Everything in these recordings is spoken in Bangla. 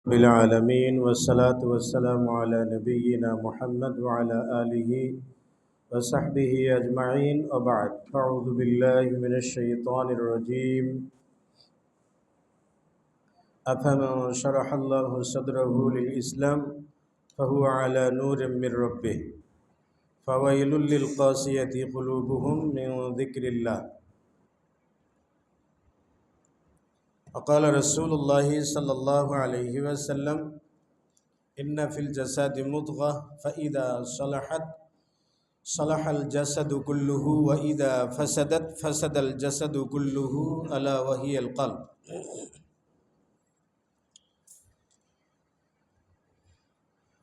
بالعالمين والصلاة والسلام على نبينا محمد وعلى آله وصحبه أجمعين وبعد فأعوذ بالله من الشيطان الرجيم أفمن شرح الله صدره للإسلام فهو على نور من ربه فويل للقاسية قلوبهم من ذكر الله وقال رسول الله صلى الله عليه وسلم إن في الجسد مضغة فإذا صلحت صلح الجسد كله وإذا فسدت فسد الجسد كله ألا وهي القلب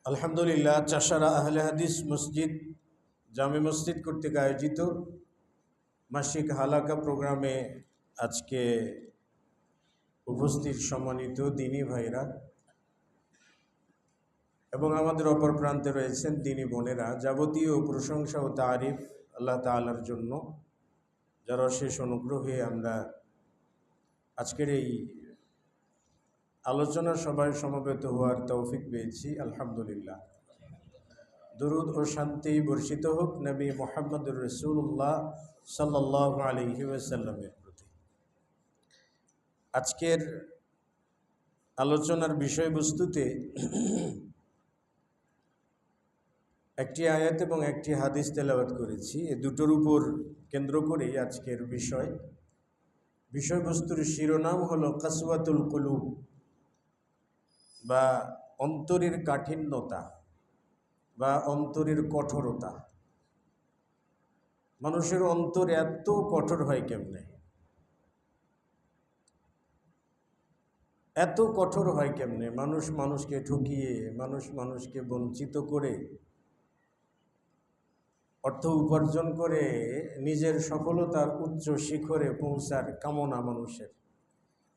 আলহামদুলিল্লাহ চাষারা আহলে হাদিস মসজিদ জামে মসজিদ কর্তৃক আয়োজিত মাসিক হালাকা প্রোগ্রামে আজকে উপস্থিত সম্মানিত দিনী ভাইরা এবং আমাদের অপর প্রান্তে রয়েছেন দিনী বোনেরা, যাবতীয় প্রশংসা ও তারিফ আল্লাহ তাআলার জন্য, যার অশেষ অনুগ্রহে আমরা আজকের এই আলোচনা সভায় সমবেত হওয়ার তৌফিক পেয়েছি। আলহামদুলিল্লাহ। দুরুদ ও শান্তি বর্ষিত হোক নবী মুহাম্মদুর রাসূলুল্লাহ সাল্লাল্লাহু আলাইহি ওয়াসাল্লামের প্রতি। আজকের আলোচনার বিষয়বস্তুতে একটি আয়াত এবং একটি হাদিস তেলাওয়াত করেছি। এই দুটোর উপর কেন্দ্র করেই আজকের বিষয়বস্তুর শিরোনাম হলো কাসওয়াতুল কুলুব বা অন্তরের কাঠিন্যতা বা অন্তরের কঠোরতা। মানুষের অন্তর এত কঠোর হয় কেমনে, এত কঠোর হয় কেমনে? মানুষ মানুষকে ঠকিয়ে, মানুষ মানুষকে বঞ্চিত করে, অর্থ উপার্জন করে নিজের সফলতার উচ্চ শিখরে পৌঁছার কামনা মানুষের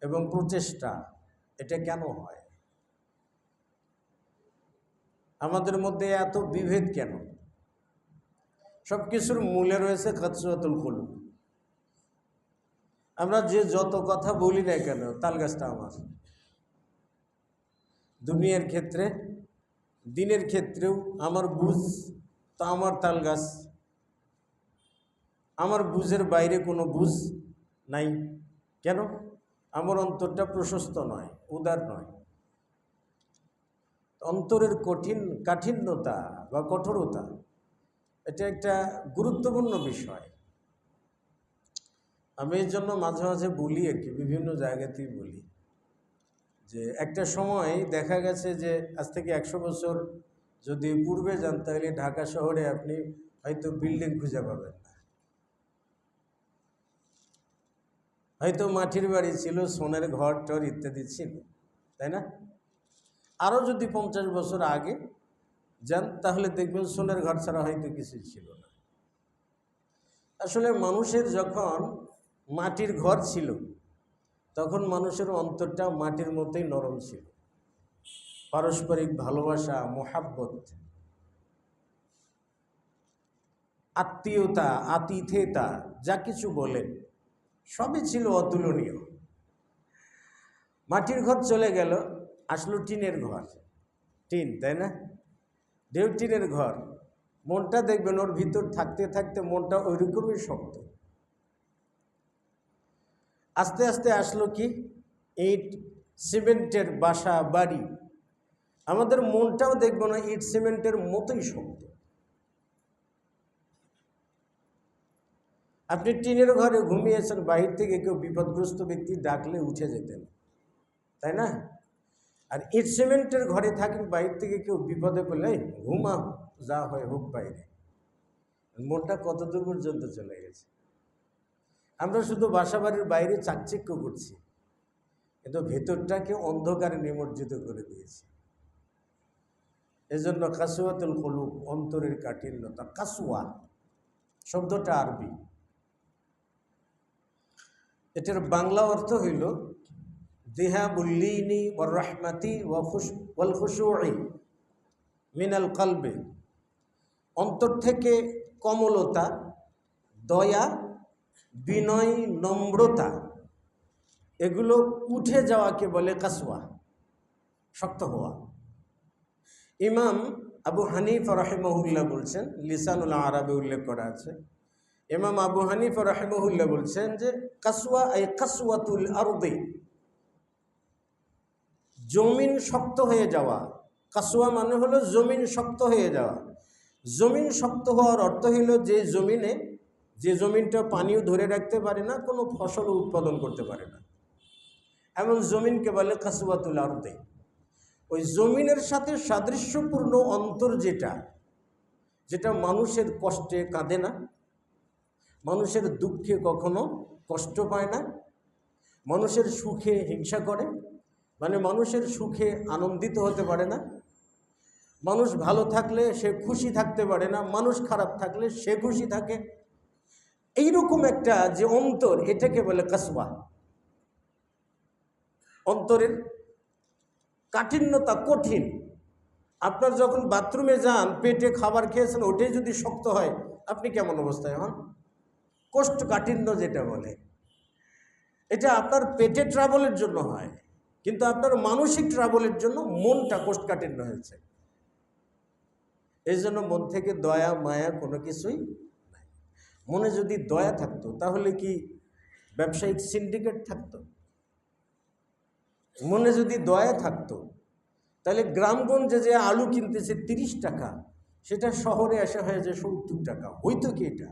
এবং প্রচেষ্টা, এটা কেন হয়? আমাদের মধ্যে এত বিভেদ কেন? সব কিছুর মূলে রয়েছে কাসওয়াতুল কুলুব। আমরা যে যত কথা বলি না কেন, তাল গাছটা আমার। দুনিয়ার ক্ষেত্রে, দিনের ক্ষেত্রেও আমার বুঝ তো আমার তাল গাছ। আমার বুঝের বাইরে কোনো বুঝ নাই। কেন? আমার অন্তরটা প্রশস্ত নয়, উদার নয়। অন্তরের কাঠিন্যতা বা কঠোরতা, এটা একটা গুরুত্বপূর্ণ বিষয়। আমি এর জন্য মাঝে মাঝে বলি আর কি, বিভিন্ন জায়গাতেই বলি যে একটা সময় দেখা গেছে যে আজ থেকে 100 বছর যদি পূর্বে যান, তাহলে ঢাকা শহরে আপনি হয়তো বিল্ডিং খুঁজে পাবেন না। হয়তো মাটির বাড়ি ছিল, সোনার ঘর টর ইত্যাদি ছিল, তাই না? আরও যদি 50 বছর আগে যান, তাহলে দেখবেন সোনার ঘর ছাড়া হয়তো কিছু ছিল না। আসলে মানুষের যখন মাটির ঘর ছিল, তখন মানুষের অন্তরটা মাটির মতোই নরম ছিল। পারস্পরিক ভালোবাসা, মোহাব্বত, আত্মীয়তা, আতিথেয়তা, যা কিছু বলেন সবই ছিল অতুলনীয়। মাটির ঘর চলে গেল, আসলো টিনের ঘর। টিন, তাই না? ঢেউ টিনের ঘর। মনটা দেখবেন ওর ভিতর থাকতে থাকতে মনটা ওইরকমই শক্ত। আস্তে আস্তে আসলো কি, ইট সিমেন্টের বাসা বাড়ি। আমাদের মনটাও দেখবো না ইট সিমেন্টের মতোই শক্ত। আপনি টিনের ঘরে ঘুমিয়েছেন, বাহির থেকে কেউ বিপদগ্রস্ত ব্যক্তি ডাকলে উঠে যেতেন, তাই না? আর ইট সিমেন্টের ঘরে থাকেন, বাহির থেকে কেউ বিপদে পড়লে ঘুমা, যা হয় হোক বাইরে। মনটা কত দূর পর্যন্ত চলে গেছে। আমরা শুধু বাসা বাড়ির বাইরে চাকচিক্য করছি, কিন্তু ভেতরটাকে অন্ধকারে নিমজ্জিত করে দিয়েছি। এজন্য কাসওয়াতুল কুলুব, অন্তরের কাঠিন্যতা। কাসওয়া শব্দটা আরবি, এটার বাংলা অর্থ হইল যিহাবুল লিনি ওয়ার রাহমাতি ওয়াল খুশুই মিনাল কলবে। অন্তর থেকে কমলতা, দয়া, বিনয়, নম্রতা, এগুলো উঠে যাওয়াকে বলে কাসওয়া। শক্ত হওয়া। ইমাম আবু হানিফা রাহিমাহুল্লাহ বলছেন, লিসানুল আরাবে উল্লেখ করা আছে, ইমাম আবু হানিফা রাহিমাহুল্লাহ বলছেন যে কাসওয়া আই কাসওয়াতুল আরদি, জমিন শক্ত হয়ে যাওয়া। কাসওয়া মানে হলো জমিন শক্ত হয়ে যাওয়া। জমিন শক্ত হওয়ার অর্থ হলো যে জমিনটা পানিও ধরে রাখতে পারে না, কোনো ফসল উৎপাদন করতে পারে না, এমন জমিনকে বলে কাসওয়াতুল আরদি। ওই জমিনের সাথে সাদৃশ্যপূর্ণ অন্তর যেটা মানুষের কষ্টে কাঁদে না, মানুষের দুঃখে কখনো কষ্ট পায় না, মানুষের সুখে হিংসা করে, মানে মানুষের সুখে আনন্দিত হতে পারে না, মানুষ ভালো থাকলে সে খুশি থাকতে পারে না, মানুষ খারাপ থাকলে সে খুশি থাকে, এইরকম একটা যে অন্তর, এটাকে বলে কাসওয়া। অন্তরের কাঠিন্যতা, কঠিন। আপনার যখন বাথরুমে যান, পেটে খাবার খেয়েছেন, ওটাই যদি শক্ত হয়, আপনি কেমন অবস্থায় হন? কোষ্ঠকাঠিন্য যেটা বলে, এটা আপনার পেটে ট্রাবলের জন্য হয়, কিন্তু আপনার মানসিক ট্রাবলের জন্য মনটা কোষ্ঠকাঠিন্য হয়েছে। এই জন্য মন থেকে দয়া মায়া কোনো কিছুই নাই। মনে যদি দয়া থাকতো তাহলে কি ব্যবসায়িক সিন্ডিকেট থাকতো? মনে যদি দয়া থাকতো তাহলে গ্রামগঞ্জে যে আলু কিনতেছে 30 টাকা, সেটা শহরে আসা হয়ে যায় 70 টাকা। হইতো কি? এটা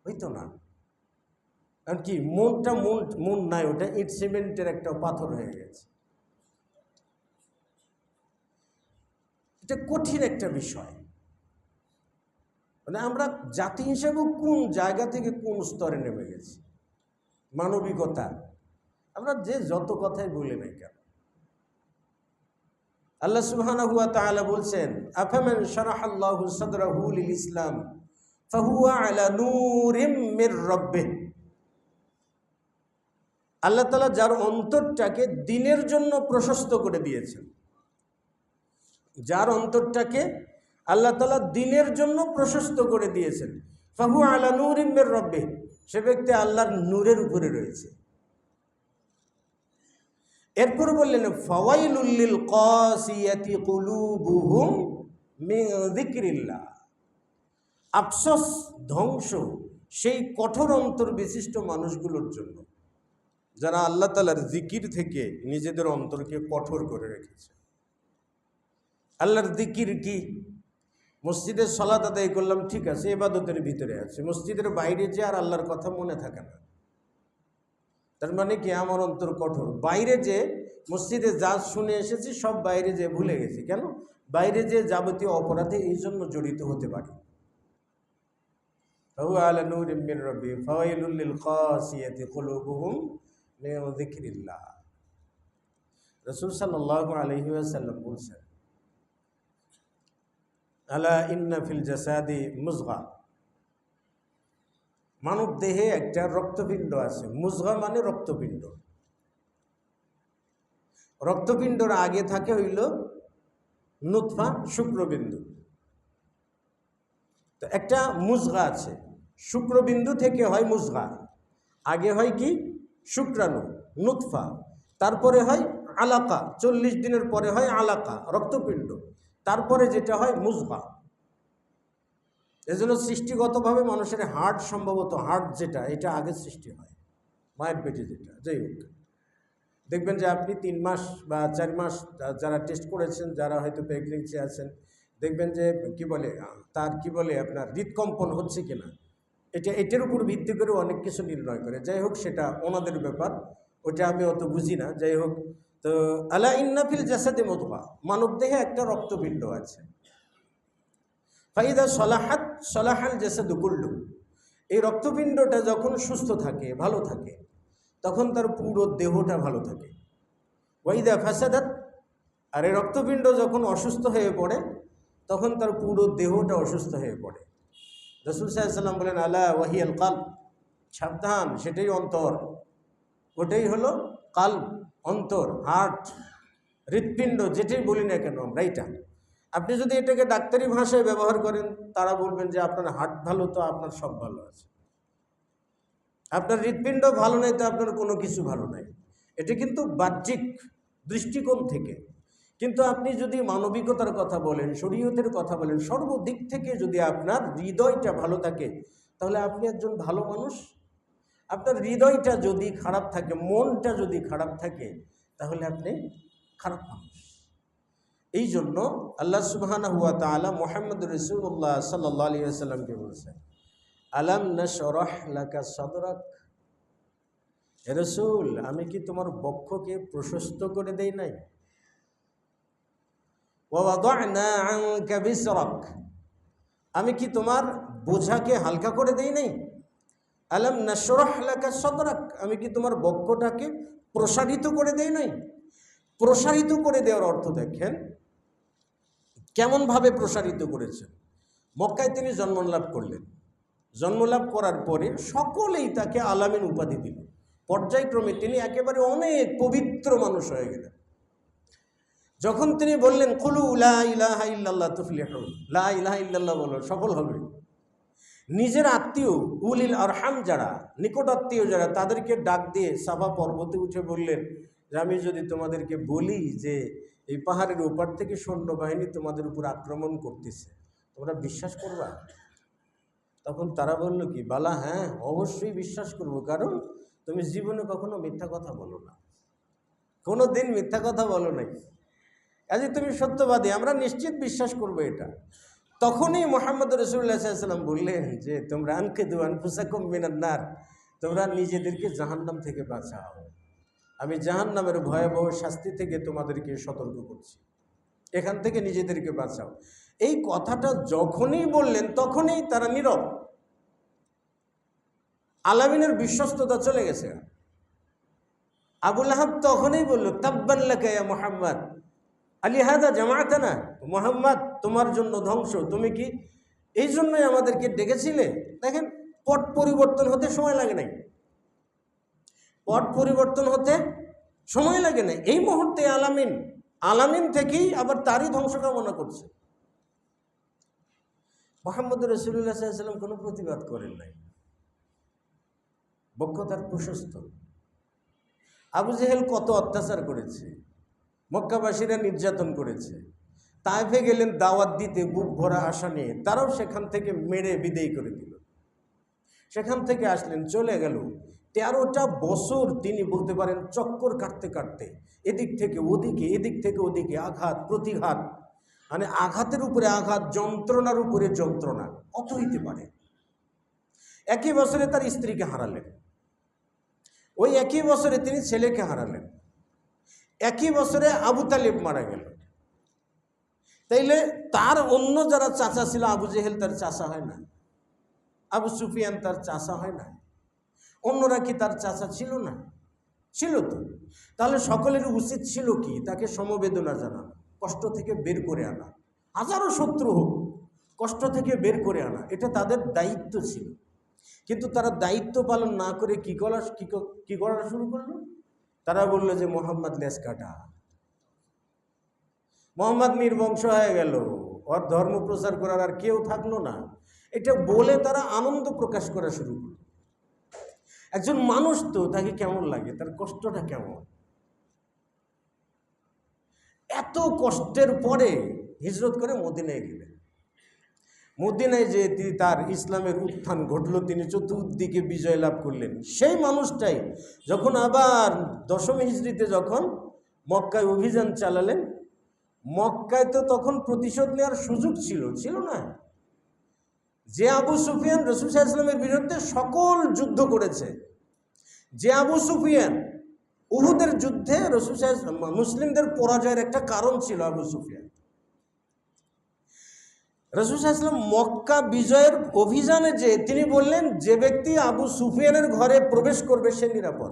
হইতো না। কারণ কি, মন নাই, ওটা ইট সিমেন্টের একটা পাথর হয়ে গেছে। এটা কঠিন একটা বিষয়। মানে আমরা জাতি হিসেবে কোন জায়গা থেকে কোন স্তরে নেমে গেছি। মানবিকতা আমরা যে যত কথাই বলি না কেন, আল্লাহ সুবহানাহু ওয়া তাআলা বলছেন, আফামান শারাহাল্লাহু সাদরাহু লিল ইসলাম ফাহুয়া আলা নূরিম মির রাব্বিহ। আল্লাহ তাআলা যার অন্তরটাকে দ্বীনের জন্য প্রশস্ত করে দিয়েছেন, যার অন্তরটাকে আল্লাহ তাআলা দ্বীনের জন্য প্রশস্ত করে দিয়েছেন, ফাহুয়া আলা নূরিম মির রাব্বিহ, সে ব্যক্তি আল্লাহর নূরের উপরে রয়েছে। এরপর বললেন, ফাওয়াইলুল লিল কাসিয়াতি কুলুবুহুম মিন যিকরিল্লাহ। আফসোস, ধ্বংস সেই কঠোর অন্তর বিশিষ্ট মানুষগুলোর জন্য যারা আল্লাহ তাআলার জিকির থেকে নিজেদের অন্তরকে কঠোর করে রেখেছে। আল্লাহর জিকির কি? মসজিদের সালাত আদায় করলাম, ঠিক আছে, ইবাদতের ভিতরে আছে। মসজিদের বাইরে যে আর আল্লাহর কথা মনে থাকে না, তার মানে কি আমার অন্তর কঠোর। বাইরে যে মসজিদে যা শুনে এসেছি সব বাইরে যে ভুলে গেছি। কেন? বাইরে যে যাবতীয় অপরাধে এই জন্য জড়িত হতে পারি। ফাহুয়া আলা নূরিম মির রাব্বিহি ফাওয়াইলুল লিল কাসিয়াতি কুলুবুহুম মিন যিকরিল্লাহ। রাসূল সাল্লাল্লাহু আলাইহি ওয়াসাল্লাম বলেছেন, আলা ইন্না ফিল জাসাদি মুযগা, মানব দেহে একটা রক্তপিণ্ড আছে। মুযগা মানে রক্তপিণ্ড। রক্তপিণ্ডর আগে থাকে হইল নুতফা, শুক্রবিন্দু। তো একটা মুযগা আছে, শুক্রবিন্দু থেকে হয় মুযগা। আগে হয় কি? শুক্রাণু, নুতফা, তারপরে হয় আলাকা, 40 দিনের পরে হয় আলাকা, রক্তপিণ্ড, তারপরে যেটা হয় মুযগা। এজন্য সৃষ্টিগতভাবে মানুষের হার্ট, সম্ভবত হার্ট যেটা, এটা আগে সৃষ্টি হয় মায়ের পেটে যেটা। যাই হোক, দেখবেন যে আপনি 3 মাস বা 4 মাস যারা টেস্ট করেছেন, যারা হয়তো প্রেগনেন্সি আছেন, দেখবেন যে আপনার হৃদকম্পন হচ্ছে কিনা, এটার উপর ভিত্তি করে অনেক কিছু নির্ণয় করে। যাই হোক, সেটা ওনাদের ব্যাপার, ওটা আমি অত বুঝি না। যাই হোক, তো আলা ইন্না ফিল জাসাদি মুযগা, মানব দেহে একটা রক্তপিণ্ড আছে। ফাইদা সলাহাত সলাহাল জাসাদু কুল্লু, এই রক্তপিণ্ডটা যখন সুস্থ থাকে, ভালো থাকে, তখন তার পুরো দেহটা ভালো থাকে। ওয়াইদা ফাসাদাত, আর এই রক্তপিণ্ড যখন অসুস্থ হয়ে পড়ে, তখন তার পুরো দেহটা অসুস্থ হয়ে পড়ে। রাসূল সাল্লাল্লাহু আলাইহি ওয়াসাল্লাম বলেন, আলা ওয়াহিয়াল কালব, সাবধান, সেটাই অন্তর, ওটাই হলো কালব, অন্তর, হার্ট, হৃৎপিণ্ড, যেটাই বলি না কেন আমরা। এইটা আপনি যদি এটাকে ডাক্তারি ভাষায় ব্যবহার করেন, তারা বলবেন যে আপনার হার্ট ভালো তো আপনার সব ভালো আছে, আপনার হৃৎপিণ্ড ভালো নাই তো আপনার কোনো কিছু ভালো নাই। এটা কিন্তু বাহ্যিক, দৃষ্টিকোণ থেকে। কিন্তু আপনি যদি মানবিকতার কথা বলেন, শরীয়তের কথা বলেন, সর্বদিক থেকে যদি আপনার হৃদয়টা ভালো থাকে, তাহলে আপনি একজন ভালো মানুষ। আপনার হৃদয়টা যদি খারাপ থাকে, মনটা যদি খারাপ থাকে, তাহলে আপনি খারাপ মানুষ। এই জন্য আল্লাহ সুবহানাহু ওয়া তাআলা মুহাম্মদ রাসূলুল্লাহ সাল্লাল্লাহু আলাইহি ওয়াসাল্লামকে বলেছেন, আলাম নাশরাহ লাকা সাদরাক, হে রাসূল, আমি কি তোমার বক্ষকে প্রশস্ত করে দেই নাই? ওয়া ওয়াদা'না আনকা বিসরাক, আমি কি তোমার বোঝাকে হালকা করে দেই নাই? আলাম নাশরাহ লাকা সাদরাক, আমি কি তোমার বক্ষটাকে প্রসারিত করে দেই নাই? প্রসারিত করে দেওয়ার অর্থ দেখেন কেমনভাবে প্রসারিত করেছেন। মক্কায় তিনি জন্মলাভ করলেন, জন্মলাভ করার পরে সকলেই তাকে আলামিন উপাধি দিল। পর্যায়ক্রমে তিনি একেবারে অনেক পবিত্র মানুষ হয়ে গেলেন। যখন তিনি বললেন কুলু লা ইলাহা ইল্লাল্লাহ তুফলিহুন, লা ইলাহা ইল্লাল্লাহ বলো সফল হবে, নিজের আত্মীয় উলিল আরহাম যারা, নিকট আত্মীয় যারা, তাদেরকে ডাক দিয়ে সাফা পর্বতে উঠে বললেন যে আমি যদি তোমাদেরকে বলি যে এই পাহাড়ের ওপার থেকে সৈন্যবাহিনী তোমাদের উপর আক্রমণ করতেছে, তোমরা বিশ্বাস করবা? তখন তারা বলল কি, বালা, হ্যাঁ অবশ্যই বিশ্বাস করব, কারণ তুমি জীবনে কখনো মিথ্যা কথা বলো না, কোনো দিন মিথ্যা কথা বলো নাই, কাজে তুমি সত্যবাদী, আমরা নিশ্চিত বিশ্বাস করবো এটা। তখনই মুহাম্মদ রাসূলুল্লাহ সাল্লাল্লাহু আলাইহি ওয়াসাল্লাম বললেন যে তোমরা আনকিদু আনফুসাকুম মিনান নার, তোমরা নিজেদেরকে জাহান্নাম থেকে বাঁচাও, আমি জাহান্নামের ভয়াবহ শাস্তি থেকে তোমাদেরকে সতর্ক করছি, এখান থেকে নিজেদেরকে বাঁচাও। এই কথাটা যখনই বললেন তখনই তারা নীরব, আলামিনের বিশ্বস্ততা চলে গেছে। আবু লাহাব তখনই বলল, তাব্বান লাকা ইয়া মুহাম্মদ আলিহাদা জামাআতানা, মুহাম্মদ তোমার জন্য ধ্বংস, তুমি কি এই জন্যই আমাদেরকে ডেকেছিলে? দেখেন, পট পরিবর্তন হতে সময় লাগে নাই, পট পরিবর্তন হতে সময় লাগে নাই, এই মুহূর্তে আলামিন থেকেই আবার তারই ধ্বংস কামনা করছে। মুহাম্মদ রাসূলুল্লাহ সাল্লাল্লাহু আলাইহি ওয়াসাল্লাম কোনো প্রতিবাদ করেন নাই, বক্ষ তার প্রশস্ত। আবু জেহেল কত অত্যাচার করেছে, মক্কাবাসীরা নির্যাতন করেছে, তায়েফে গেলেন দাওয়াত দিতে বুক ভরা আশা নিয়ে, তারাও সেখান থেকে মেরে বিদেয় করে দিল। সেখান থেকে আসলেন, চলে গেল 13টা বছর তিনি বলতে পারেন চক্কর কাটতে কাটতে এদিক থেকে ওদিকে, এদিক থেকে ওদিকে, আঘাত প্রতিঘাত, মানে আঘাতের উপরে আঘাত, যন্ত্রণার উপরে যন্ত্রণা, কত হইতে পারে। একই বছরে তার স্ত্রীকে হারালেন, ওই একই বছরে তিনি ছেলেকে হারালেন, একই বছরে আবু তালিব মারা গেল। তাইলে তার অন্য যারা চাচা ছিল, আবু জেহেল তার চাচা হয় না, আবু সুফিয়ান তার চাচা হয় না, অন্যরা কি তার চাচা ছিল না? ছিল তো। তাহলে সকলের উচিত ছিল কি, তাকে সমবেদনা জানানো, কষ্ট থেকে বের করে আনা, হাজারো শত্রু হোক কষ্ট থেকে বের করে আনা, এটা তাদের দায়িত্ব ছিল। কিন্তু তারা দায়িত্ব পালন না করে কি করা শুরু করলো? তারা বলল যে মোহাম্মদ লেস কাটা, মোহাম্মদ নির্বংশ হয়ে গেল, ওর ধর্ম প্রচার করার আর কেউ থাকলো না, এটা বলে তারা আনন্দ প্রকাশ করা শুরু করল। একজন মানুষ তো, তাকে কেমন লাগে, তার কষ্টটা কেমন। এত কষ্টের পরে হিজরত করে মদিনায় গেলেন। মদিনায় যে তার ইসলামের উত্থান ঘটল, তিনি চতুর্দিকে বিজয় লাভ করলেন। সেই মানুষটাই যখন আবার 10ম হিজরিতে যখন মক্কায় অভিযান চালালেন, মক্কায় তো তখন প্রতিশোধ নেওয়ার সুযোগ ছিল না। যে আবু সুফিয়ান রাসূল সাল্লাল্লাহু আলাইহি ওয়াসাল্লামের বিরুদ্ধে সকল যুদ্ধ করেছে, যে আবু সুফিয়ান উহুদের যুদ্ধে রাসূল সাল্লাল্লাহু আলাইহি ওয়াসাল্লাম মুসলিমদের পরাজয়ের একটা কারণ ছিল আবু সুফিয়ান। রাসূল সাল্লাল্লাহু আলাইহি ওয়াসাল্লাম মক্কা বিজয়ের অভিযানে যে তিনি বললেন, যে ব্যক্তি আবু সুফিয়ানের ঘরে প্রবেশ করবে সে নিরাপদ,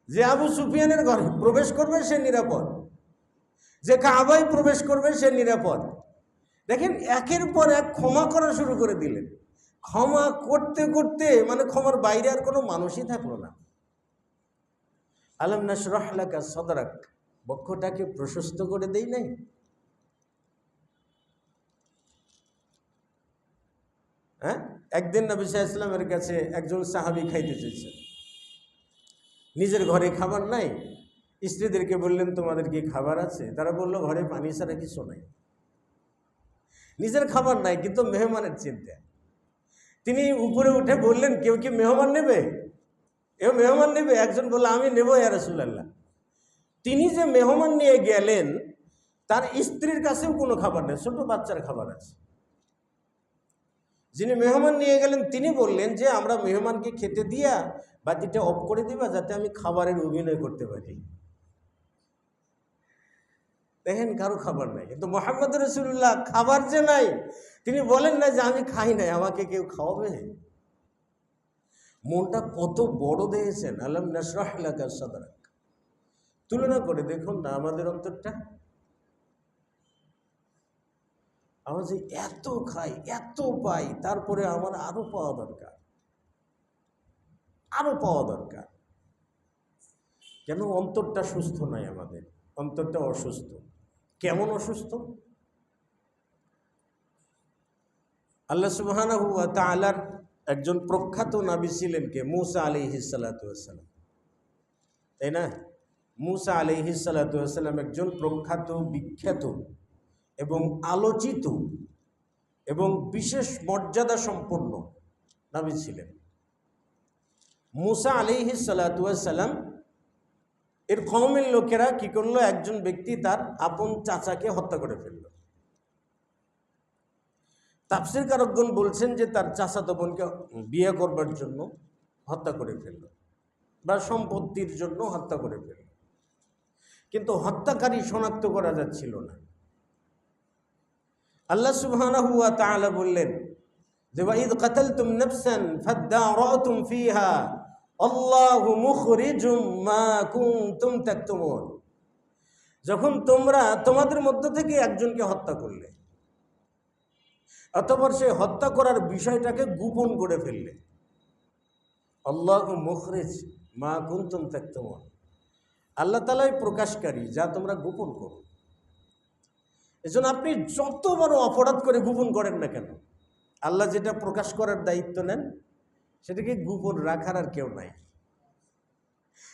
যে আবু সুফিয়ানের ঘরে প্রবেশ করবে সে নিরাপদ, যে কাবায় প্রবেশ করবে সে নিরাপদ। দেখেন, একের পর এক ক্ষমা করা শুরু করে দিলেন। ক্ষমা করতে করতে মানে ক্ষমার বাইরে আর কোনো মানুষই থাকলো না। আলাম নাশরাহ লাকা সাদরাক, বক্ষটাকে প্রশস্ত করে দেই নাই? হ্যাঁ, একদিন নবী সাল্লাল্লাহু আলাইহি ওয়াসাল্লামের কাছে একজন সাহাবী খাইতে চেয়েছেন। নিজের ঘরে খাবার নাই, স্ত্রীদেরকে বললেন তোমাদের কি খাবার আছে? তারা বললো ঘরে পানি ছাড়া কিছু নাই। নিজের খাবার নাই কিন্তু মেহমানের চিন্তা। তিনি উপরে উঠে বললেন কেউ কি মেহমান নেবে? এও মেহমান নেবে? একজন বলল আমি নেব ইয়া রাসূলুল্লাহ। তিনি যে মেহমান নিয়ে গেলেন তার স্ত্রীর কাছেও কোনো খাবার নেই, ছোট বাচ্চার খাবার আছে। যিনি মেহমান নিয়ে গেলেন তিনি বললেন যে আমরা মেহমানকে খেতে দিয়া বাতিটা অফ করে দিবা যাতে আমি খাবারের অভিনয় করতে পারি। দেখেন কারো খাবার নাই, কিন্তু মুহাম্মদ রাসূলুল্লাহ খাবার যে নাই তিনি বলেন না যে আমি খাই নাই, আমাকে কেউ খাওয়াবে। মনটা কত বড় দেখেছেন, আলাম নাশরাহ লাকা সাদরাক। তুলনা করে দেখুন না আমাদের অন্তরটা। আমরা যে এত খাই এত পাই, তারপরে আমার আরো পাওয়া দরকার, আরো পাওয়া দরকার। কেন? অন্তরটা সুস্থ নাই আমাদের, অন্তরটা অসুস্থ। কেমন অসুস্থ? আল্লাহ সুবহানাহু ওয়া তাআলার একজন প্রখ্যাত নবী ছিলেন কে? মূসা আলাইহিস সালাতু ওয়াস সালাম, তাই না? মূসা আলাইহিস সালাতু ওয়াস সালাম একজন প্রখ্যাত, বিখ্যাত এবং আলোচিত এবং বিশেষ মর্যাদা সম্পন্ন নবী ছিলেন। মূসা আলাইহিস সালাতু ওয়াস সালাম এর কওমের লোকেরা কি করলো? একজন ব্যক্তি তার আপন চাচাকে হত্যা করে ফেলল। তাফসীর কারকগণ বলছেন যে তার চাচাতো বোনকে বিয়ে করবার জন্য হত্যা করে ফেলল বা সম্পত্তির জন্য হত্যা করে ফেলল, কিন্তু হত্যাকারী শনাক্ত করা যাচ্ছিল না। আল্লাহ সুবহানাহু ওয়া তাআলা বললেন যে ওয়াইদ কাতালতুম নাফসান ফাদারাতুম ফিহা আল্লাহু মুখরিজুম মা কুনতুম তাকতুমুন। যখন তোমরা তোমাদের মধ্য থেকে একজনকে হত্যা করলে, অতঃপর সে হত্যা করার বিষয়টাকে গোপন করে ফেললে, আল্লাহু মুখরিজ মা কুনতুম তাকতুমুন, আল্লাহ তাআলাই প্রকাশকারী যা তোমরা গোপন করো। এজন্য আপনি যত বড় অপরাধ করে গোপন করেন না কেন, আল্লাহ যেটা প্রকাশ করার দায়িত্ব নেন সেটাকে গোপন রাখার আর কেউ নাই।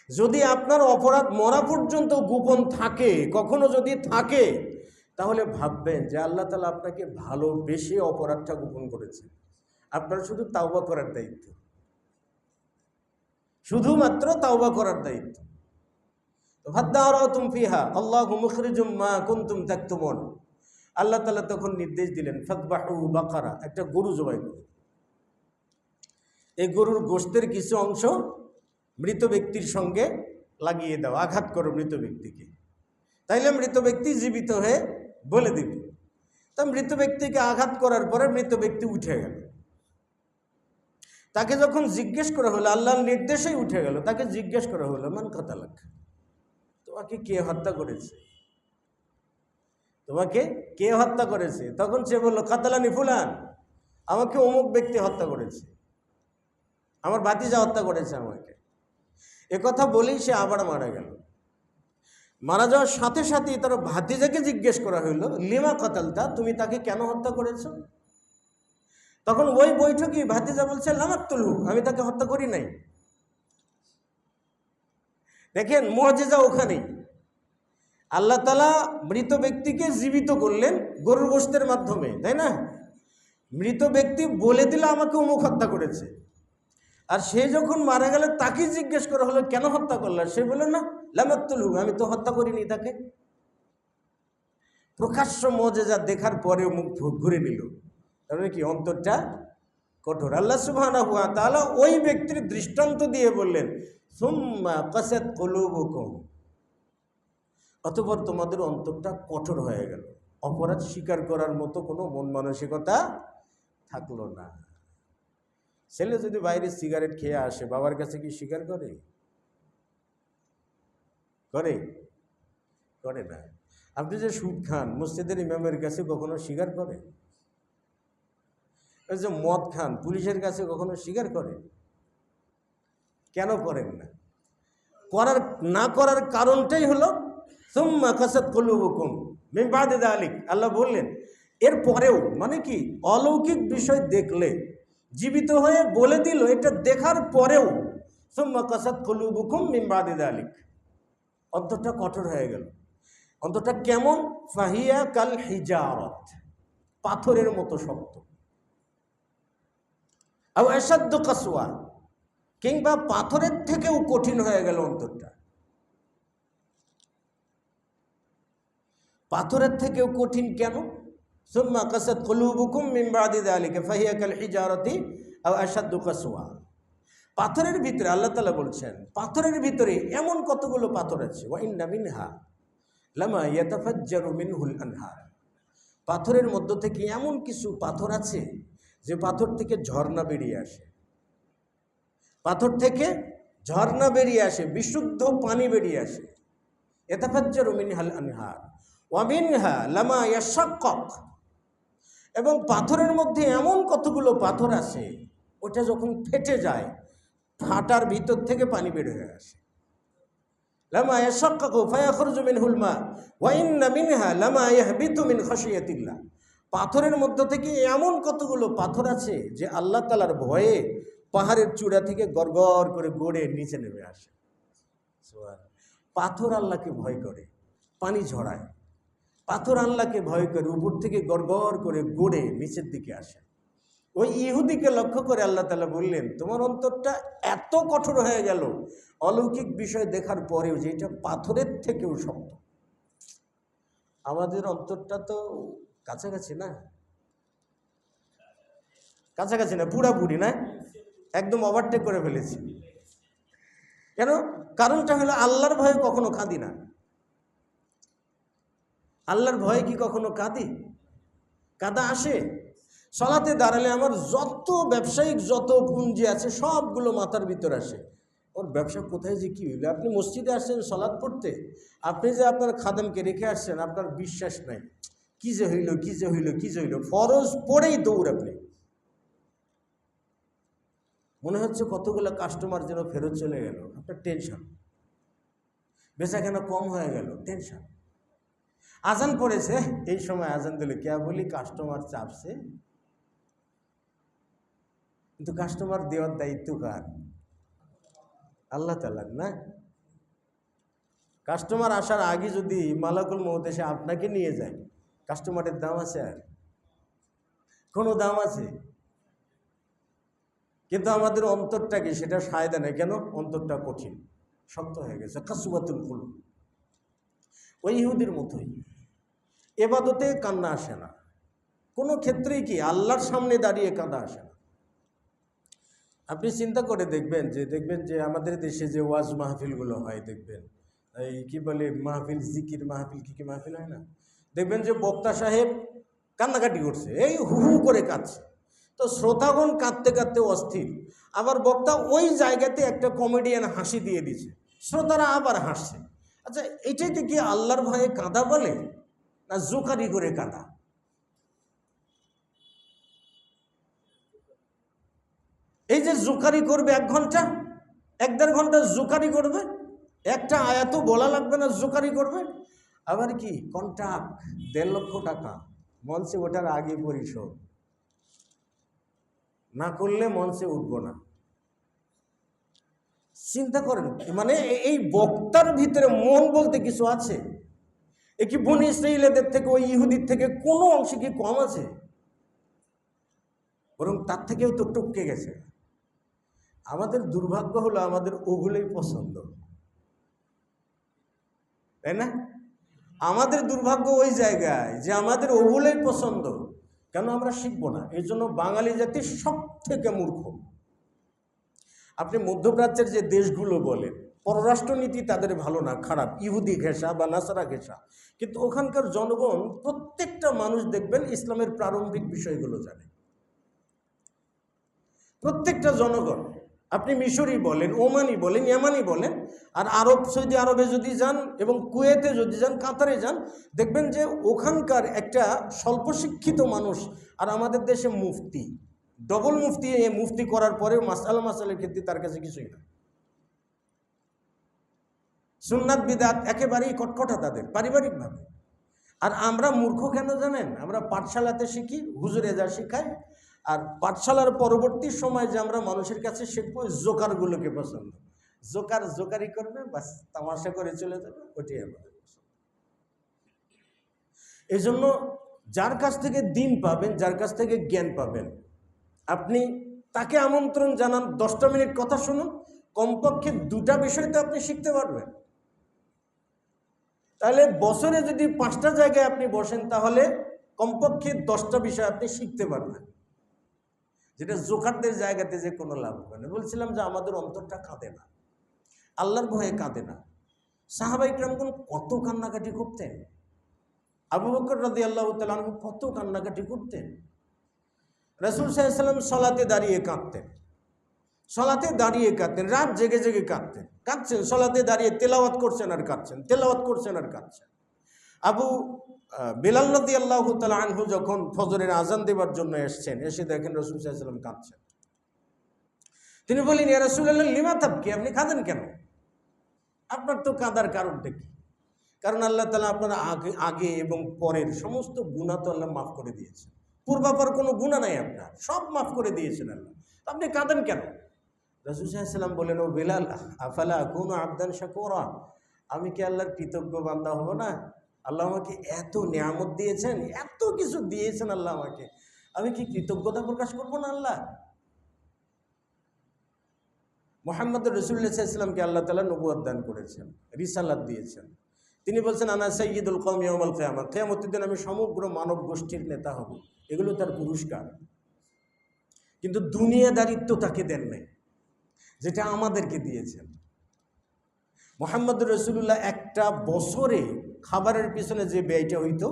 যদি আপনার অপরাধ মরা পর্যন্ত গোপন থাকে, কখনো যদি থাকে, তাহলে ভাববেন যে আল্লাহ তাআলা আপনাকে ভালোবেসে অপরাধটা গোপন করেছে। আপনার শুধু তাওবা করার দায়িত্ব, শুধুমাত্র তাওবা করার দায়িত্ব। ফাদারাতুম ফিহা আল্লাহু মুখরিজুম মা কুনতুম তাকতুমুন। আল্লাহ তাআলা তখন নির্দেশ দিলেন ফাযবাহু বাকারা, একটা গরু জবাই করো। এই গরুর গোশতের কিছু অংশ মৃত ব্যক্তির সঙ্গে লাগিয়ে দাও, আঘাত করো মৃত ব্যক্তিকে, তাইলে মৃত ব্যক্তি জীবিত হয়ে বলে দিবে। তা মৃত ব্যক্তিকে আঘাত করার পরে মৃত ব্যক্তি উঠে গেল। তাকে যখন জিজ্ঞেস করা হলো, আল্লাহর নির্দেশেই উঠে গেল, তাকে জিজ্ঞেস করা হলো মান কাতালাক, তোমাকে কে হত্যা করেছে? তোমাকে কে হত্যা করেছে? তখন সে বলল কাতালানি ফুলান, আমাকে অমুক ব্যক্তি হত্যা করেছে, আমার ভাতিজা হত্যা করেছে আমাকে। একথা বলেই সে আবার মারা গেল। মারা যাওয়ার সাথে সাথেই তার ভাতিজাকে জিজ্ঞেস করা হইল লিমা কাতালতা, তুমি তাকে কেন হত্যা করেছ? তখন ওই বৈঠকে ভাতিজা বলছে লামাকতুলহু, আমি তাকে হত্যা করি নাই। দেখেন মুআজিজা ওখানেই। আল্লাহ তাআলা মৃত ব্যক্তিকে জীবিত করলেন গরুর গোশতের মাধ্যমে, তাই না? মৃত ব্যক্তি বলে দিল আমাকে অমুক হত্যা করেছে, আর সে যখন মারা গেল তাকে জিজ্ঞেস করা হলো কেন হত্যা করলেন? সে বলল না লামাকতুলহু, আমি তো হত্যা করিনি তাকে। প্রকাশ্য মুআজিজা দেখার পরেও মুখ ঘুরে নিল, তাহলে কি অন্তরটা কঠোর। আল্লাহ সুবহানাহু ওয়া তাআলা ওই ব্যক্তির দৃষ্টান্ত দিয়ে বললেন সুম্মা কাসাত কুলুবুকুম, অতঃপর তোমাদের অন্তরটা কঠোর হয়ে গেল, অপরাধ স্বীকার করার মতো কোনো মন মানসিকতা থাকলো না। ছেলে যদি বাইরে সিগারেট খেয়ে আসে, বাবার কাছে কি স্বীকার করে? করে? করে না। আপনি যে সুদ খান, মসজিদের ইমামের কাছে কখনো স্বীকার করে? ওই যে মদ খান, পুলিশের কাছে কখনো স্বীকার করে? কেন করেন না? না করার কারণটাই হলো সুম্মা কাসাত কুলুবুকুম মিন বাদি যালিক। আল্লাহ বললেন এর পরেও, মানে কি, অলৌকিক বিষয় দেখলে জীবিত হয়ে বলে দিল, এটা দেখার পরেও সুম্মা কাসাত কুলুবুকুম মিন বাদি যালিক, অন্তরটা কঠোর হয়ে গেল। অন্তরটা কেমন? ফাহিয়া কাল হিজারাত, পাথরের মতো শক্ত। আও আশাদ্দু কাসওয়া, কিংবা পাথরের থেকেও কঠিন হয়ে গেল অন্তরটা। পাথরের থেকেও কঠিন কেন? সুম্মা কাসাত কুলুবুকুম মিন বাদি যালিকা ফাহিয়া কাল হিজারাতি আও আশাদ্দু কাসওয়া। পাথরের ভিতরে আল্লাহ তাআলা বলছেন, পাথরের ভিতরে এমন কতগুলো পাথর আছে। ওয়া ইন্না মিনহা লামা ইয়াতাফাজ্জারু মিনহুল আনহার, পাথরের মধ্য থেকে এমন কিছু পাথর আছে যে পাথর থেকে ঝর্ণা বেরিয়ে আসে, পাথর থেকে ঝর্ণা বেরিয়ে আসে, বিশুদ্ধ পানি বেরিয়ে আসে। ইয়াতাফাজ্জারু মিনহাল আনহার ওয়া মিনহা লামা ইয়াশাক্কাক, এবং পাথরের মধ্যে এমন কতগুলো পাথর আছে ওটা যখন ফেটে যায়, ফাটার ভিতর থেকে পানি বের হয়ে আসে। লামা ইয়াশাক্কাকু ফায়াখরুজু মিনহুল মা ওয়া ইন্না মিনহা লামা ইয়াহবিতু মিন খাশিয়াতিল্লাহ, পাথরের মধ্য থেকে এমন কতগুলো পাথর আছে যে আল্লাহ তাআলার ভয়ে পাহাড়ের চূড়া থেকে গড়গড় করে গড়ে নিচে নেমে আসে। পাথর আল্লাহকে ভয় করে, পানি ঝরায়। পাথর আল্লাহকে ভয় করে, উপর থেকে গড়গড় করে গড়ে নিচের দিকে আসে। ওই ইহুদিকে লক্ষ্য করে আল্লাহ তাআলা বললেন, তোমার অন্তরটা এত কঠোর হয়ে গেল অলৌকিক বিষয় দেখার পরেও, যে এটা পাথরের থেকেও শক্ত। আমাদের অন্তরটা তো কাছাকাছি না, কাছাকাছি না, পুরাপুরি না, একদম ওভারটেক করে ফেলেছি। কেন? কারণটা হলো আল্লাহর ভয়ে কখনো কাঁদি না। আল্লাহর ভয়ে কি কখনো কাঁদি? কাঁদা আসে। সলাতে দাঁড়ালে আমার যত ব্যবসায়িক যত পুঁজি আছে সবগুলো মাথার ভিতর আসে, ওর ব্যবসা কোথায় যে কী হইল। আপনি মসজিদে আসছেন সলাৎ পড়তে, আপনি যে আপনার খাদেমকে রেখে আসছেন, আপনার বিশ্বাস নাই কী যে হইল, কী যে হইল, কী যে হইল। ফরজ পড়েই দৌড়, আপনি মনে হচ্ছে কতগুলো কাস্টমার যেন ফেরত চলে গেল, আপনার টেনশন। বেচাকেনা কম হয়ে গেল, টেনশন। আজান পড়েছে, এই সময় আজান দিলে কে বলি কাস্টমার চাপছে, কিন্তু কাস্টমার দেওয়ার দায়িত্ব কার? আল্লাহ তাআলার না? কাস্টমার আসার আগে যদি মালাকুল মউত এসে আপনাকে নিয়ে যায়, কাস্টমারের দাম আছে? আর কোনো দাম আছে? কিন্তু আমাদের অন্তরটা কি সেটা সায়দা নেই। কেন? অন্তরটা কঠিন, শক্ত হয়ে গেছে। কাসওয়াতুল কুলুব। ওই ইহুদির মতোই এবাদতে কান্না আসে না, কোনো ক্ষেত্রেই কি আল্লাহর সামনে দাঁড়িয়ে কাঁদা আসে না। আপনি চিন্তা করে দেখবেন যে আমাদের দেশে যে ওয়াজ মাহফিলগুলো হয়, দেখবেন এই কি বলে মাহফিল, জিকির মাহফিল, কি মাহফিল হয় না, দেখবেন যে বক্তা সাহেব কান্নাকাটি করছে, এই হু হু করে কাঁদছে, তো শ্রোতাগণ কাঁদতে কাঁদতে অস্থির। আবার বক্তা ওই জায়গাতে একটা কমেডিয়ান হাসি দিয়ে দিছে, শ্রোতারা আবার হাসছে। আচ্ছা, এটাকে কি আল্লাহর ভয়ে কাঁদা বলে, না জোকারি করে কাঁদা? এই যে জোকারি করবে 1 ঘন্টা 1-1.5 ঘন্টা জোকারি করবে, একটা আয়াতও বলা লাগবে না, জোকারি করবে। আবার কি কন্ট্রাক্ট 1.5 লক্ষ টাকা, মঞ্চে ওঠার আগে পরিশোধ না করলে মঞ্চে উঠবো না। চিন্তা করেন, মানে এই বক্তার ভিতরে মন বলতে কিছু আছে? এ কি বনি ইসরাঈলদের থেকে, ওই ইহুদির থেকে কোনো অংশে কি কম আছে? বরং তার থেকেও তো টপকে গেছে। আমাদের দুর্ভাগ্য হলো আমাদের ওগুলোই পছন্দ, তাই না? আমাদের দুর্ভাগ্য ওই জায়গায় যে আমাদের ওগুলোই পছন্দ। কেন আমরা শিখবো না? এই জন্য বাঙালি জাতি সব থেকে মূর্খ। আপনি মধ্যপ্রাচ্যের যে দেশগুলো বলেন, পররাষ্ট্রনীতি তাদের ভালো না, খারাপ, ইহুদি ঘেঁষা বা নাসারা ঘেঁষা, কিন্তু ওখানকার জনগণ প্রত্যেকটা মানুষ দেখবেন ইসলামের প্রারম্ভিক বিষয়গুলো জানে, প্রত্যেকটা জনগণ। আপনি মিশরি বলেন, ওমানি বলেন, ইয়ামানি বলেন, আর সৌদি আরবে যদি যান এবং কুয়েতে যদি যান, কাতারে যান, দেখবেন যে ওখানকার একটা স্বল্প শিক্ষিত মানুষ আর আমাদের দেশে মুফতি, ডবল মুফতি, মুফতি করার পরেও মাসালের ক্ষেত্রে তার কাছে কিছুই না। সুন্নাত বিদআত একেবারেই কটকটা তাদের পারিবারিকভাবে। আর আমরা মূর্খ কেন জানেন? আমরা পাঠশালাতে শিখি, হুজুরে যা শিখায়, আর পাঠশালার পরবর্তী সময় যে আমরা মানুষের কাছে শিখবো জোকারগুলোকে পছন্দ, জোকারি করবে, বাস তামাশা করে চলে যাবে, ওটাই আমাদের পছন্দ। এই জন্য যার কাছ থেকে দিন পাবেন, যার কাছ থেকে জ্ঞান পাবেন, আপনি তাকে আমন্ত্রণ জানান, 10টা মিনিট কথা শুনুন, কমপক্ষে 2টা বিষয় তো আপনি শিখতে পারবেন। তাহলে বছরে যদি 5টা জায়গায় আপনি বসেন, তাহলে কমপক্ষে 10টা বিষয় আপনি শিখতে পারবেন, যেটা জোকারদের জায়গাতে যে কোনো লাভ হবে না। বলছিলাম যে আমাদের অন্তরটা কাঁদে না, আল্লাহর ভয়ে কাঁদে না। সাহাবা ইকরামগণ কত কান্নাকাটি করতেন, আবু বকর রাদিয়াল্লাহু তাআলা আনহু কত কান্নাকাটি করতেন। রাসূল সাল্লাল্লাহু আলাইহি ওয়াসাল্লাম সলাতে দাঁড়িয়ে কাঁদতেন, সলাতে দাঁড়িয়ে কাঁদতেন, রাত জেগে জেগে কাঁদছেন, সলাতে দাঁড়িয়ে তেলাওয়াত করছেন আর কাঁদছেন, তেলাওয়াত করছেন আর কাঁদছেন। আবু বেলাল রাদিয়াল্লাহু তাআলা আনহু যখন ফজরের আজান দেবার জন্য এসছেন, এসে দেখেন রাসূল সাল্লাল্লাহু আলাইহি ওয়াসাল্লাম কাঁদছেন। তিনি বললেন, ইয়া রাসূলুল্লাহ লিমা তাবকি, আপনি কাঁদেন কেন? আপনার তো কাঁদার কারণটা কি? কারণ আল্লাহ তাআলা আপনার আগে এবং পরের সমস্ত গুনাহ তো আল্লাহ মাফ করে দিয়েছেন, পূর্বাপর কোনো গুনাহ নাই আপনার, সব মাফ করে দিয়েছেন আল্লাহ, আপনি কাঁদেন কেন? রাসূল সাল্লাল্লাহু আলাইহি ওয়াসাল্লাম বলেন, ও বেলাল, আফালা আকুনু আবদান শাকুরা, আমি কি আল্লাহর কৃতজ্ঞ বান্দা হব না? আল্লাহ আমাকে এত নিয়ামত দিয়েছেন, এত কিছু দিয়েছেন আল্লাহ আমাকে, আমি কি কৃতজ্ঞতা প্রকাশ করব না? আল্লাহ মুহাম্মদ রাসূলুল্লাহ সাল্লাল্লাহু আলাইহি ওয়াসাল্লামকে আল্লাহ তাআলা নবুয়ত দান করেছেন, রিসালাত দিয়েছেন। তিনি বলছেন, আনা সাইয়্যিদুল কওমি ইয়াওমাল কিয়ামা, কিয়ামতের দিন আমি সমগ্র মানব গোষ্ঠীর নেতা হব, এগুলো তার পুরস্কার। কিন্তু দুনিয়াদারিত্ব তাকে দেন নাই, যেটা আমাদেরকে দিয়েছেন। মুহাম্মদ রাসূলুল্লাহ একটা বছরে খাবারের পিছনে যে ব্যয়টা হইতো,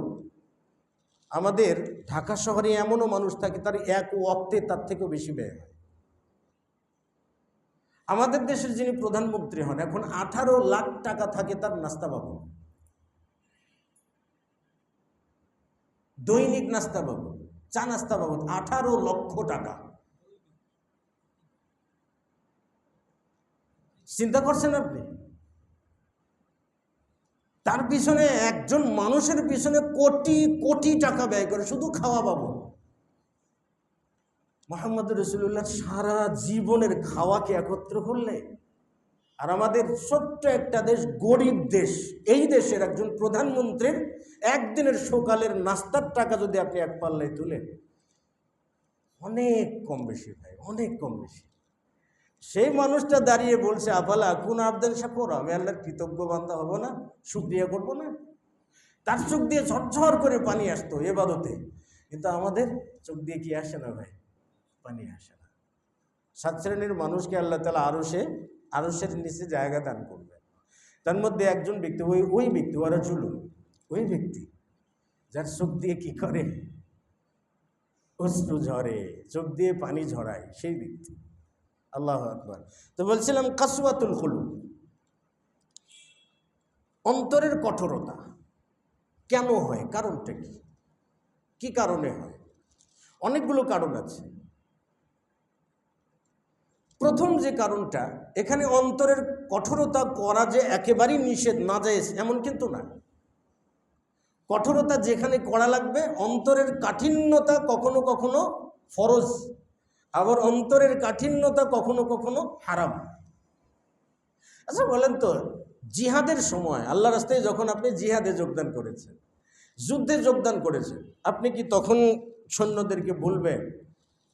আমাদের ঢাকা শহরে এমনও মানুষ থাকে তার এক ওয়াক্তে তার থেকেও বেশি ব্যয় হয়। আমাদের দেশের যিনি প্রধানমন্ত্রী হন, এখন 18 লাখ টাকা থাকে তার নাস্তা বাবদ, দৈনিক নাস্তা বাবদ, চা নাস্তা বাবদ 18 লক্ষ টাকা। চিন্তা করছেন আপনি? তার পিছনে একজন মানুষের পিছনে কোটি কোটি টাকা ব্যয় করে শুধু খাওয়া বাবদ। মুহাম্মদ রাসূলুল্লাহ সারা জীবনের খাওয়াকে একত্র করলে, আর আমাদের ছোট্ট একটা দেশ, গরিব দেশ, এই দেশের একজন প্রধানমন্ত্রীর একদিনের সকালের নাস্তার টাকা যদি আপনি এক পাল্লায় তুলেন, অনেক কম বেশি ভাই, অনেক কম বেশি। সেই মানুষটা দাঁড়িয়ে বলছে, আফালা আকুনু আবদান শাকুরা, আমি আল্লাহর কৃতজ্ঞ বান্দা হব না, শুকরিয়া করব না? তার চোখ দিয়ে ঝরঝর করে পানি আসতো ইবাদতে, কিন্তু আমাদের চোখ দিয়ে কি আসে না ভাই? পানি আসে না। 7 শ্রেণীর মানুষকে আল্লাহ তাআলা আরশের নিচে জায়গা দান করবে। তার মধ্যে একজন ব্যক্তি, ওই ব্যক্তি, ওরা চলুন, ওই ব্যক্তি যার চোখ দিয়ে কি করে? অশ্রু ঝরে, চোখ দিয়ে পানি ঝরায়, সেই ব্যক্তি। আল্লাহু আকবার। তো বলছিলাম কাসওয়াতুল কুলুব, অন্তরের কঠোরতা কেন হয়? কারণটা কি? কি কারণে হয়? অনেকগুলো কারণ আছে। প্রথম যে কারণটা, এখানে অন্তরের কঠোরতা করা যে একেবারেই নিষেধ, নাজায়েজ এমন কিন্তু না। কঠোরতা যেখানে করা লাগবে, অন্তরের কাঠিন্যতা কখনো কখনো ফরজ, আবার অন্তরের কাঠিন্যতা কখনো কখনো হারাম। আচ্ছা বলেন তো, জিহাদের সময় আল্লাহর রাস্তায় যখন আপনি জিহাদে যোগদান করেছেন, যুদ্ধে যোগদান করেছেন, আপনি কি তখন সৈন্যদেরকে বলবেন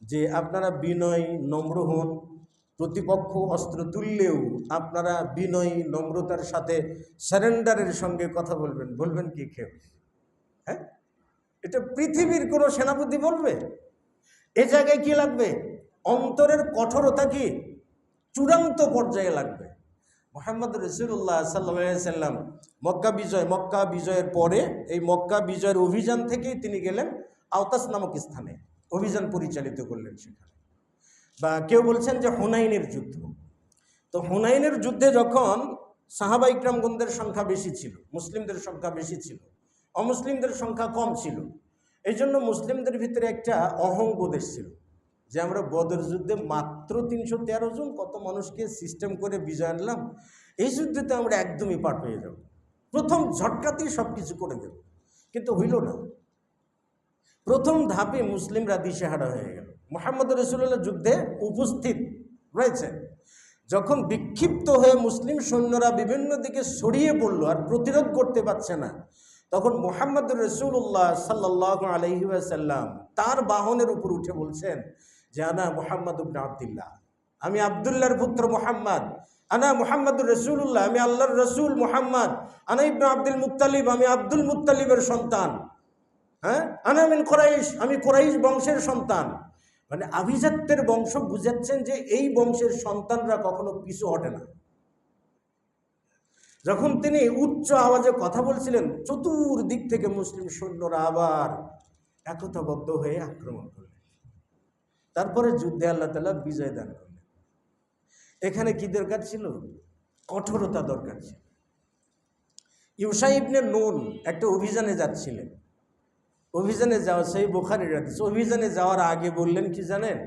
যে আপনারা বিনয় নম্র হন, প্রতিপক্ষ অস্ত্র তুললেও আপনারা বিনয় নম্রতার সাথে সারেন্ডারের সঙ্গে কথা বলবেন? বলবেন কি কেউ? হ্যাঁ, এটা পৃথিবীর কোনো সেনাপতি বলবে? এ জায়গায় কি লাগবে? অন্তরের কঠোরতা কি চূড়ান্ত পর্যায়ে লাগবে। মুহাম্মদ রাসূলুল্লাহ সাল্লাল্লাহু আলাইহি সাল্লাম মক্কা বিজয়ের পরে, এই মক্কা বিজয়ের অভিযান থেকেই তিনি গেলেন আওতাস নামক স্থানে, অভিযান পরিচালিত করলেন সেখানে। বা কেউ বলছেন যে হুনাইনের যুদ্ধ। তো হুনাইনের যুদ্ধে যখন সাহাবা ইকরামগণদের সংখ্যা বেশি ছিল, মুসলিমদের সংখ্যা বেশি ছিল, অমুসলিমদের সংখ্যা কম ছিল, এই জন্য মুসলিমদের ভিতরে একটা অহংবোধ ছিল যে আমরা বদর যুদ্ধে মাত্র 313 জন কত মানুষকে সিস্টেম করে বিজয় আনলাম, এই যুদ্ধেতে আমরা একদমই পার পেয়ে যাব, প্রথম ঝটকাতেই সব কিছু করে দেব। কিন্তু হইল না। প্রথম ধাপে মুসলিমরা দিশেহারা হয়ে গেল। মুহাম্মদ রাসূলুল্লাহ যুদ্ধে উপস্থিত রয়েছে। যখন বিক্ষিপ্ত হয়ে মুসলিম সৈন্যরা বিভিন্ন দিকে ছড়িয়ে পড়ল আর প্রতিরোধ করতে পারছে না, তখন মুহাম্মদ রাসূলুল্লাহ সাল্লাল্লাহু আলাইহি ওয়াসাল্লাম তার বাহনের উপর উঠে বলছেন যে আনা মুহাম্মদ ইবনে আব্দুল্লাহ, আমি আব্দুল্লাহর পুত্র মুহাম্মদ। আনা মুহাম্মদুর রাসূলুল্লাহ, আমি আল্লাহর রসুল মুহাম্মদ। আনা ইবনে আব্দুল মুত্তালিব, আমি আব্দুল মুত্তালিবের সন্তান। হ্যাঁ, আনা মিন কুরাইশ, আমি কুরাইশ বংশের সন্তান। মানে আভিজাত্যের বংশ বুঝাচ্ছেন যে এই বংশের সন্তানরা কখনো পিছু হটে না। যখন তিনি উচ্চ আওয়াজে কথা বলছিলেন, চতুর্দিক থেকে মুসলিম সৈন্যরা আবার একতাবদ্ধ হয়ে আক্রমণ করলেন। তারপরে যুদ্ধে আল্লাহ তাআলা বিজয় দান করলেন। এখানে কি দরকার ছিল? কঠোরতা দরকার ছিল। ইউশা ইবনে নুন একটা অভিযানে যাচ্ছিলেন। অভিযানে যাওয়া, সেই বুখারীর হাদিস, অভিযানে যাওয়ার আগে বললেন কি জানেন?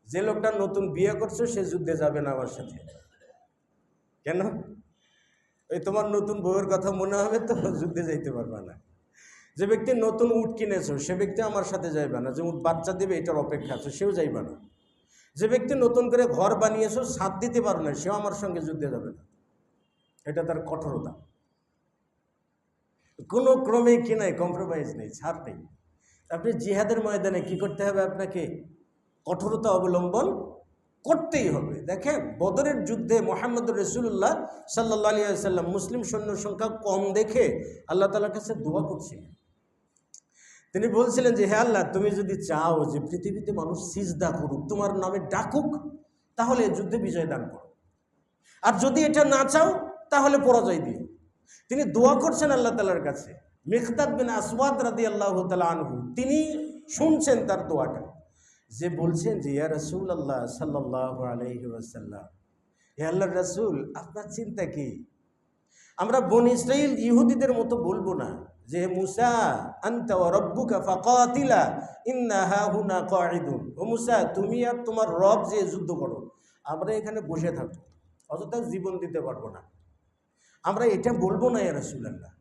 যে লোকটা নতুন বিয়ে করছো সে যুদ্ধে যাবে না আমার সাথে। কেন? ওই তোমার নতুন বউয়ের কথা মনে হবে তো যুদ্ধে যাইতে পারবে না। যে ব্যক্তি নতুন উট কিনেছো সে ব্যক্তি আমার সাথে যাইবে না। যে উট বাচ্চা দেবে এটার অপেক্ষা আছে, সেও যাইবে না। যে ব্যক্তি নতুন করে ঘর বানিয়েছো, ছাদ দিতে পারো না, সেও আমার সঙ্গে যুদ্ধে যাবে না। এটা তার কঠোরতা। কোনো ক্রমে কি নাই, কম্প্রোমাইজ নেই, ছাড় নেই। আপনি জিহাদের ময়দানে কি করতে হবে? আপনাকে কঠোরতা অবলম্বন করতেই হবে। দেখেন, বদরের যুদ্ধে মুহাম্মদুর রাসূলুল্লাহ সাল্লাল্লাহু আলাইহি ওয়াসাল্লাম মুসলিম সৈন্য সংখ্যা কম দেখে আল্লাহ তাআলার কাছে দোয়া করছিলেন। তিনি বলছিলেন যে হে আল্লাহ, তুমি যদি চাও যে পৃথিবীতে মানুষ সিজদা করুক, তোমার নামে ডাকুক, তাহলে যুদ্ধে বিজয় দান করো। আর যদি এটা না চাও তাহলে পরাজয় দিও। তিনি দোয়া করছেন আল্লাহ তাআলার কাছে। মিকদাদ বিন আসওয়াদ রাদিয়াল্লাহু তাআলা আনহু তিনি শুনছেন তার দোয়াটা, যে বলছেন যে ইয়া রাসূলুল্লাহ সাল্লাল্লাহু আলাইহি ওয়াসাল্লাম, হে আল্লাহর রাসূল, আপনার চিন্তা কি? আমরা বনী ইসরাইল ইহুদিদের মতো বলবো না যে মুসা আনতা ওয়া রাব্বুকা ফাকাতিলা ইন্না হাহুনা কাঈদুন। ও মুসা, তুমি আর তোমার রব যে যুদ্ধ করো, আমরা এখানে বসে থাকবো, অযথা জীবন দিতে পারবো না। আমরা এটা বলবো না ইয়া রাসূলুল্লাহ,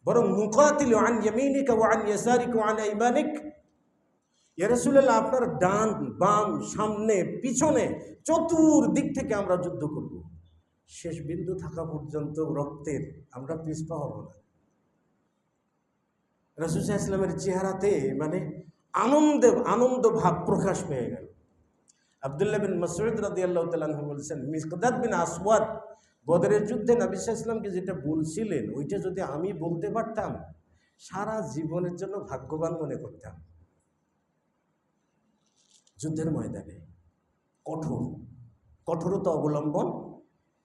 বরং মুকাতিলু আন ইয়ামিনিকা ওয়া আন ইয়াসারিকা ওয়া আন আইমানিক। ইয়া রাসূলুল্লাহ, আপনার ডান বাম সামনে পিছনে চতুর্দিক থেকে আমরা যুদ্ধ করব, শেষ বিন্দু থাকা পর্যন্ত রক্তের আমরা পিছপা হব না। রাসূল সাল্লাল্লাহু আলাইহি ওয়াসাল্লামের চেহারাতে মানে আনন্দ ভাব প্রকাশ পেয়ে গেল। আব্দুল্লাহ বিন মাসউদ রাদিয়াল্লাহু তাআলা আনহু বলছেন, মিকদাদ বিন আসওয়াদ বদরের যুদ্ধে নবী সাল্লাল্লাহু আলাইহি ওয়াসাল্লামকে যেটা বলছিলেন ওইটা যদি আমি বলতে পারতাম, সারা জীবনের জন্য ভাগ্যবান মনে করতাম। যুদ্ধের ময়দানে কঠোরতা অবলম্বন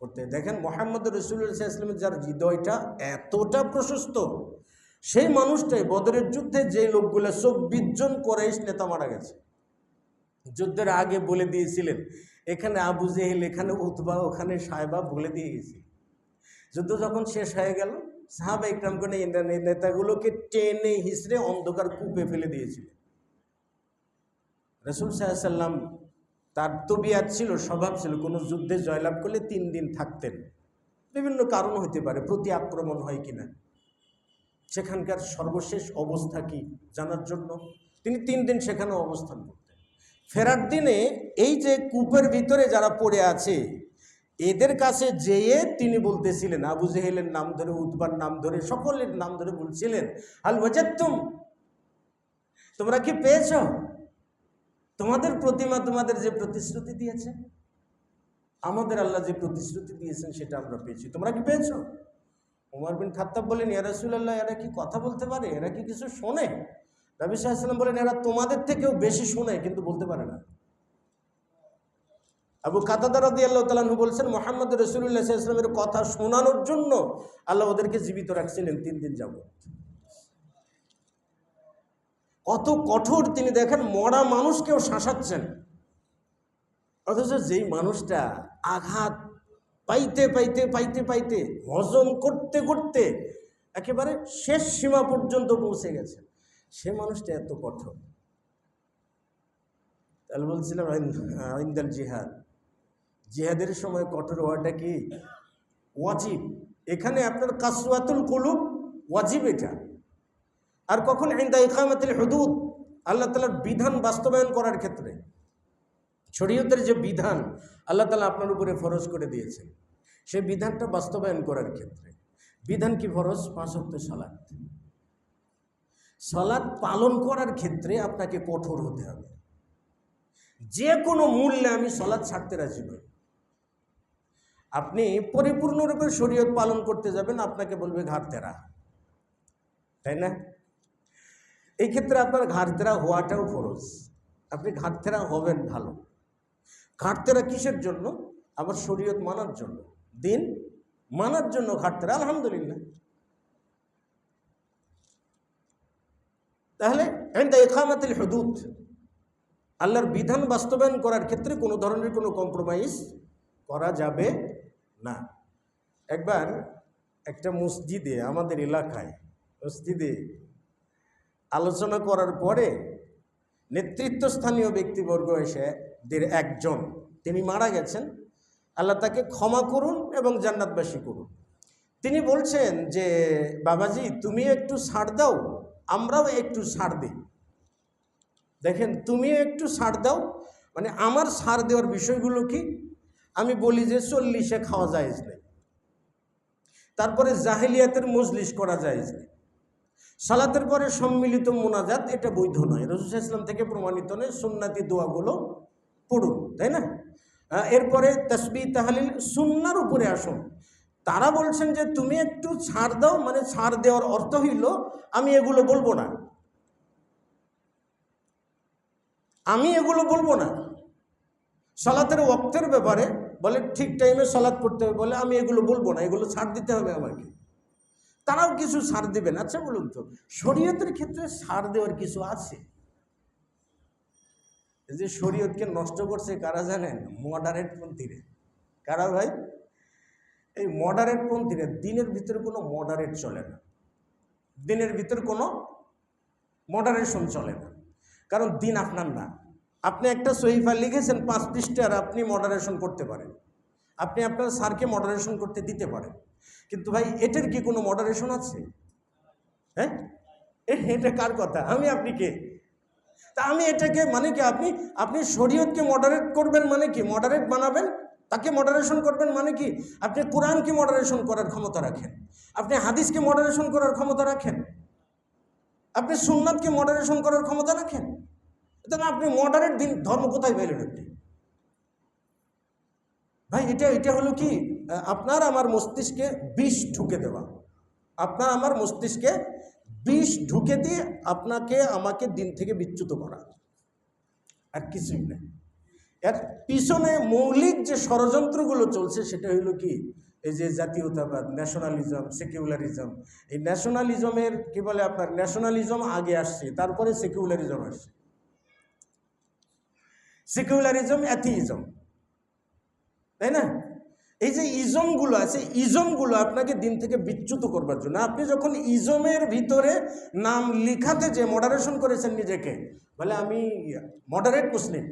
করতে। দেখেন, মুহাম্মদ রাসূলুল্লাহ সাল্লাল্লাহু আলাইহি ওয়াসাল্লামের যার হৃদয়টা এতটা প্রশস্ত, সেই মানুষটাই বদরের যুদ্ধে যে লোকগুলো 24 জন কুরাইশ নেতা মারা গেছে, যুদ্ধের আগে বলে দিয়েছিলেন এখানে আবু জেহেল, এখানে উতবা, ওখানে সায়বা, বলে দিয়ে গেছি। যুদ্ধ যখন শেষ হয়ে গেল, সাহাবা ইকরাম করে এই নেতাগুলোকে টেনে হিসড়ে অন্ধকার কূপে ফেলে দিয়েছিলেন। রাসূল সাল্লাল্লাহু আলাইহি ওয়াসাল্লাম তার তবিয়ত ছিল, স্বভাব ছিল, কোনো যুদ্ধে জয়লাভ করলে 3 দিন থাকতেন। বিভিন্ন কারণ হতে পারে, প্রতি আক্রমণ হয় কিনা, সেখানকার সর্বশেষ অবস্থা কি জানার জন্য তিনি 3 দিন সেখানে অবস্থান করতেন। ফেরার দিনে এই যে কূপের ভিতরে যারা পড়ে আছে এদের কাছে যেয়ে তিনি বলতেছিলেন, আবু জেহেলের নাম ধরে, উতবার নাম ধরে, সকলের নাম ধরে বলছিলেন, হাল ওয়াজাদতুম, তোমরা কি পেয়েছ? তোমাদের প্রতিমা তোমাদের যে প্রতিশ্রুতি দিয়েছে, আমাদের আল্লাহ যে প্রতিশ্রুতি দিয়েছেন সেটা আমরা পেয়েছি, তোমরা কি পেয়েছ? ওমর বিন খাত্তাব বলেন, ইয়া রাসূলুল্লাহ, এরা কি কথা বলতে পারে? এরা কি কিছু শোনে? নবী সাল্লাল্লাহু আলাইহি ওয়াসাল্লাম বলেন, এরা তোমাদের থেকেও বেশি শোনে কিন্তু বলতে পারে না। আবু কাতাদা রাদিয়াল্লাহু তাআলা আনহু বলছেন, মুহাম্মদ রাসূলুল্লাহ সাল্লাল্লাহু আলাইহি ওয়াসাল্লামের কথা শোনানোর জন্য আল্লাহ ওদেরকে জীবিত রাখছিলেন 3 দিন যাবত। কত কঠোর তিনি! দেখেন, মরা মানুষকেও শাসাচ্ছেন, অথচ যেই মানুষটা আঘাত পাইতে পাইতে পাইতে পাইতে হজম করতে করতে একেবারে শেষ সীমা পর্যন্ত পৌঁছে গেছে, সে মানুষটা এত কঠোর। তাহলে বলছিলাম ইনদাল জিহাদ, জিহাদের সময় কঠোর হওয়াটা কি ওয়াজিব। এখানে আপনার কাসওয়াতুল কুলুব ওয়াজিব এটা। আর কখন ইনদা ইকামাতুল হুদুদ, আল্লাহ তাআলার বিধান বাস্তবায়ন করার ক্ষেত্রে, শরীয়তের যে বিধান আল্লাহ তাআলা আপনার উপরে ফরজ করে দিয়েছেন, সেই বিধানটা বাস্তবায়ন করার ক্ষেত্রে বিধান কি ফরজ? 5 ওয়াক্ত সালাত। সালাত পালন করার ক্ষেত্রে আপনাকে কঠোর হতে হবে। যে কোনো মূল্যে আমি সালাত ছাড়তে রাজি নই। আপনি পরিপূর্ণরূপে শরীয়ত পালন করতে যাবেন, আপনাকে বলবে ঘাড়তেরা, তাই না? এই ক্ষেত্রে আপনার ঘাড়তেরা হওয়াটাও ফরজ। আপনি ঘাড়তেরা হবেন, ভালো। ঘাড়তেরা কিসের জন্য? আমার শরীয়ত মানার জন্য, দিন মানার জন্য ঘাড়তেরা, আলহামদুলিল্লাহ। তাহলে ইনদা ইকামাতিল হুদুদ, আল্লাহর বিধান বাস্তবায়ন করার ক্ষেত্রে কোনো ধরনের কোনো কম্প্রোমাইজ করা যাবে না। একবার একটা মসজিদে, আমাদের এলাকায় মসজিদে আলোচনা করার পরে নেতৃত্বস্থানীয় ব্যক্তিবর্গ এসে একজন, তিনি মারা গেছেন, আল্লাহ তাকে ক্ষমা করুন এবং জান্নাতবাসী করুন। তিনি বলছেন যে বাবাজি তুমি একটু ছাড় দাও, আমরাও একটু ছাড় দিই। দেখেন, তুমিও একটু ছাড় দাও, মানে আমার ছাড় দেওয়ার বিষয়গুলো কি? আমি বলি যে 40-এ খাওয়া জায়েজ নেই, তারপরে জাহেলিয়াতের মজলিস করা জায়েজ নেই, সালাতের পরে সম্মিলিত মোনাজাত এটা বৈধ নয়, রাসূল সাল্লাল্লাহু আলাইহি ওয়াসাল্লাম থেকে প্রমাণিত নয়, সুন্নাতি দোয়াগুলো পড়ুন, তাই না? এরপরে তাসবিহ তাহলিল সুন্নার উপরে আসুন। তারা বলছেন যে তুমি একটু ছাড় দাও, মানে ছাড় দেওয়ার অর্থ হইল আমি এগুলো বলবো না, আমি এগুলো বলবো না। সালাতের ওয়াক্তের ব্যাপারে বলে ঠিক টাইমে সালাত পড়তে হবে, বলে আমি এগুলো বলবো না, এগুলো ছাড় দিতে হবে আমাকে। তারাও কিছু ছাড় দিবেন। আচ্ছা বলুন তো, শরীয়তের ক্ষেত্রে ছাড় দেওয়ার কিছু আছে? এই যে শরীয়তকে নষ্ট করছে কারা জানেন? মডারেট পন্থীরা। কারা ভাই? এই মডারেট পন্থীরা। দিনের ভিতরে কোনো মডারেট চলে না, দিনের ভিতরে কোনো মডারেশন চলে না, কারণ দিন আপনার না। আপনি একটা সহিফা লিখেছেন 5 পৃষ্ঠার, আপনি মডারেশন করতে পারেন, আপনি আপনার স্যারকে মডারেশন করতে দিতে পারেন, কিন্তু ভাই এটার কি কোনো মডারেশন আছে? হ্যাঁ, এটা কার কথা? আমি আপনি কে? তা আমি এটাকে মানে কি, আপনি শরীয়তকে মডারেট করবেন মানে কি? মডারেট বানাবেন, তাকে মডারেশন করবেন মানে কি? আপনি কোরআনকে মডারেশন করার ক্ষমতা রাখেন, আপনি হাদিসকে মডারেশন করার ক্ষমতা রাখেন, আপনি সুন্নাতকে মডারেশন করার ক্ষমতা রাখেন। তাহলে আপনি মডারেট দিন ধর্ম কোথায় পেলেন আপনি? ভাই এটা হলো কি, আপনার আমার মস্তিষ্কে বিষ ঢুকে দেওয়া, আপনার আমার মস্তিষ্কে বিষ ঢুকে দিয়ে আপনাকে আমাকে দিন থেকে বিচ্যুত করা, আর কিছুই না। এর পিছনে মৌলিক যে ষড়যন্ত্রগুলো চলছে সেটা হইল কি, এই যে জাতীয়তাবাদ, ন্যাশনালিজম, সেকুলারিজম। এই ন্যাশনালিজমের কি বলে, আপনার ন্যাশনালিজম আগে আসছে, তারপরে সেকুলারিজম আসছে। সেকুলারিজম, অ্যাথিইজম, তাই না? এই যে ইজমগুলো আছে, ইজমগুলো আপনাকে দিন থেকে বিচ্যুত করবার জন্য। আপনি যখন ইজমের ভিতরে নাম লিখাতে যে মডারেশন করেছেন নিজেকে, বলে আমি মডারেট মুসলিম,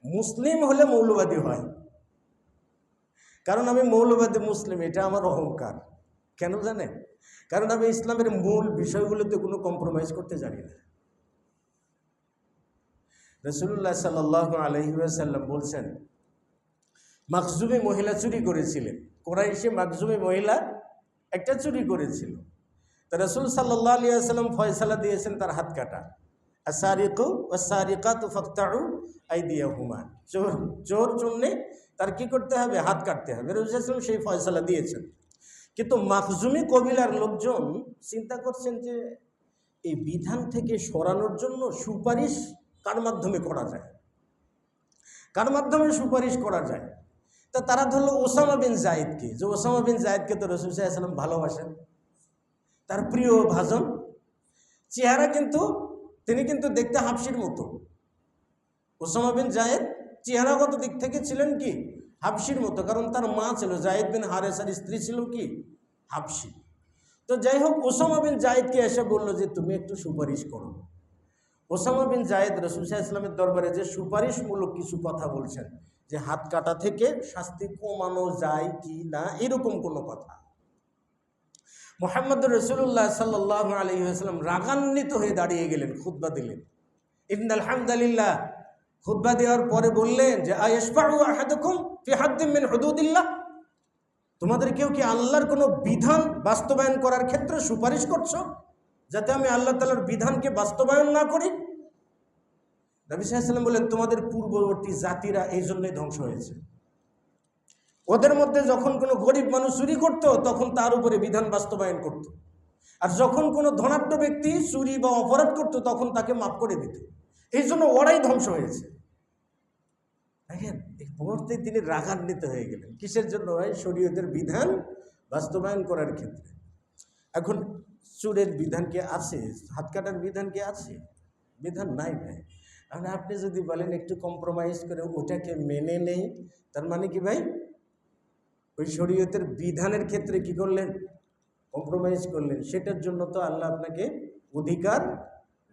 মুসলিম হলে মৌলবাদী হয়, কারণ আমি মৌলবাদী মুসলিম, এটা আমার অহংকার। কেন জানেন? কারণ আমি ইসলামের মূল বিষয়গুলোতে কোনো কম্প্রোমাইজ করতে জানি না। রাসূলুল্লাহ সাল্লাল্লাহু আলাইহি ওয়াসাল্লাম বলছেন, মাখজুমি মহিলা চুরি করেছিলেন, কোরাইশে মাখজুমি মহিলা একটা চুরি করেছিল। তো রাসূল সাল্লাল্লাহু আলাইহি ওয়াসাল্লাম ফয়সালা দিয়েছেন তার হাত কাটা। আসারিকু ওয়াসারিকাতু ফাকতাউ আইদিয়াহুমা, চোর চুন্নি তার কি করতে হবে? হাত কাটতে হবে। রাসূল সাল্লাল্লাহু আলাইহি ওয়াসাল্লাম সেই ফয়সালা দিয়েছেন। কিন্তু মাখজুমি কবিলার লোকজন চিন্তা করছেন যে এই বিধান থেকে সরানোর জন্য সুপারিশ কার মাধ্যমে করা যায়, কার মাধ্যমে সুপারিশ করা যায়। তা তারা ধরলো ওসামা বিন জায়েদকে, যে ওসামা বিন জায়েদকে তো রাসূল সাল্লাল্লাহু আলাইহি ওয়াসাল্লাম ভালোবাসেন, তার প্রিয় ভাজন। চেহারা কিন্তু তিনি কিন্তু দেখতে হাবশির মতো। ওসামা বিন জায়েদ চেহারাগত দিক থেকে ছিলেন কি? হাবশির মতো, কারণ তার মা ছিল জায়েদ বিন হারেসার স্ত্রী ছিল কি? হাবশি। তো যাই হোক, ওসামা বিন জায়েদকে এসে বললো যে তুমি একটু সুপারিশ করো। ওসামা বিন জায়েদ রাসূল সাল্লাল্লাহু আলাইহি ওয়াসাল্লামের দরবারে যে সুপারিশমূলক কিছু কথা বলছেন, যে হাত কাটা থেকে শাস্তি কমানো যায় কি না, এরকম কোনো কথা। মুহাম্মদ রাসূলুল্লাহ সাল্লাল্লাহু আলাইহি ওয়াসাল্লাম রাগান্বিত হয়ে দাঁড়িয়ে গেলেন, খুতবা দিলেন। ইন্নাল হামদালিল্লাহ খুতবা দেওয়ার পরে বললেন যে আয়াশফাউ আহাদুকুম ফি হাদ্দিন মিন হুদুদিল্লাহ, তোমাদের কেউ কি আল্লাহর কোনো বিধান বাস্তবায়ন করার ক্ষেত্রে সুপারিশ করছো যাতে আমি আল্লাহ তাআলার বিধানকে বাস্তবায়ন না করি? নবী সাল্লাল্লাহু আলাইহি ওয়াসাল্লাম বললেন, তোমাদের পূর্ববর্তী জাতিরা এই জন্যই ধ্বংস হয়েছে। ওদের মধ্যে যখন কোনো গরিব মানুষ চুরি করত তখন তার উপরে বিধান বাস্তবায়ন করত, আর যখন কোনো ধনাঢ্য ব্যক্তি চুরি বা অপরাধ করত তখন তাকে মাফ করে দিত। এই জন্য ওরাই ধ্বংস হয়েছে। দেখেন, এই মুহূর্তে তিনি রাগান্বিত হয়ে গেলেন। কিসের জন্য? হয় শরীয়তের বিধান বাস্তবায়ন করার ক্ষেত্রে। এখন চুরের বিধান কি আছে? হাত কাটার বিধান কি আছে? বিধান নাই ভাই। আর আপনি যদি বলেন একটু কম্প্রোমাইজ করে ওটাকে মেনে নেই, তার মানে কি ভাই ওই শরীয়তের বিধানের ক্ষেত্রে কি করলেন? কম্প্রোমাইজ করলেন। সেটার জন্য তো আল্লাহ আপনাকে অধিকার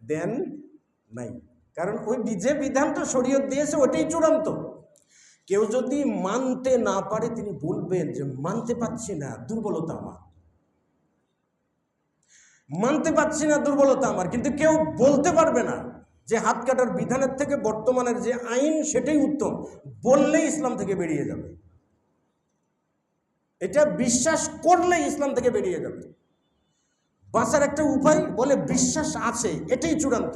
দেন নাই, কারণ ওই যে বিধানটা শরীয়ত দিয়েছে ওটাই চূড়ান্ত। কেউ যদি মানতে না পারে তিনি বলবেন যে মানতে পারছি না, দুর্বলতা আমার, মানতে পারছি না, দুর্বলতা আমার। কিন্তু কেউ বলতে পারবে না যে হাত কাটার বিধানের থেকে বর্তমানের যে আইন সেটাই উত্তম, বললেই ইসলাম থেকে বেরিয়ে যাবে। এটা বিশ্বাস করলেই ইসলাম থেকে বেরিয়ে যাবে। বাঁচার একটা উপায় বলে বিশ্বাস আছে, এটাই চূড়ান্ত,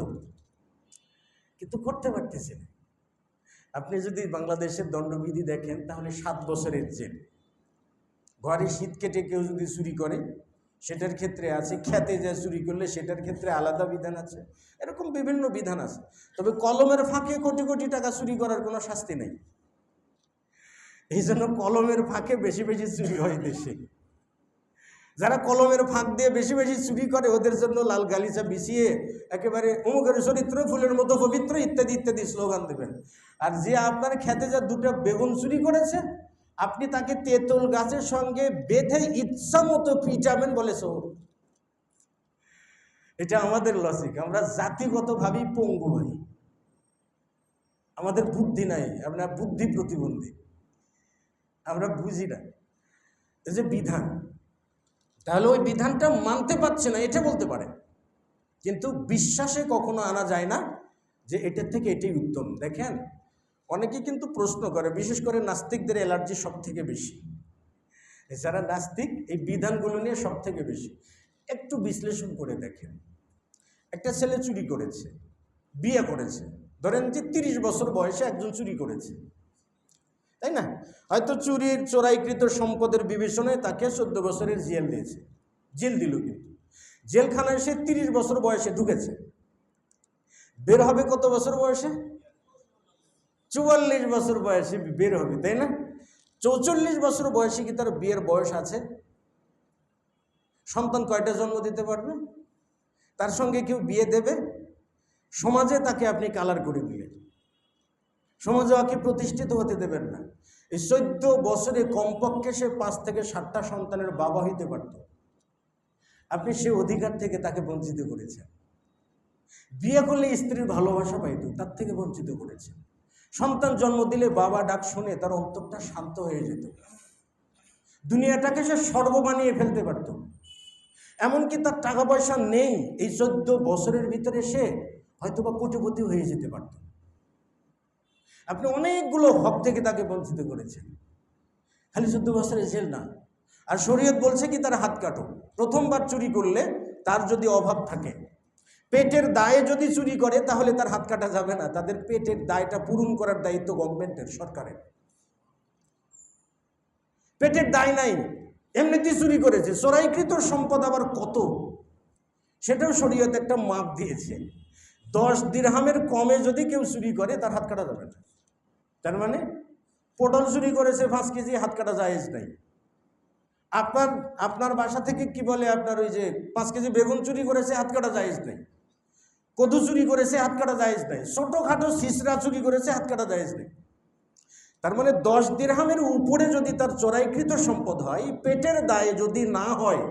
কিন্তু করতে পারতেছে না। আপনি যদি বাংলাদেশের দণ্ডবিধি দেখেন তাহলে 7 বছরের জেল। ঘরে শীত কেটে কেউ যদি চুরি করে সেটার ক্ষেত্রে আছে, খেতে যা চুরি করলে সেটার ক্ষেত্রে আলাদা বিধান আছে, এরকম বিভিন্ন বিধান আছে। তবে কলমের ফাঁকে কোটি কোটি টাকা চুরি করার কোনো শাস্তি নেই। এই জন্য কলমের ফাঁকে বেশি বেশি চুরি হয় দেশে। যারা কলমের ফাঁক দিয়ে বেশি বেশি চুরি করে ওদের জন্য লাল গালিচা বিছিয়ে একেবারে অমুকের চরিত্র ফুলের মতো পবিত্র ইত্যাদি ইত্যাদি স্লোগান দেবেন। আর যে আপনার খেতে যা 2টা বেগুন চুরি করেছে আপনি তাকে তেঁতুল গাছের সঙ্গে বেঁধে ইচ্ছা মতো পিটাবেন বলেছ। এটা আমাদের লজিক। আমরা জাতিগতভাবেই পঙ্গু ভাই, আমাদের বুদ্ধি নাই, আমরা বুদ্ধি প্রতিবন্ধী, আমরা বুঝি না। এই যে বিধান, তাহলে ওই বিধানটা মানতে পারছে না এটা বলতে পারে, কিন্তু বিশ্বাসে কখনো আনা যায় না যে এটার থেকে এটাই উত্তম। দেখেন, অনেকে কিন্তু প্রশ্ন করে, বিশেষ করে নাস্তিকদের অ্যালার্জি সব থেকে বেশি। এছাড়া নাস্তিক এই বিধানগুলো নিয়ে সব থেকে বেশি। একটু বিশ্লেষণ করে দেখেন, একটা ছেলে চুরি করেছে, বিয়ে করেছে, ধরেন যে 30 বছর বয়সে একজন চুরি করেছে, তাই না? হয়তো চুরির চোরাইকৃত সম্পদের বিবেচনায় তাকে 14 বছরের জেল দিয়েছে, জেল দিল, কিন্তু জেলখানায় সে 30 বছর বয়সে ঢুকেছে। বের হবে কত বছর বয়সে? 44 বছর বয়সে বের হবে, তাই না? 44 বছর বয়সে কি তার বিয়ের বয়স আছে? সন্তান কয়টা জন্ম দিতে পারবে? তার সঙ্গে কেউ বিয়ে দেবে? সমাজে তাকে আপনি কালার করে দিলেন, সমাজে ওকে প্রতিষ্ঠিত হতে দেবেন না। এই 14 বছরে কমপক্ষে সে 5 থেকে 7টা সন্তানের বাবা হইতে পারত। আপনি সে অধিকার থেকে তাকে বঞ্চিত করেছেন। বিয়ে করলে স্ত্রীর ভালোবাসা পাইত, তার থেকে বঞ্চিত করেছেন। সন্তান জন্ম দিলে বাবা ডাক শুনে তার অন্তরটা শান্ত হয়ে যেত, দুনিয়াটাকে সে স্বর্গ বানিয়ে ফেলতে পারত। এমনকি তার টাকা পয়সা নেই, এই 14 বছরের ভিতরে সে হয়তোবা কোটিপতি হয়ে যেতে পারত। আপনি অনেকগুলো হক থেকে তাকে বঞ্চিত করেছেন, খালি 14 বছরের জেল না। আর শরীয়ত বলছে কি তার হাত কাটো। প্রথমবার চুরি করলে তার যদি অভাব থাকে, পেটের দায়ে যদি চুরি করে তাহলে তার হাত কাটা যাবে না। তাদের পেটের দায়টা পূরণ করার দায়িত্ব গভর্নমেন্টের, সরকারের। পেটের দায় নাই, এমনিতেই চুরি করেছে। চোরাইকৃত সম্পদ আবার কত, সেটাও শরীয়ত একটা মাপ দিয়েছে। 10 দিরহামের কমে যদি কেউ চুরি করে তার হাত কাটা যাবে না। তার মানে পটল চুরি করেছে 5 কেজি, হাত কাটা জায়েজ নাই। আপনার বাসা থেকে কি বলে, আপনার ওই যে 5 কেজি বেগুন চুরি করেছে, হাত কাটা জায়েজ নাই। কদু চুরি করেছে, হাত কাটা জায়েজ নাই। ছোটোখাটো শিশরা চুরি করেছে, হাত কাটা জায়েজ নেই। তার মানে 10 দিরহামের উপরে যদি তার চোরাইকৃত সম্পদ হয়, পেটের দায়ে যদি না হয়,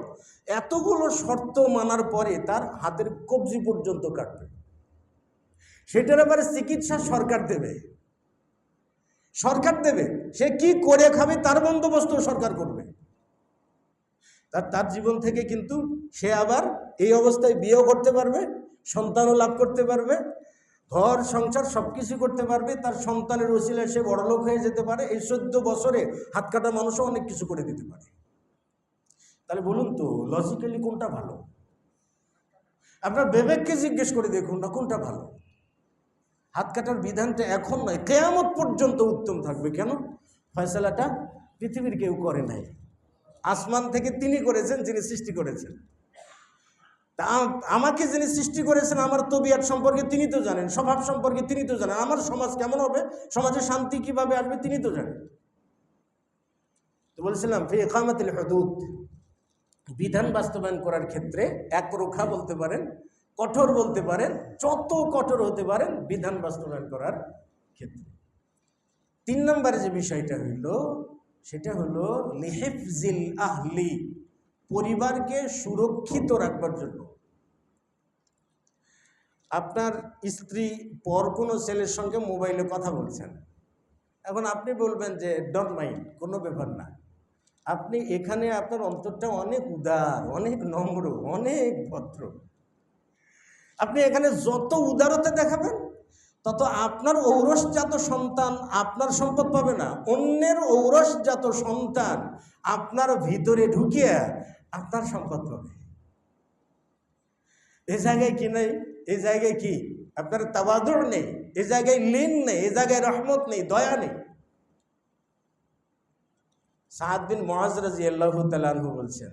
এতগুলো শর্ত মানার পরে তার হাতের কবজি পর্যন্ত কাটবে। সেটার আবার চিকিৎসা সরকার দেবে, সরকার দেবে। সে কি করে খাবে তার বন্দোবস্ত সরকার করবে। তার জীবন থেকে কিন্তু সে আবার এই অবস্থায় বিয়েও করতে পারবে, সন্তানও লাভ করতে পারবে, ঘর সংসার সব কিছু করতে পারবে, তার সন্তানের ওসিলায় সে বড়লোক হয়ে যেতে পারে, এই 14 বছরে হাত কাটা মানুষও অনেক কিছু করে দিতে পারে। তাহলে বলুন তো লজিক্যালি কোনটা ভালো? আপনার বিবেককে জিজ্ঞেস করে দেখুন না কোনটা ভালো। হাত কাটার বিধানটা এখন নয়, কিয়ামত পর্যন্ত উত্তম থাকবে। কেন? ফয়সালাটা পৃথিবীর কেউ করে নাই, আসমান থেকে তিনি করেছেন, যিনি সৃষ্টি করেছেন। তা আমাকে যিনি সৃষ্টি করেছেন, আমার তবিয়ত সম্পর্কে তিনি তো জানেন, স্বভাব সম্পর্কে তিনি তো জানেন, আমার সমাজ কেমন হবে, সমাজে শান্তি কিভাবে আসবে তিনি তো জানেন। তো বলছিলাম ফি ইকামাতিল হুদুদ, বিধান বাস্তবায়ন করার ক্ষেত্রে একরোখা বলতে পারেন, কঠোর বলতে পারেন, যত কঠোর হতে পারেন বিধান বাস্তবায়ন করার ক্ষেত্রে। 3 নম্বরে যে বিষয়টা হইল সেটা হলো লিহিফজিল আহলি, পরিবারকে সুরক্ষিত রাখবার জন্য। আপনার স্ত্রী পর কোনো ছেলের সঙ্গে মোবাইলে কথা বলছেন, এখন আপনি বলবেন যে ডোন্ট মাইন্ড, কোনো ব্যাপার না। আপনি এখানে আপনার অন্তরটা অনেক উদার, অনেক নম্র, অনেক ভদ্র। আপনি এখানে যত উদারতা দেখাবেন তত আপনার ঔরসজাত সন্তান আপনার সম্পদ পাবে না, অন্যের ঔরসজাত সন্তান আপনার ভিতরে ঢুকিয়ে আপনার সম্পদ পাবে। এ জায়গায় কি নেই? এই জায়গায় কি আপনার তাওয়াদুর নেই, এ জায়গায় লিন নেই, এ জায়গায় রহমত নেই, দয়া নেই। সাদ বিন মুআজ রাদিয়াল্লাহু তাআলা আনহু বলছেন,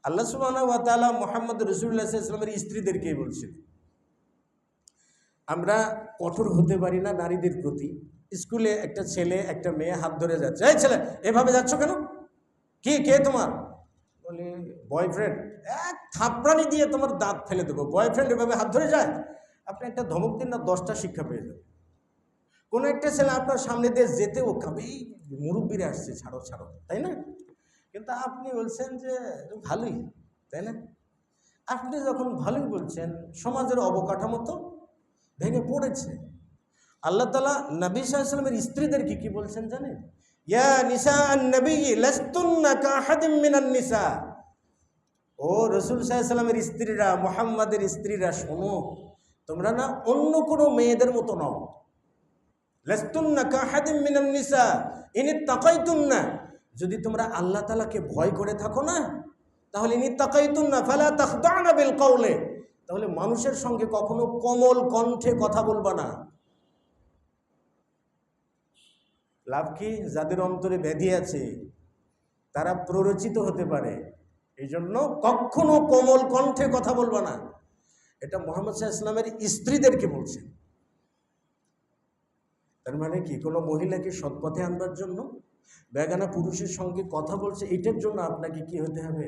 আল্লাহ সুবহানাহু ওয়া তাআলা মুহাম্মদ রাসূলুল্লাহ সাল্লাল্লাহু আলাইহি ওয়াসাল্লামের স্ত্রীদেরকেই বলছেন, আমরা কঠোর হতে পারি না নারীদের প্রতি। স্কুলে একটা ছেলে একটা মেয়ে হাত ধরে যাচ্ছে, এই ছেলে এভাবে যাচ্ছ কেন, কি কে তোমার? বলে বয়ফ্রেন্ড। এক থাপড়ানি দিয়ে তোমার দাঁত ফেলে দেবো, বয়ফ্রেন্ড এভাবে হাত ধরে যায়? আপনি একটা ধমক দিন না, 10টা শিক্ষা পেয়ে যাবেন। কোনো একটা ছেলে আপনার সামনে দিয়ে যেতে ও কাবেই, মুরব্বীরা আসছে, ছাড়ো ছাড়ো, তাই না? কিন্তু আপনি বলছেন যে ভালোই, তাই না? আপনি যখন ভালোই বলছেন, সমাজের অবকাঠামো তো ভেঙে পড়েছে। আল্লাহ তাআলা নবী সাল্লাল্লাহু আলাইহি ওয়াসাল্লামের স্ত্রীদেরকে কি বলছেন জানেন? ইয়া নিসা আন-নবী লাস্তুন্না কাআহাদিম মিনান নিসা, ও রাসূল সাল্লাল্লাহু আলাইহি ওয়াসাল্লামের স্ত্রীরা, মুহাম্মাদের স্ত্রীরা, শোনো, তোমরা না অন্য কোনো মেয়েদের মতো নও। লাস্তুন্না কাআহাদিম মিনান নিসা ইন ইত্তাকাইতুন্না, যদি তোমরা আল্লাহ তাআলাকে ভয় করে থাকো না, তাহলে ইন ইত্তাকাইতুন্না ফালা তাখদা'না বিল কওলি, তাহলে মানুষের সঙ্গে কখনো কোমল কণ্ঠে কথা বলবা না। লাভ কি? যাদের অন্তরে ব্যাধি আছে তারা প্ররোচিত হতে পারে, এই জন্য কখনো কোমল কণ্ঠে কথা বলবা না। এটা মুহাম্মদ সাল্লাল্লাহু আলাইহি ওয়াসাল্লামের স্ত্রীদেরকে বলছেন। তার মানে কি, কোনো মহিলাকে সৎপথে আনবার জন্য বেগানা পুরুষের সঙ্গে কথা বলছে, এটার জন্য আপনাকে কি হতে হবে?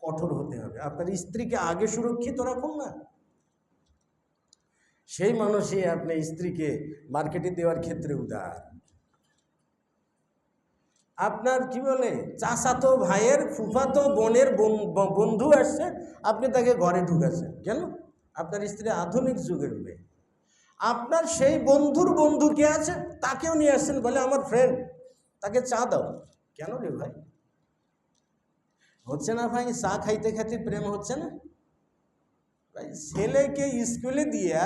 কঠোর হতে হবে। আপনার স্ত্রীকে আগে সুরক্ষিত রাখুন না, সেই মানুষই আপনি স্ত্রীকে মার্কেটে দেওয়ার ক্ষেত্রে উদার। আপনার কি বলে চাচাতো ভাইয়ের ফুফাতো বোনের বন্ধু আসছে, আপনি তাকে ঘরে ঢুকাচ্ছেন কেন? আপনার স্ত্রী আধুনিক যুগের মেয়ে। আপনার সেই বন্ধুর বন্ধু কে আছে তাকেও নিয়ে আসছেন, বলে আমার ফ্রেন্ড, তাকে চা দাও। কেন রে ভাই? হচ্ছে না ভাই, চা খাইতে খাইতে প্রেম হচ্ছে না ভাই? ছেলেকে স্কুলে দিয়া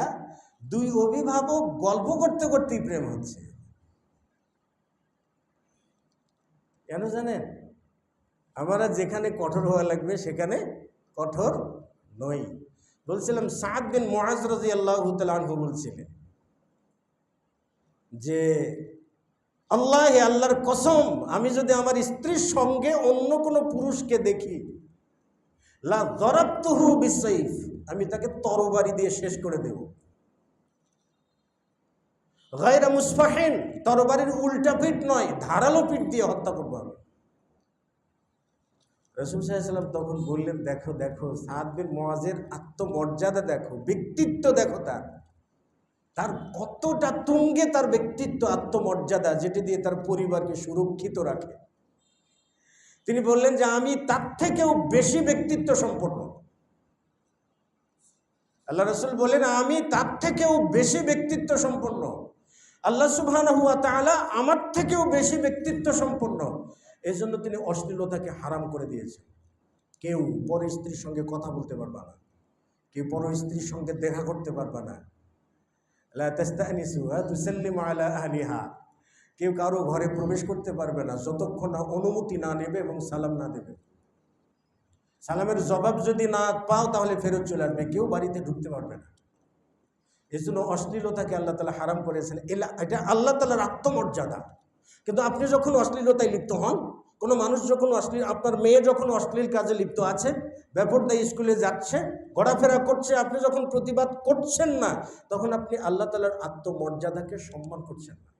2 অভিভাবক গল্প করতে করতেই প্রেম হচ্ছে। কেন জানেন? আমরা যেখানে কঠোর হওয়া লাগবে সেখানে কঠোর নই। বলছিলাম সাদ বিন মুআজ রাদিয়াল্লাহু তাআলা আনহু বলছিলেন যে আল্লাহর কসম, আমি যদি আমার স্ত্রীর সঙ্গে অন্য কোনো পুরুষকে দেখি, লা যারাবতুহু বিসাইফ, আমি তাকে তরবারি দিয়ে শেষ করে দেব। গায়রা মুসফাহিন, তরবারির উল্টা পিঠ নয়, ধারালো পিঠ দিয়ে হত্যা করব আমি। রাসূল সাল্লাল্লাহু আলাইহি ওয়াসাল্লাম তখন বললেন, দেখো দেখো সাদ বিন মুআজের আত্মমর্যাদা দেখো, ব্যক্তিত্ব দেখো, তার কতটা তুঙ্গে তার ব্যক্তিত্ব, আত্মমর্যাদা, যেটি দিয়ে তার পরিবারকে সুরক্ষিত রাখে। তিনি বললেন যে আমি তার থেকেও বেশি ব্যক্তিত্ব সম্পন্ন। আল্লাহ রাসূল বলেন আমি তার থেকেও বেশি ব্যক্তিত্ব সম্পন্ন। আল্লাহ সুবহানাহু ওয়া তাআলা আমার থেকেও বেশি ব্যক্তিত্ব সম্পন্ন, এজন্য তিনি অশ্লীলতাকে হারাম করে দিয়েছেন। কেউ পর স্ত্রীর সঙ্গে কথা বলতে পারবে না, কেউ পর স্ত্রীর সঙ্গে দেখা করতে পারবে না। লা তাস্তানিসু ওয়া তুসাল্লিমু আলা আহলিহা, কেউ কারো ঘরে প্রবেশ করতে পারবে না যতক্ষণ না অনুমতি না নেবে এবং সালাম না দেবে। সালামের জবাব যদি না পাও তাহলে ফেরত চলে আসবে, কেউ বাড়িতে ঢুকতে পারবে না। এই জন্য অশ্লীলতাকে আল্লাহ তাআলা হারাম করেছেন, এটা আল্লাহ তাআলার আত্মমর্যাদা। কিন্তু আপনি যখন অশ্লীলতায় লিপ্ত হন, কোনো মানুষ যখন আপনার মেয়ে যখন অশ্লীল কাজে লিপ্ত আছে, বেপরদায় স্কুলে যাচ্ছে, ঘোরাফেরা করছে, আপনি যখন প্রতিবাদ করছেন না, তখন আপনি আল্লাহ তাআলার আত্মমর্যাদাকে সম্মান করছেন না।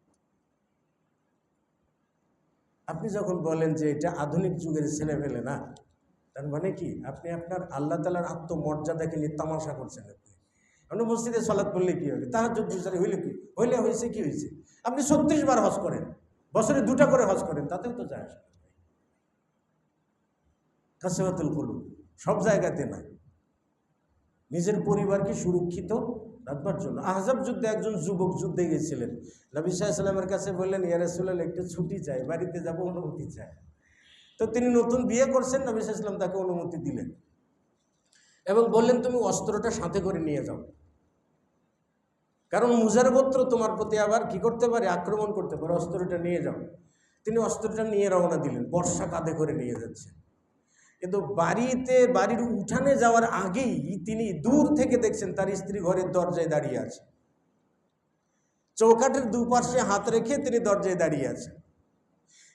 আপনি যখন বলেন যে এটা আধুনিক যুগের ছেলেপেলে না, তার মানে কি আপনি আপনার আল্লাহ তাআলার আত্মমর্যাদাকে নিয়ে তামাশা করছেন। আপনি মসজিদে সালাত পড়লে কী হবে, তাহাজ্জুদ হইলে কি হইলে হয়েছে, কি হয়েছে? আপনি 36 বার হজ করেন, বছরে 2টা করে হজ করেন, তাতেও তো যায় আসে। কাসওয়াতুল কুলুব সব জায়গাতে নাই। নিজের পরিবারকে সুরক্ষিত রাখবার জন্য আহজাব যুদ্ধে একজন যুবক যুদ্ধে গেছিলেন, নবী সাল্লাল্লাহু আলাইহি ওয়াসাল্লামের কাছে বললেন, ইয়া রাসূলুল্লাহ একটু ছুটি চাই, বাড়িতে যাব, অনুমতি চাই। তো তিনি নতুন বিয়ে করছেন, নবী সাল্লাল্লাহু আলাইহি ওয়াসাল্লাম তাকে অনুমতি দিলেন এবং বললেন, তুমি অস্ত্রটা সাথে করে নিয়ে যাও, কারণ মুজার গোত্র তোমার প্রতি আবার কি করতে পারে, আক্রমণ করতে পারে, অস্ত্রটা নিয়ে যাও। তিনি অস্ত্রটা নিয়ে রওনা দিলেন, বর্ষা কাঁধে করে নিয়ে যাচ্ছে। কিন্তু বাড়ির উঠানে যাওয়ার আগেই তিনি দূর থেকে দেখছেন তার স্ত্রী ঘরের দরজায় দাঁড়িয়ে আছে। চৌকাঠের দুপাশে হাত রেখে তিনি দরজায় দাঁড়িয়ে আছেন।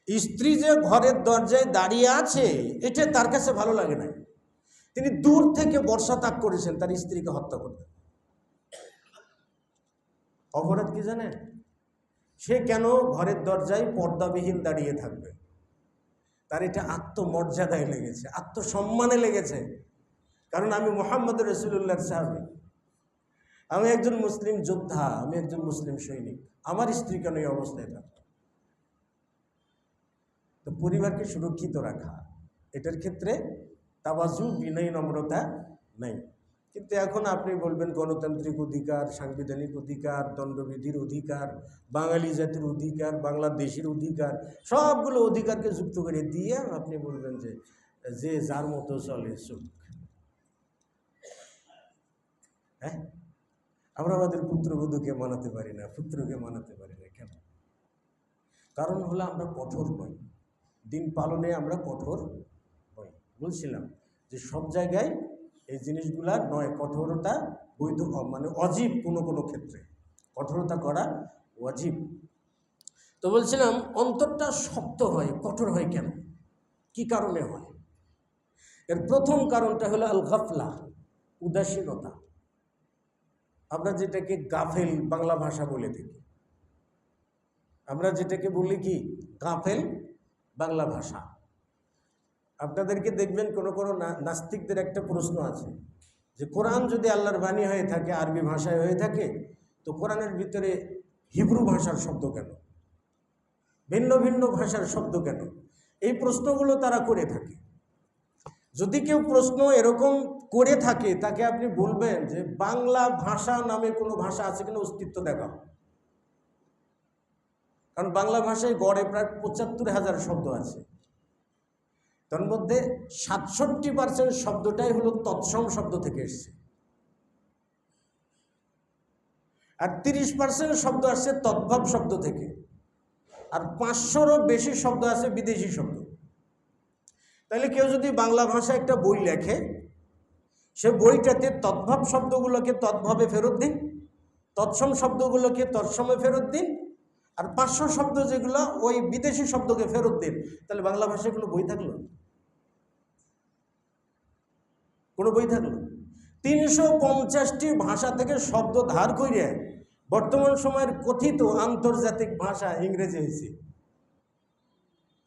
স্ত্রী যে ঘরের দরজায় দাঁড়িয়ে আছে এটা তার কাছে ভালো লাগে না। তিনি দূর থেকে বর্ষা তাক করেছেন তার স্ত্রীকে হত্যা করতে। অপরাধ কি জানেন? সে কেন ঘরের দরজায় পর্দাবিহীন দাঁড়িয়ে থাকবে? তার এটা আত্মমর্যাদায় লেগেছে, আত্মসম্মানে লেগেছে। কারণ আমি মুহাম্মদ রাসূলুল্লাহর সাহাবী, আমি একজন মুসলিম যোদ্ধা, আমি একজন মুসলিম সৈনিক, আমার স্ত্রী কেন এই অবস্থায় থাকবে? তো পরিবারকে সুরক্ষিত রাখা, এটার ক্ষেত্রে তাওয়াজু, বিনয়, নম্রতা নাই। কিন্তু এখন আপনি বলবেন গণতান্ত্রিক অধিকার, সাংবিধানিক অধিকার, দণ্ডবিধির অধিকার, বাঙালি জাতির অধিকার, বাংলাদেশের অধিকার, সবগুলো অধিকারকে যুক্ত করে দিয়ে আপনি বলবেন যে যার মতো চলে চুপ। হ্যাঁ, আমরা আমাদের পুত্রবধূকে মানাতে পারি না, পুত্রকে মানাতে পারি না, কেন? কারণ হলো আমরা কঠোর নই, দিন পালনে আমরা কঠোর নই। বলছিলাম যে সব জায়গায় এই জিনিসগুলা নয়, কঠোরতা বৈধ, মানে অজীব, কোনো ক্ষেত্রে কঠোরতা করা অজীব। তো বলছিলাম অন্তরটা শক্ত হয়, কঠোর হয় কেন, কি কারণে হয়? এর প্রথম কারণটা হলো আল গাফলা, উদাসীনতা। আমরা যেটাকে গাফেল বাংলা ভাষা বলে থাকি, আমরা যেটাকে বলি কি গাফেল বাংলা ভাষা। আপনাদেরকে দেখবেন কোনো নাস্তিকদের একটা প্রশ্ন আছে যে কোরআন যদি আল্লাহর বাণী হয়ে থাকে, আরবি ভাষায় হয়ে থাকে, তো কোরআনের ভিতরে হিব্রু ভাষার শব্দ কেন, ভিন্ন ভিন্ন ভাষার শব্দ কেন? এই প্রশ্নগুলো তারা করে থাকে। যদি কেউ প্রশ্ন এরকম করে থাকে, তাকে আপনি বলবেন যে বাংলা ভাষা নামে কোনো ভাষা আছে কিনা অস্তিত্ব দেখাও। কারণ বাংলা ভাষায় গড়ে প্রায় ৭৫,০০০ শব্দ আছে, তার মধ্যে ৬৭% শব্দটাই হলো তৎসম শব্দ থেকে এসছে, আর ৩০% শব্দ আসছে তদ্ভব শব্দ থেকে, আর ৫০০-রও বেশি শব্দ আছে বিদেশি শব্দ। তাহলে কেউ যদি বাংলা ভাষায় একটা বই লেখে, সে বইটাতে তদ্ভব শব্দগুলোকে তদ্ভবে ফেরত দিন, তৎসম শব্দগুলোকে তৎসমে ফেরত দিন, আর ৫০০ শব্দ যেগুলো ওই বিদেশি শব্দকে ফেরত দিন। তাহলে বাংলা ভাষায় কোনো বই থাকলো? কোনো বই থাকলো? ৩৫০টি ভাষা থেকে শব্দ ধার করিয়া বর্তমান সময়ের কথিত আন্তর্জাতিক ভাষা ইংরেজি হয়েছে।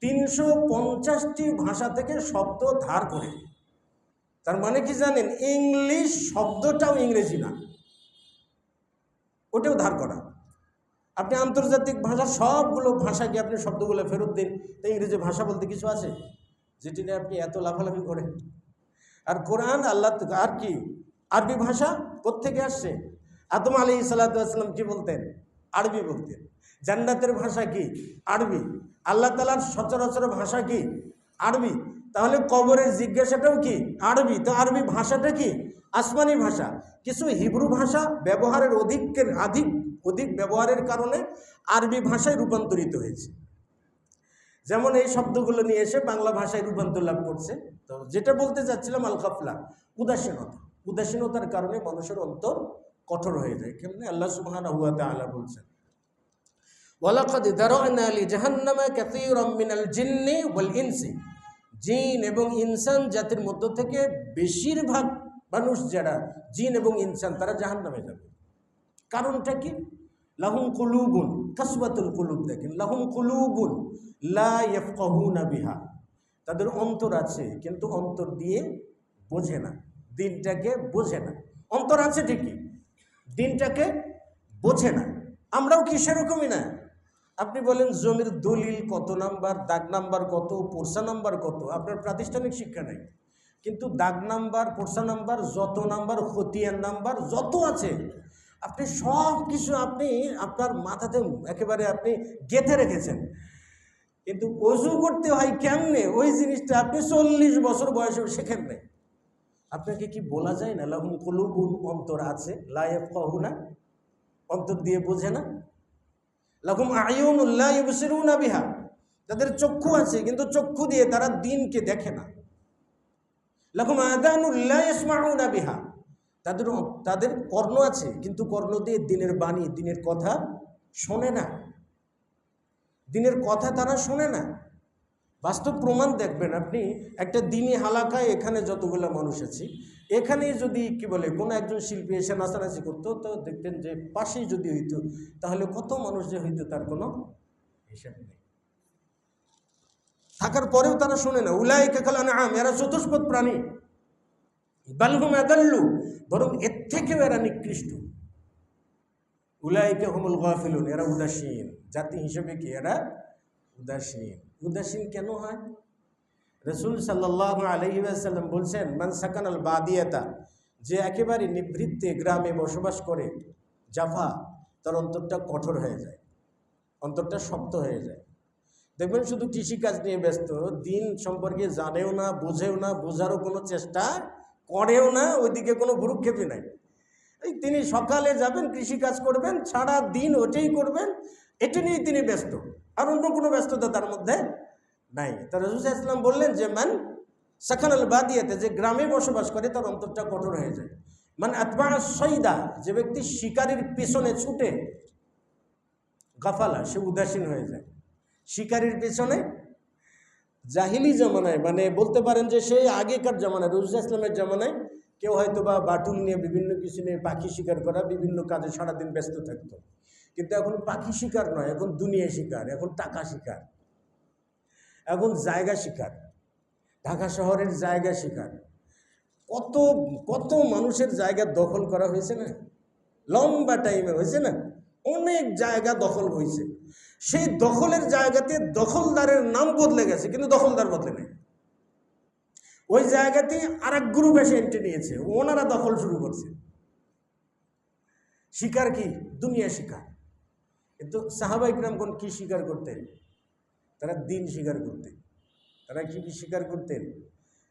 ৩৫০টি ভাষা থেকে শব্দ ধার করে, তার মানে কি জানেন? ইংলিশ শব্দটাও ইংরেজি না, ওটাও ধার করা। আপনি আন্তর্জাতিক ভাষা সবগুলো ভাষাকে আপনি শব্দগুলো ফেরত দিন, তো ইংরেজি ভাষা বলতে কিছু আছে যেটি নিয়ে আপনি এত লাফালাফি করেন? আর কোরআন আল্লাহ, আর কি আরবি ভাষা কোত্থেকে আসছে? আদম আলাইহিস সালাতু ওয়াস সালাম কি বলতেন? আরবি বলতেন। জান্নাতের ভাষা কি? আরবি। আল্লাহ তাআলার সচরাচর ভাষা কি? আরবি। তাহলে কবরের জিজ্ঞাসাটাও কি? আরবি। তো আরবি ভাষাটা কি? আসমানি ভাষা। কিছু হিব্রু ভাষা ব্যবহারের অধিক অধিক ব্যবহারের কারণে আরবি ভাষায় রূপান্তরিত হয়েছে। যেমন এই শব্দগুলো নিয়ে এসে বাংলা ভাষায় রূপান্তর লাভ করছে। তো যেটা বলতে চাচ্ছিলাম, আল গাফলা, উদাসীনতা। উদাসীনতার কারণে মানুষের অন্তর কঠোর হয়ে যায়। কেমনে? আল্লাহ সুবহানাহু ওয়া তাআলা বলছেন, ওয়ালাকাদ দারা'না লিজাহান্নামা কাসীরাম মিনাল জিন্নি ওয়াল ইনসি, জিন এবং ইনসান জাতির মধ্য থেকে বেশিরভাগ মানুষ যারা জিন এবং ইনসান তারা জাহান্নামে যাবে। কারণটা কি? লাহুম কুলুবুন, কাসওয়াতুল কুলুব, দেখেন, লাহুম কুলুবুন লা ইয়াফকাহুনা বিহা, তাদের অন্তর আছে কিন্তু অন্তর দিয়ে বোঝে না, দিনটাকে বোঝে না। অন্তর আছে ঠিকই, দিনটাকে বোঝে না। আমরাও কি সেরকমই না? আপনি বলেন জমির দলিল কত নাম্বার, দাগ নাম্বার কত, পোরসা নাম্বার কত, আপনার প্রাতিষ্ঠানিক শিক্ষা নেই, কিন্তু দাগ নাম্বার, পোরসা নাম্বার, যত নাম্বার, খতিয়ান নাম্বার যত আছে, আপনি সব কিছু আপনি আপনার মাথাতে একেবারে আপনি গেঁথে রেখেছেন। কিন্তু ওযু করতে হয় কেমনে, ওই জিনিসটা আপনি 40 বছর বয়সে শেখেন নাই। আপনাকে কি বলা যায় না লাহুম কুলুবুন, অন্তর আছে, লা ইয়াফকাহুনা, অন্তর দিয়ে বোঝে না। লাহুম আয়ুনুন লা ইউবসিরুনা বিহা, তাদের চক্ষু আছে কিন্তু চক্ষু দিয়ে তারা দ্বীনকে দেখে না। লাহুম আযানুন লা ইয়াসমাউনা বিহা, তাদের কর্ণ আছে কিন্তু কর্ণ দিয়ে দ্বীনের বাণী, দ্বীনের কথা শোনে না। দ্বীনের কথা তারা শোনে না। বাস্তব প্রমাণ দেখবেন আপনি, একটা দ্বীনি হালাকায় এখানে যতগুলো মানুষ আছে, এখানেই যদি কি বলে কোনো একজন শিল্পী এসে নাচানাচি করতো, তো দেখতেন যে পাশেই যদি হইতো তাহলে কত মানুষ যে হইতো তার কোনো হিসাব নেই। থাকার পরেও তারা শোনে না। উলাইকা কাল আনআম, এরা চতুষ্পদ প্রাণী। বাল হুম আদাল্লু, বরং এর থেকেও এরা নিকৃষ্ট। উলাইকা হুমুল গাফিলুন, এরা উদাসীন জাতি হিসেবে। কি এরা? উদাসীন। উদাসীন কেন হয়? রাসূল সাল্লাল্লাহু আলাইহি ওয়াসাল্লাম বলছেন, মান সাকানাল বাদিয়াতা, যে একেবারে নিভৃতে গ্রামে বসবাস করে, জাফা, তার অন্তরটা কঠোর হয়ে যায়, অন্তরটা শক্ত হয়ে যায়। দেখবেন শুধু কৃষিকাজ নিয়ে ব্যস্ত, দিন সম্পর্কে জানেও না, বোঝেও না, বোঝারও কোনো চেষ্টা করেও না, ওইদিকে কোনো ভ্রুক্ষেপই নাই। এই তিনি সকালে যাবেন, কৃষিকাজ করবেন, সারা দিন ওটাই করবেন, এটা নিয়েই তিনি ব্যস্ত, আর অন্য কোনো ব্যস্ততা তার মধ্যে নাই। তা রাসূল সাল্লাল্লাহু আলাইহি ওয়াসাল্লাম বললেন যে মান সাকানাল বাদিয়াতে, যে গ্রামে বসবাস করে তার অন্তরটা কঠোর হয়ে যায়। মান আতবা সাইদা, যে ব্যক্তি শিকারীর পেছনে ছুটে, গাফালা, সে উদাসীন হয়ে যায়। শিকারীর পেছনে, জাহিলি জামানায়, মানে বলতে পারেন যে সেই আগেকার জামানায়, রাসূল সাল্লাল্লাহু আলাইহি ওয়াসাল্লামের জামানায় কেউ হয়তো বা বাটুল নিয়ে, বিভিন্ন কিছু নিয়ে, পাখি শিকার করা, বিভিন্ন কাজে সারাদিন ব্যস্ত থাকতো। কিন্তু এখন পাখি শিকার নয়, এখন দুনিয়া শিকার, এখন টাকা শিকার, এখন জায়গা শিকার, ঢাকা শহরের জায়গা শিকার। কত কত মানুষের জায়গা দখল করা হয়েছে না, লম্বা টাইমে হয়েছে না, অনেক জায়গা দখল হয়েছে। সেই দখলের জায়গাতে দখলদারের নাম বদলে গেছে, কিন্তু দখলদার বদলে নেই। ওই জায়গাতে আর এক গ্রুপ এসে এন্ট্রি নিয়েছে, ওনারা দখল শুরু করছে। শিকার কি? দুনিয়া শিকার। কিন্তু সাহাবা ইকরামগণ কি স্বীকার করতেন? তারা দিন স্বীকার করতেন। তারা কি স্বীকার করতেন?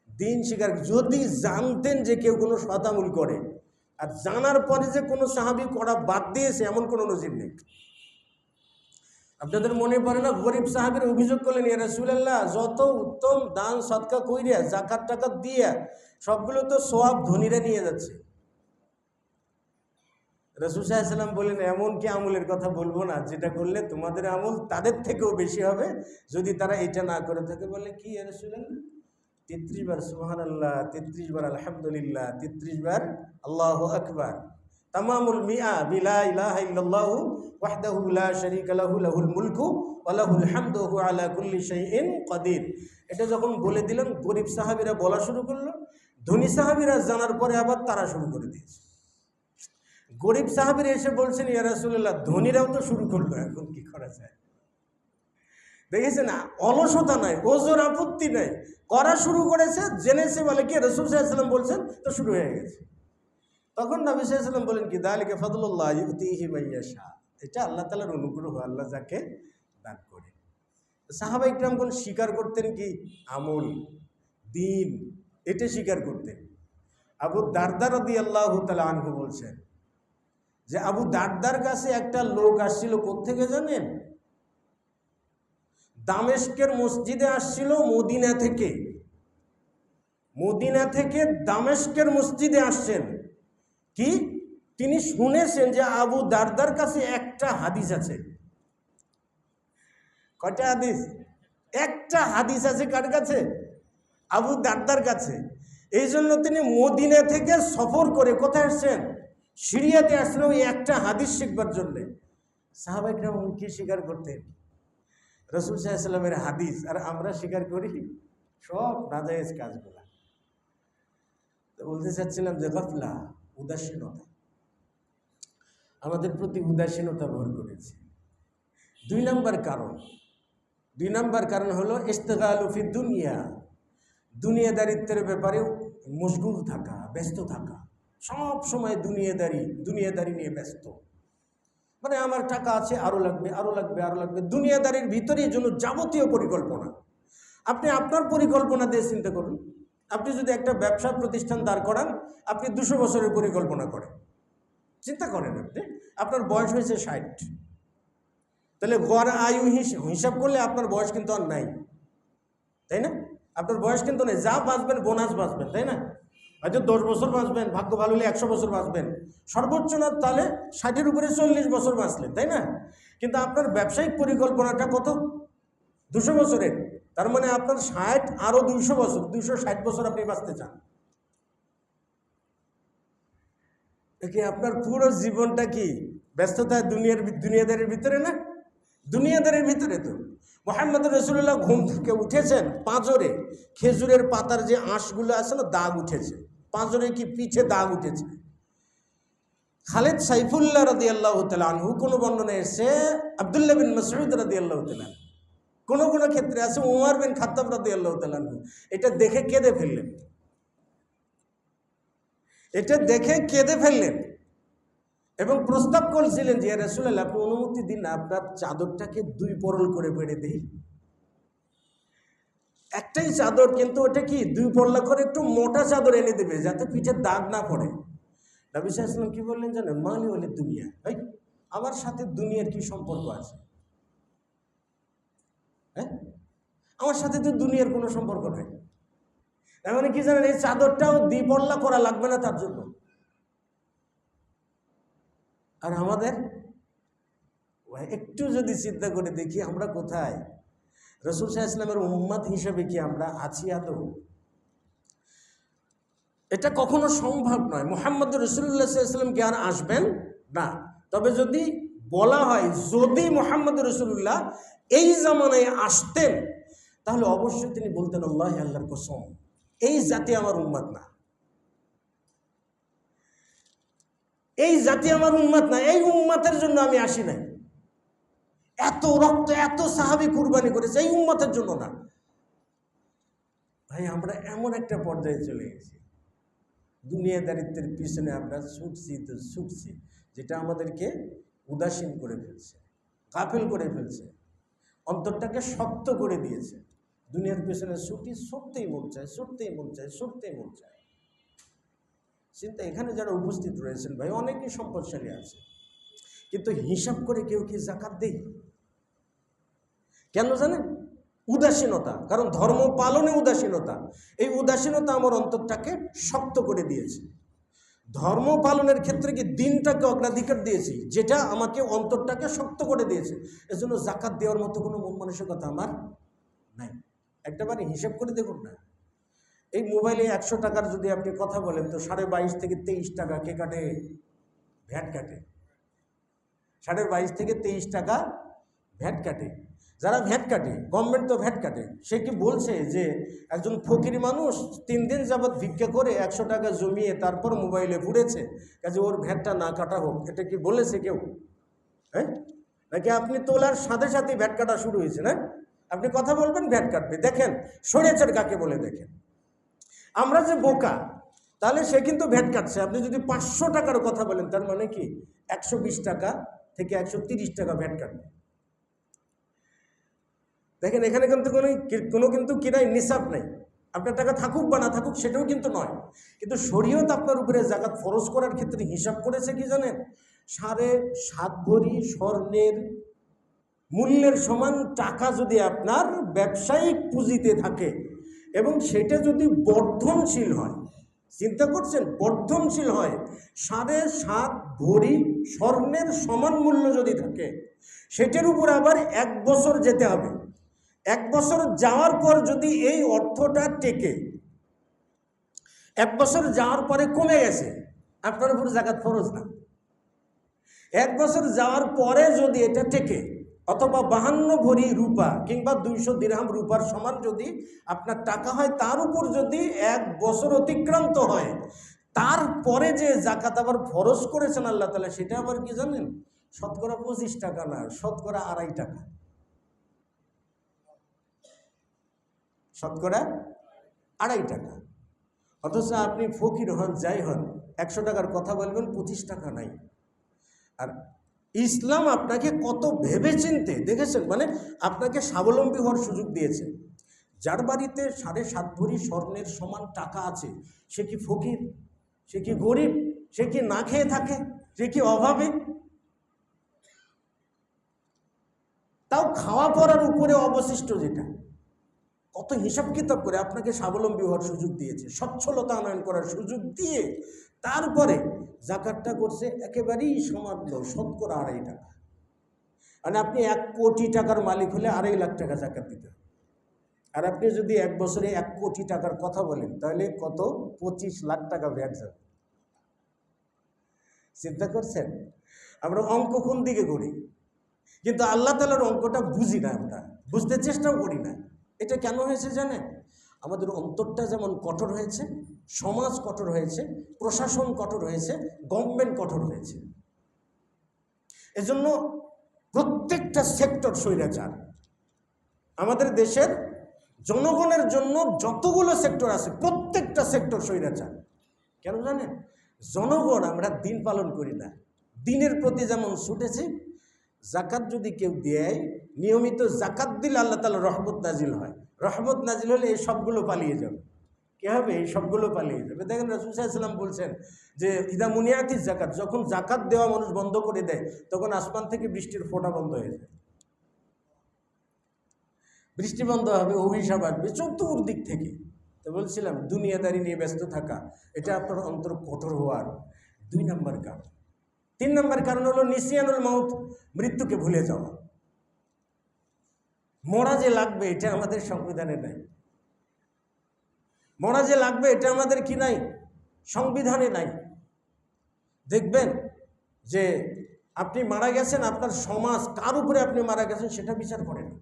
দিন স্বীকার। যদি জানতেন যে কেউ কোনো শতামূল করে, আর জানার পরে যে কোনো সাহাবী করা বাদ দিয়েছে, এমন কোনো নজির নেই। আপনাদের মনে পড়ে না, গরিব সাহাবীর অভিযোগ করলেন, ইয়া রাসূলুল্লাহ, যত উত্তম দান সদকা কইরা, যাকাত টাকাত দিয়া, সবগুলো তো সওয়াব ধনীরা নিয়ে যাচ্ছে। রাসূল সাল্লাল্লাহু আলাইহি ওয়াসাল্লাম বলেন, এমন কি আমলের কথা বলবো না যেটা করলে তোমাদের আমল তাদের থেকেও বেশি হবে, যদি তারা এটা না করে থাকে। বলে কি ইয়া রাসূলুল্লাহ? 33 বার সুবহানাল্লাহ, 33 বার আলহামদুলিল্লাহ, 33 বার আল্লাহু আকবার, তামামুল মিআ বিলা ইলাহা ইল্লাল্লাহু ওয়াহদাহু লা শারীকা লাহু লাহুল মুলকু ওয়া লাহুল হামদু ওয়া হুয়া আলা কুল্লি শাইইন কাদির। এটা যখন বলে দিলেন, গরিব সাহাবীরা বলা শুরু করলো, ধনী সাহাবীরা জানার পরে আবার তারা শুরু করে দিয়েছে। গরিব সাহাবীরা এসে বলছেন, ইয়া রাসূলুল্লাহ, ধনীরাও তো শুরু করলো, এখন কি করা যায়? দেখেছেন, অলসতা নাই, ওজোর আপত্তি নাই, করা শুরু করেছে, জেনেছে। বলে কি রাসূল সাল্লাল্লাহু আলাইহি ওয়াসাল্লাম বলছেন, তো শুরু হয়ে গেছে। তখন নবী সাল্লাল্লাহু আলাইহি ওয়াসাল্লাম বলেন কি, যালিকা ফাদলুল্লাহ ইউতিহি মান ইয়াশা, এটা আল্লাহ তাআলার অনুগ্রহ, আল্লাহ যাকে দান করে। সাহাবা ইকরামগণ স্বীকার করতেন কি? আমল, দিন, এটা স্বীকার করতেন। আবু দারদা রাদিয়াল্লাহু তাআলা আনহু বলছেন যে আবু দারদার কাছে একটা লোক আসছিল কোত্থেকে জানেন? দামেস্কের মসজিদে আসছিল মদিনা থেকে। মদিনা থেকে দামেস্কের মসজিদে আসছেন কি? তিনি শুনেছেন যে আবু দারদার কাছে একটা হাদিস আছে। কয়টা হাদিস? একটা হাদিস আছে কার কাছে? আবু দারদার কাছে। এই জন্য তিনি মদিনা থেকে সফর করে কোথায় আসছেন? সিরিয়াতে আসলেন ওই একটা হাদিস শিখবার জন্যে। সাহাবায়ে কেরাম কি স্বীকার করতেন? রাসূল সাল্লাল্লাহু আলাইহি ওয়াসাল্লামের হাদিস। আর আমরা স্বীকার করি সব নাজায়েজ কাজগুলা। তো বলতে চাচ্ছিলাম যে গাফলা, উদাসীনতা, আমাদের প্রতি উদাসীনতা ভর করেছে। দুই নম্বর কারণ হলো ইশতিগালু ফি দুনিয়া, দুনিয়াদারিত্বের ব্যাপারে মশগুল থাকা, ব্যস্ত থাকা। সব সময় দুনিয়াদারি নিয়ে ব্যস্ত। মানে আমার টাকা আছে, আরো লাগবে, আরো লাগবে, আরো লাগবে। দুনিয়াদারির ভিতরেই জন্য যাবতীয় পরিকল্পনা। আপনি আপনার পরিকল্পনা দিয়ে চিন্তা করুন। আপনি যদি একটা ব্যবসা প্রতিষ্ঠান দাঁড় করান, আপনি 200 বছরের পরিকল্পনা করেন। চিন্তা করেন, আপনার বয়স হয়েছে 60, তাহলে গড় আয়ু হিসাব করলে আপনার বয়স কিন্তু আর নাই, তাই না? আপনার বয়স কিন্তু নেই। যা বাঁচবেন বোনাস বাঁচবেন, তাই না? হয়তো 10 বছর বাঁচবেন, ভাগ্য ভালো হলে 100 বছর বাঁচবেন, সর্বোচ্চ না তাহলে 60-এর উপরে 40 বছর বাঁচলেন, তাই না? কিন্তু আপনার ব্যবসায়িক পরিকল্পনাটা কত? 200 বছরের। তার মানে আপনার 60 আরো 200 বছর, 260 বছর আপনি বাঁচতে চান। কি আপনার পুরো জীবনটা কি ব্যস্ততায় দুনিয়াদারির ভিতরে না? দুনিয়াদারির ভিতরে। তো মুহাম্মদ রাসূলুল্লাহ ঘুম থেকে উঠেছেন, পাঁজরে খেজুরের পাতার যে আঁশগুলো আছে না, দাগ উঠেছে পাঁজরে, কি পিঠে দাগ উঠেছে। খালিদ সাইফুল্লাহ রাদিয়াল্লাহু তাআলা আনহু, কোনো বর্ণনায় এসে আব্দুল্লাহ বিন মাসউদ রাদিয়াল্লাহু তাআলা, কোনো কোনো ক্ষেত্রে আছে উমর বিন খাত্তাব রাদিয়াল্লাহু তাআলা আনহু। এটা দেখে কেঁদে ফেললেন এবং প্রস্তাব করছিলেন যে ইয়া রাসূলুল্লাহ, আপনি অনুমতি দিন, আপনার চাদরটাকে 2 পরল করে বেড়ে দেই। একটাই চাদর, কিন্তু ওটা কি 2 পরলা করে একটু মোটা চাদর এনে দেবে, যাতে পিঠে দাগ না পড়ে। নবী সাল্লাল্লাহু আলাইহি ওয়াসাল্লাম কি বললেন জানেন? মালি ওয়ালি দুনিয়া, ভাই আমার সাথে দুনিয়ার কি সম্পর্ক আছে? হ্যাঁ, আমার সাথে তো দুনিয়ার কোনো সম্পর্ক নাই। তার মানে কি জানেন? এই চাদরটাও 2 পরলা করা লাগবে না তার জন্য। আর আমাদের একটু যদি চিন্তা করে দেখি, আমরা কোথায়? রাসূল সাল্লাল্লাহু আলাইহি ওয়াসাল্লামের উম্মত হিসেবে কি আমরা আছি আদৌ? এটা কখনো সম্ভব নয়। মুহাম্মদ রাসূলুল্লাহ সাল্লাল্লাহু আলাইহি ওয়াসাল্লাম কি আর আসবেন না? তবে যদি বলা হয়, যদি মুহাম্মদ রাসূলুল্লাহ এই জামানায় আসতেন, তাহলে অবশ্যই তিনি বলতেন, আল্লাহি, আল্লাহর কসম, এই জাতি আমার উম্মত না, এই জাতি আমার উম্মত না, এই উম্মতের জন্য আমি আসি নাই। এত রক্ত, এত সাহাবী কুরবানি করেছে, এই উম্মতের জন্য না। ভাই, আমরা এমন একটা পর্যায়ে চলে গেছি, দুনিয়াদারিত্বের পিছনে আমরা ছুটছি, যেটা আমাদেরকে উদাসীন করে ফেলছে, গাফেল করে ফেলছে, অন্তরটাকে শক্ত করে দিয়েছে। দুনিয়ার পিছনে ছুটতেই মন চায়। চিন্তা, এখানে যারা উপস্থিত রয়েছেন ভাই, অনেকেই সম্পদশালী আছে, কিন্তু হিসাব করে কেউ কি যাকাত দেয়? কেন জানেন? উদাসীনতা। কারণ ধর্ম পালনে উদাসীনতা, এই উদাসীনতা আমার অন্তরটাকে শক্ত করে দিয়েছে। ধর্ম পালনের ক্ষেত্রে কি দিনটাকে অগ্রাধিকার দিয়েছি, যেটা আমাকে অন্তরটাকে শক্ত করে দিয়েছে। এজন্য যাকাত দেওয়ার মতো কোনো মন মানসিকতা আমার নাই। একটাবারে হিসাব করে দেখুন না, এই মোবাইলে 100 টাকার যদি আপনি কথা বলেন, তো 22.5 থেকে 23 টাকা কে কাটে? ভ্যাট কাটে। 22.5 থেকে 23 টাকা ভ্যাট কাটে। যারা ভ্যাট কাটে, গভর্নমেন্ট তো ভ্যাট কাটে, সে কি বলছে যে একজন ফকির মানুষ 3 দিন যাবৎ ভিক্ষা করে 100 টাকা জমিয়ে তারপর মোবাইলে ঘুরেছে, কাজে ওর ভ্যাটটা না কাটা হোক, এটা কি বলেছে কেউ? হ্যাঁ, নাকি আপনি তোলার সাথে সাথেই ভ্যাট কাটা শুরু হয়েছে? না, আপনি কথা বলবেন ভ্যাট কাটবে। দেখেন স্বৈরাচার কাকে বলে। দেখেন আমরা যে বোকা, তাহলে সে কিন্তু ভ্যাট কাটছে। আপনি যদি 500 টাকার কথা বলেন, তার মানে কি 120 টাকা থেকে 130 টাকা ভ্যাট কাটবে। দেখেন, এখানে কিন্তু কোনো কিন্তু কিনাই নিসাব নাই। আপনার টাকা থাকুক বা না থাকুক সেটাও কিন্তু নয়। কিন্তু শরীয়ত আপনার উপরে যাকাত ফরজ করার ক্ষেত্রে হিসাব করেছে কি জানেন? 7.5 ভরি স্বর্ণের মূল্যের সমান টাকা যদি আপনার ব্যবসায়িক পুঁজিতে থাকে এবং সেটা যদি বর্ধনশীল হয়, চিন্তা করছেন, বর্ধনশীল হয়, 7.5 ভরি স্বর্ণের সমান মূল্য যদি থাকে, সেটার উপর আবার 1 বছর যেতে হবে। 1 বছর যাওয়ার পর যদি এই অর্থটা টেকে, 1 বছর যাওয়ার পরে কমে গেছে, আপনার উপর যাকাত ফরজ না। 1 বছর যাওয়ার পরে যদি এটা টেকে, অথবা 52 ভরি রূপা কিংবা 200 দিরহাম রূপার সমান যদি আপনার টাকা হয়, তার উপর যদি 1 বছর অতিক্রান্ত হয়, তারপরে যে জাকাত আবার ফরজ করেছেন আল্লাহ তাআলা, সেটা আবার কি জানেন? শতকরা 25 টাকা না, শতকরা 2.5 টাকা। শতকরা 2.5 টাকা। অথচ আপনি ফকির হন, যাই হন, 100 টাকার কথা বলবেন, 25 টাকা নাই। আর ইসলাম আপনাকে কত ভেবেচিন্তে, দেখেছেন, মানে আপনাকে স্বাবলম্বী হওয়ার সুযোগ দিয়েছে। যার বাড়িতে 7.5 ভরি স্বর্ণের সমান টাকা আছে, সে কি ফকির? সে কি গরিব? সে কি না খেয়ে থাকে? সে কি অভাবে? তাও খাওয়া পড়ার উপরে অবশিষ্ট যেটা, কত হিসাব কিতাব করে আপনাকে স্বাবলম্বী হওয়ার সুযোগ দিয়েছে, সচ্ছলতা আনয়ন করার সুযোগ দিয়ে তারপরে জাকাতটা করছে একেবারেই সামান্য, শতকরা 2.5 টাকা। মানে আপনি 1 কোটি টাকার মালিক হলে 2.5 লাখ টাকা জাকাত দিতে হবে। আর আপনি যদি 1 বছরে 1 কোটি টাকার কথা বলেন, তাহলে কত? 25 লাখ টাকা ভ্যাট যাবে। চিন্তা করছেন আমরা অঙ্ক কোন দিকে করি? কিন্তু আল্লাহ তাআলার অঙ্কটা বুঝি না, আমরা বুঝতে চেষ্টাও করি না। এটা কেন হয়েছে জানেন? আমাদের অন্তরটা যেমন কঠোর হয়েছে, সমাজ কঠোর হয়েছে, প্রশাসন কঠোর হয়েছে, গভর্নমেন্ট কঠোর হয়েছে। এজন্য প্রত্যেকটা সেক্টর স্বৈরাচার। আমাদের দেশের জনগণের জন্য যতগুলো সেক্টর আছে, প্রত্যেকটা সেক্টর স্বৈরাচার। কেন জানেন? জনগণ আমরা দিন পালন করি না। দিনের প্রতি যেমন ছুটেছি, জাকাত যদি কেউ দেয়, নিয়মিত জাকাত দিলে আল্লাহ তাআলা রহমত নাজিল হয়। রহমত নাজিল হলে এই সবগুলো পালিয়ে যাবে। কী হবে? এই সবগুলো পালিয়ে যাবে। দেখেন রাসূল সাল্লাল্লাহু আলাইহি ওয়াসাল্লাম বলছেন যে ইদা মুনিয়াতিজ জাকাত, যখন জাকাত দেওয়া মানুষ বন্ধ করে দেয়, তখন আসমান থেকে বৃষ্টির ফোঁটা বন্ধ হয়ে যায়। বৃষ্টি বন্ধ হবে, অভিশাপ আসবে চতুর্দিক থেকে। তো বলছিলাম, দুনিয়াদারি নিয়ে ব্যস্ত থাকা, এটা আপনার অন্তর কঠোর হওয়ার 2 নম্বর কারণ। 3 নম্বর কারণ হলো নিসিয়ানুল মাউত, মৃত্যুকে ভুলে যাওয়া। মরা যে লাগবে, এটা আমাদের সংবিধানে নাই। মরা যে লাগবে, এটা আমাদের কি নাই? সংবিধানে নাই। দেখবেন যে আপনি মারা গেছেন, আপনার সমাজ কার উপরে আপনি মারা গেছেন সেটা বিচার করে না।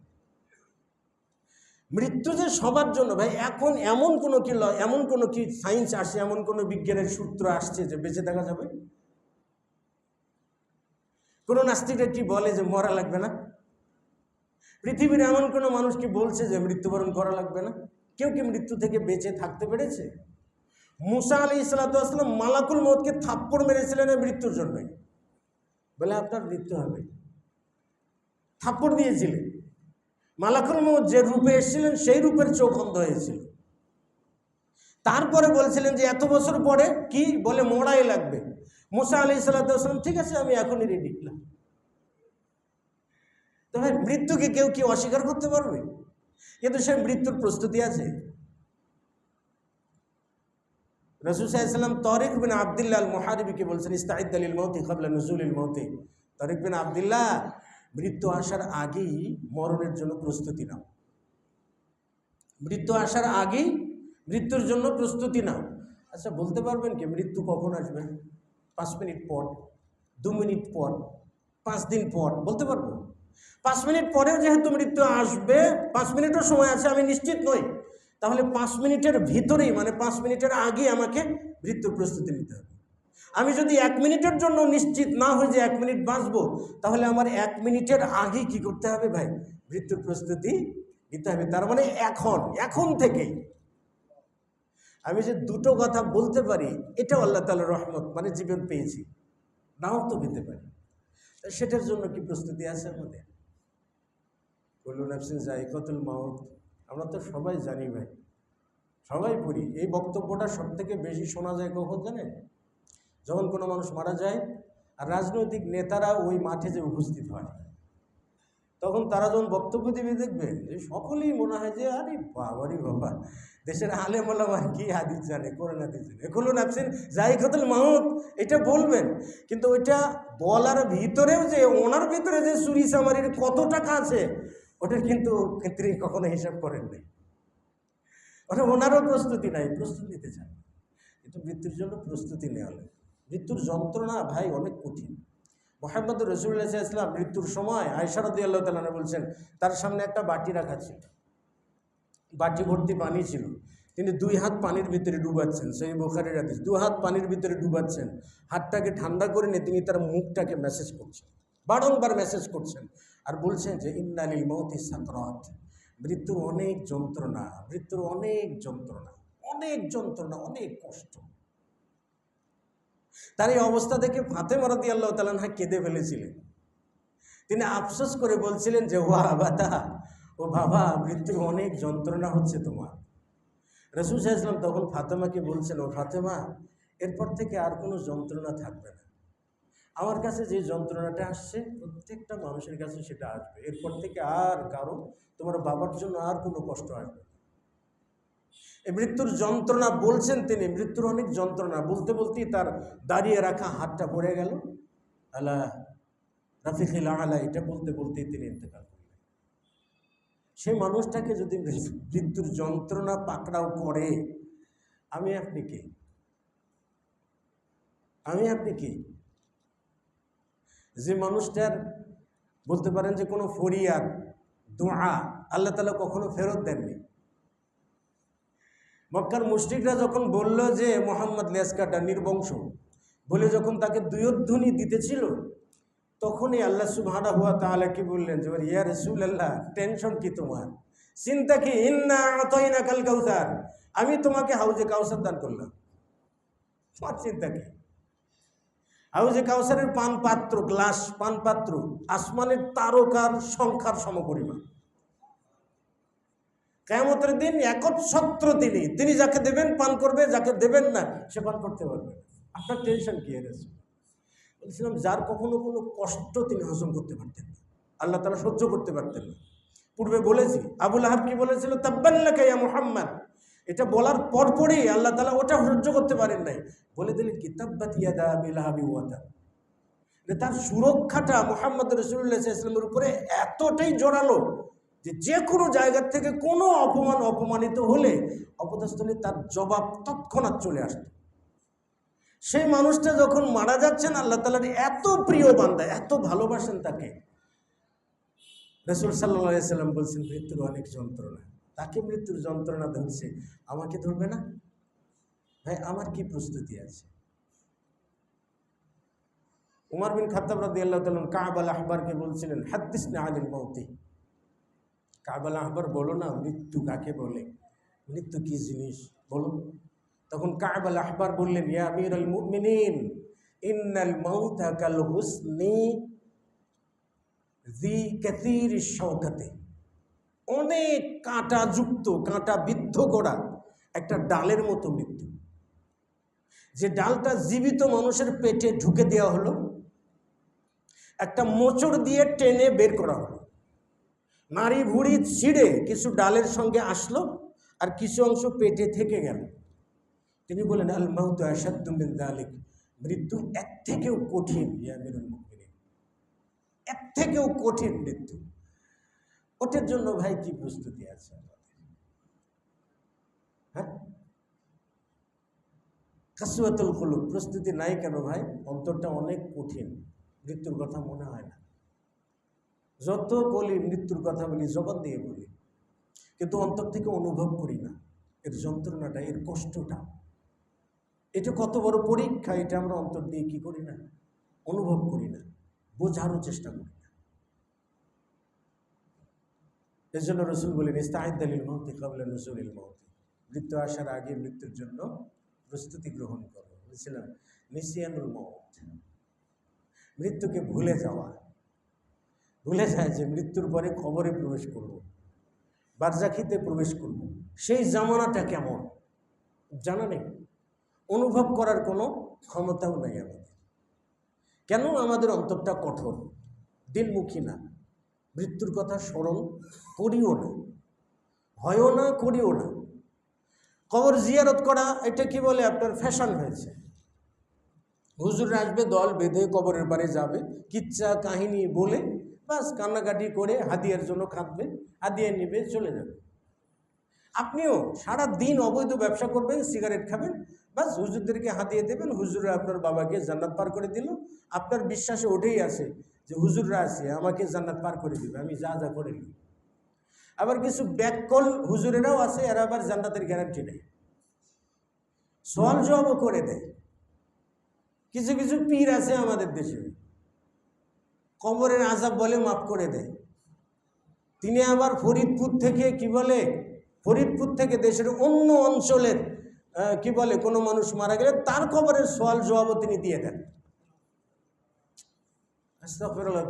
মৃত্যু যে সবার জন্য ভাই, এখন এমন কোনো কি সায়েন্স আসছে, এমন কোনো বিজ্ঞানের সূত্র আসছে যে বেঁচে থাকা যাবে? কোনো নাস্তিকরা কি বলে যে মরা লাগবে না? পৃথিবীর এমন কোনো মানুষ কি বলছে যে মৃত্যুবরণ করা লাগবে না? কেউ কি মৃত্যু থেকে বেঁচে থাকতে পেরেছে? মুসা আলাইহিস সালাতু ওয়াস সালাম মালাকুল মউতকে থাপ্পড় মেরেছিলেন মৃত্যুর জন্য, বলে আপনার মৃত্যু হবে, থাপ্পড় দিয়েছিলেন। মালাকুল মউত যে রূপে এসেছিলেন, সেই রূপের চোখ অন্ধ হয়েছিল। তারপরে বলছিলেন যে এত বছর পরে কি বলে মরাই লাগবে। মুসা আলাইহিস সালাতু ওয়াস সালাম, ঠিক আছে আমি এখনই রেডি। তবে মৃত্যুকে কেউ কি অস্বীকার করতে পারবে? কিন্তু সে মৃত্যুর প্রস্তুতি আছে। রাসূল সাল্লাল্লাহু আলাইহি ওয়াসাল্লাম তারিক বিন আব্দুল্লাহ আল মুহারিবিকে বলছেন, ইস্তাইদ লিল মাউতি ক্বাবলা নুজুলিল মাউতি। তারিক বিন আব্দুল্লাহ, মৃত্যু আসার আগেই মরণের জন্য প্রস্তুতি নাও। মৃত্যু আসার আগেই মৃত্যুর জন্য প্রস্তুতি নাও। আচ্ছা, বলতে পারবেন কি মৃত্যু কখন আসবে? 5 মিনিট পর, 2 মিনিট পর, 5 দিন পর? বলতে পারবো? 5 মিনিট পরেও যেহেতু মৃত্যু আসবে, 5 মিনিটও সময় আছে, আমি নিশ্চিত নই। তাহলে 5 মিনিটের ভিতরেই, মানে 5 মিনিটের আগে আমাকে মৃত্যুর প্রস্তুতি নিতে হবে। আমি যদি 1 মিনিটের জন্য নিশ্চিত না হই যে 1 মিনিট বাঁচবো, তাহলে আমার 1 মিনিটের আগেই কি করতে হবে ভাই? মৃত্যুর প্রস্তুতি নিতে হবে। তার মানে এখন থেকেই। আমি যে দুটো কথা বলতে পারি, এটাও আল্লাহ তাআলার রহমত, মানে জীবন পেয়েছি, নাও তো পেতে পারি। সেটার জন্য কি প্রস্তুতি আছে আমাদের? কুল্লু নাফসিন যায়িকাতুল মাউত, আমরা তো সবাই জানি ভাই, সবাই পড়ি। এই বক্তব্যটা সব থেকে বেশি শোনা যায় কখন জানেন? যখন কোনো মানুষ মারা যায় আর রাজনৈতিক নেতারা ওই মাঠে যে উপস্থিত হয়, তখন তারা যখন বক্তব্য দিবে দেখবেন যে সকলেই মনে হয় যে আরে বাবারি বাবা, দেশের আলেম ওলামা কি হাদিস জানে, কোরআন হাদিস জানে, এখনো নাফসিন যায়কাতুল মাউত এটা বলবেন, কিন্তু ওইটা বলার ভিতরেও যে ওনার ভিতরে যে চুরি চামারির কত টাকা আছে ওটার কিন্তু ক্ষেত্রে কখনো হিসাব করেন নাই। ওটা ওনারও প্রস্তুতি নাই, প্রস্তুতি নিতে চান। কিন্তু মৃত্যুর জন্য প্রস্তুতি নেওয়া লাগে। মৃত্যুর যন্ত্রণা ভাই অনেক কঠিন। মুহাম্মদ রাসূলুল্লাহ সাল্লাল্লাহু আলাইহি ওয়াসাল্লাম মৃত্যুর সময় আয়েশা রাদিয়াল্লাহু তাআলা আনহা বলছেন, তার সামনে একটা বাটি রাখা ছিল, বাটি ভর্তি পানি ছিল, তিনি 2 হাত পানির ভিতরে ডুবাচ্ছেন, সহিহ বুখারীর হাদিস, 2 হাত পানির ভিতরে ডুবাচ্ছেন, হাতটাকে ঠান্ডা করে নিয়ে তিনি তার মুখটাকে মেসেজ করছেন, বারংবার মেসেজ করছেন আর বলছেন যে ইন্না লিল মাউতি সাকরাত, মৃত্যুর অনেক যন্ত্রণা, মৃত্যুর অনেক যন্ত্রণা, অনেক যন্ত্রণা, অনেক কষ্ট। তার এই অবস্থা দেখে ফাতেমা রাদিয়াল্লাহু তাআলা আনহা কেঁদে ফেলেছিলেন। তিনি আফসোস করে বলছিলেন যে ওয়া আবাতা, ও বাবা, মৃত্যুর অনেক যন্ত্রণা হচ্ছে তোমার। রাসূল সাল্লাল্লাহু আলাইহি ওয়াসাল্লাম তখন ফাতেমাকে বলছেন, ও ফাতেমা, এরপর থেকে আর কোনো যন্ত্রণা থাকবে না। আমার কাছে যে যন্ত্রণাটা আসছে প্রত্যেকটা মানুষের কাছে সেটা আসবে, এরপর থেকে আর কারো, তোমার বাবার জন্য আর কোনো কষ্ট আসবে না। এই মৃত্যুর যন্ত্রণা বলছেন তিনি, মৃত্যুর অনেক যন্ত্রণা বলতে বলতেই তার দাঁড়িয়ে রাখা হাতটা পড়ে গেল, আলা রাফিকিল আলা, এটা বলতে বলতেই তিনি ইন্তেকাল করলেন। সেই মানুষটাকে যদি মৃত্যুর যন্ত্রণা পাকড়াও করে, আমি আপনি কে? আমি আপনি কে? যে মানুষটার বলতে পারেন যে কোনো ফরিয়াদ দোয়া আল্লাহ তাআলা কখনো ফেরত দেননি। মক্কার মুশরিকরা যখন বলল যে মুহাম্মদ লেসকাটা নির্বংশ বলে যখন তাকে দুয়ধ্বনি দিতেছিল, তখনই আল্লাহ সুবহানাহু ওয়া তাআলা কি বললেন যে ইয়া রাসূলুল্লাহ, টেনশন কি তোমার, চিন্তা কি, ইন্না আতাইনাকাল কাউসার, আমি তোমাকে হাউজে কাউসার দান করলাম, তোমার চিন্তা কি? হাউজে কাউসারের পান পাত্র, গ্লাস পান পাত্র আসমানের তারকার সংখ্যার সমপরিমাণ। কিয়ামতের দিন একচ্ছত্র তিনি যাকে দেবেন পান করবে, যাকে দেবেন না সে পান করতে পারবে। আপনার টেনশন কি? বলছিলাম যার কখনো কোনো কষ্ট তিনি হজম করতে পারতেন না, আল্লাহ তাআলা সহ্য করতে পারতেন না। পূর্বে বলেছি আবু লাহাব কি বলেছিল, তাব্বান লাকা ইয়া মুহাম্মদ, এটা বলার পরপরই আল্লাহ তাআলা ওটা সহ্য করতে পারেন নাই, বলে দিলেন কি তাব্বাত ইয়াদা আবি লাহাবি ওয়া তাব। তার সুরক্ষাটা মুহাম্মদ রাসূলুল্লাহ সাল্লাল্লাহু আলাইহি ওয়াসাল্লামের উপরে এতটাই জোরালো যে কোনো জায়গা থেকে কোনো অপমানিত হলে অপদস্থলে তার জবাব তৎক্ষণাৎ চলে আসত। সেই মানুষটা যখন মারা যাচ্ছেন, আল্লাহ তাআলার এত প্রিয় বান্দা, এত ভালোবাসেন তাকে, রাসূল সাল্লাল্লাহু আলাইহি ওয়াসাল্লাম বলছেন মৃত্যুর অনেক যন্ত্রণা, তাকে মৃত্যুর যন্ত্রণা ধরছে, আমাকে ধরবে না? ভাই আমার কি প্রস্তুতি আছে? উমর বিন খাত্তাব রাদিয়াল্লাহু তাআলা কাব আল আহবারকে বলছিলেন, হাদ্দিসনা আনিল মাউতি, কাব আল আহবার বলো না মৃত্যু কাকে বলে, মৃত্যু কি জিনিস বলো। তখন কাব আল আহবার বললেন, ইয়া আমিরুল মুমিনিন, ইন্নাল মাউতা কাল হুসনি জি কাসীর শাওকাতে, অনেক কাঁটা যুক্ত, কাঁটা বিদ্ধ করা একটা ডালের মতো মৃত্যু। যে ডালটা জীবিত মানুষের পেটে ঢুকে দেওয়া হলো, একটা মোচড় দিয়ে টেনে বের করা হলো, নাড়ি ভুড়ি ছিঁড়ে কিছু ডালের সঙ্গে আসলো আর কিছু অংশ পেটে থেকে গেল। তিনি বলেন আল মাউতু আশাদ্দু মিন যালিক, মৃত্যু এর থেকেও কঠিন, ইয়া আমিরুল মুমিনিন, এর থেকেও কঠিন মৃত্যু। ওটার জন্য ভাই কি প্রস্তুতি আছে? হ্যাঁ, কাসওয়াতুল কুলুব, প্রস্তুতি নাই কেন ভাই? অন্তরটা অনেক কঠিন, মৃত্যুর কথা মনে হয় না। যত বলি মৃত্যুর কথা বলি, জবান দিয়ে বলি, কিন্তু অন্তর থেকে অনুভব করি না এর যন্ত্রণাটা, এর কষ্টটা। এটা কত বড় পরীক্ষা, এটা আমরা অন্তর দিয়ে কি করি না, অনুভব করি না, বোঝারও চেষ্টা করি না। এর জন্য রাসূল বলেন ইস্তাইদ্দা লিল মাউতি ক্বাবলা নুজুলিল মাউতি, মৃত্যু আসার আগে মৃত্যুর জন্য প্রস্তুতি গ্রহণ করো। বলছিলাম নিসিয়ানুল মাউত, মৃত্যুকে ভুলে যাওয়া, ভুলে যায় যে মৃত্যুর পরে কবরে প্রবেশ করব, বারজাখিতে প্রবেশ করব, সেই জামানাটা কেমন জানা নেই, অনুভব করার কোনো ক্ষমতাও নেই আমাদের। কেন আমাদের অন্তরটা কঠোর, দিলমুখী না, মৃত্যুর কথা স্মরণ করিও না, হয়ও না, করিও না। কবর জিয়ারত করা এটা কি বলে আপনার ফ্যাশন হয়েছে। হুজুর আসবে দল বেঁধে কবরের পারে যাবে, কিচ্ছা কাহিনী বলে বাস কান্নাকাটি করে হাদিয়ার জন্য কাঁদবে, হাদিয়া নিবে, চলে যাবে। আপনিও সারা দিন অবৈধ ব্যবসা করবেন, সিগারেট খাবেন, বাস হুজুরদেরকে হাতিয়ে দেবেন, হুজুররা আপনার বাবাকে জান্নাত পার করে দিল। আপনার বিশ্বাসে ওঠেই আছে যে হুজুররা আছে আমাকে জান্নাত পার করে দিবে, আমি যা যা করে নিই। আবার কিছু ব্যাককল হুজুরেরাও আছে, এরা আবার জান্নাতের গ্যারান্টি নেই, সওয়াল জবাবও করে দেয়। কিছু কিছু পীর আছে আমাদের দেশে, কবরের আযাব বলে মাফ করে দেয়। তিনি আবার ফরিদপুর থেকে কি বলে, ফরিদপুর থেকে দেশের অন্য অঞ্চলের কি বলে কোনো মানুষ মারা গেলে তার কবরের সওয়াল জবাবও তিনি দিয়ে দেন। আস্তাগফিরুল্লাহ।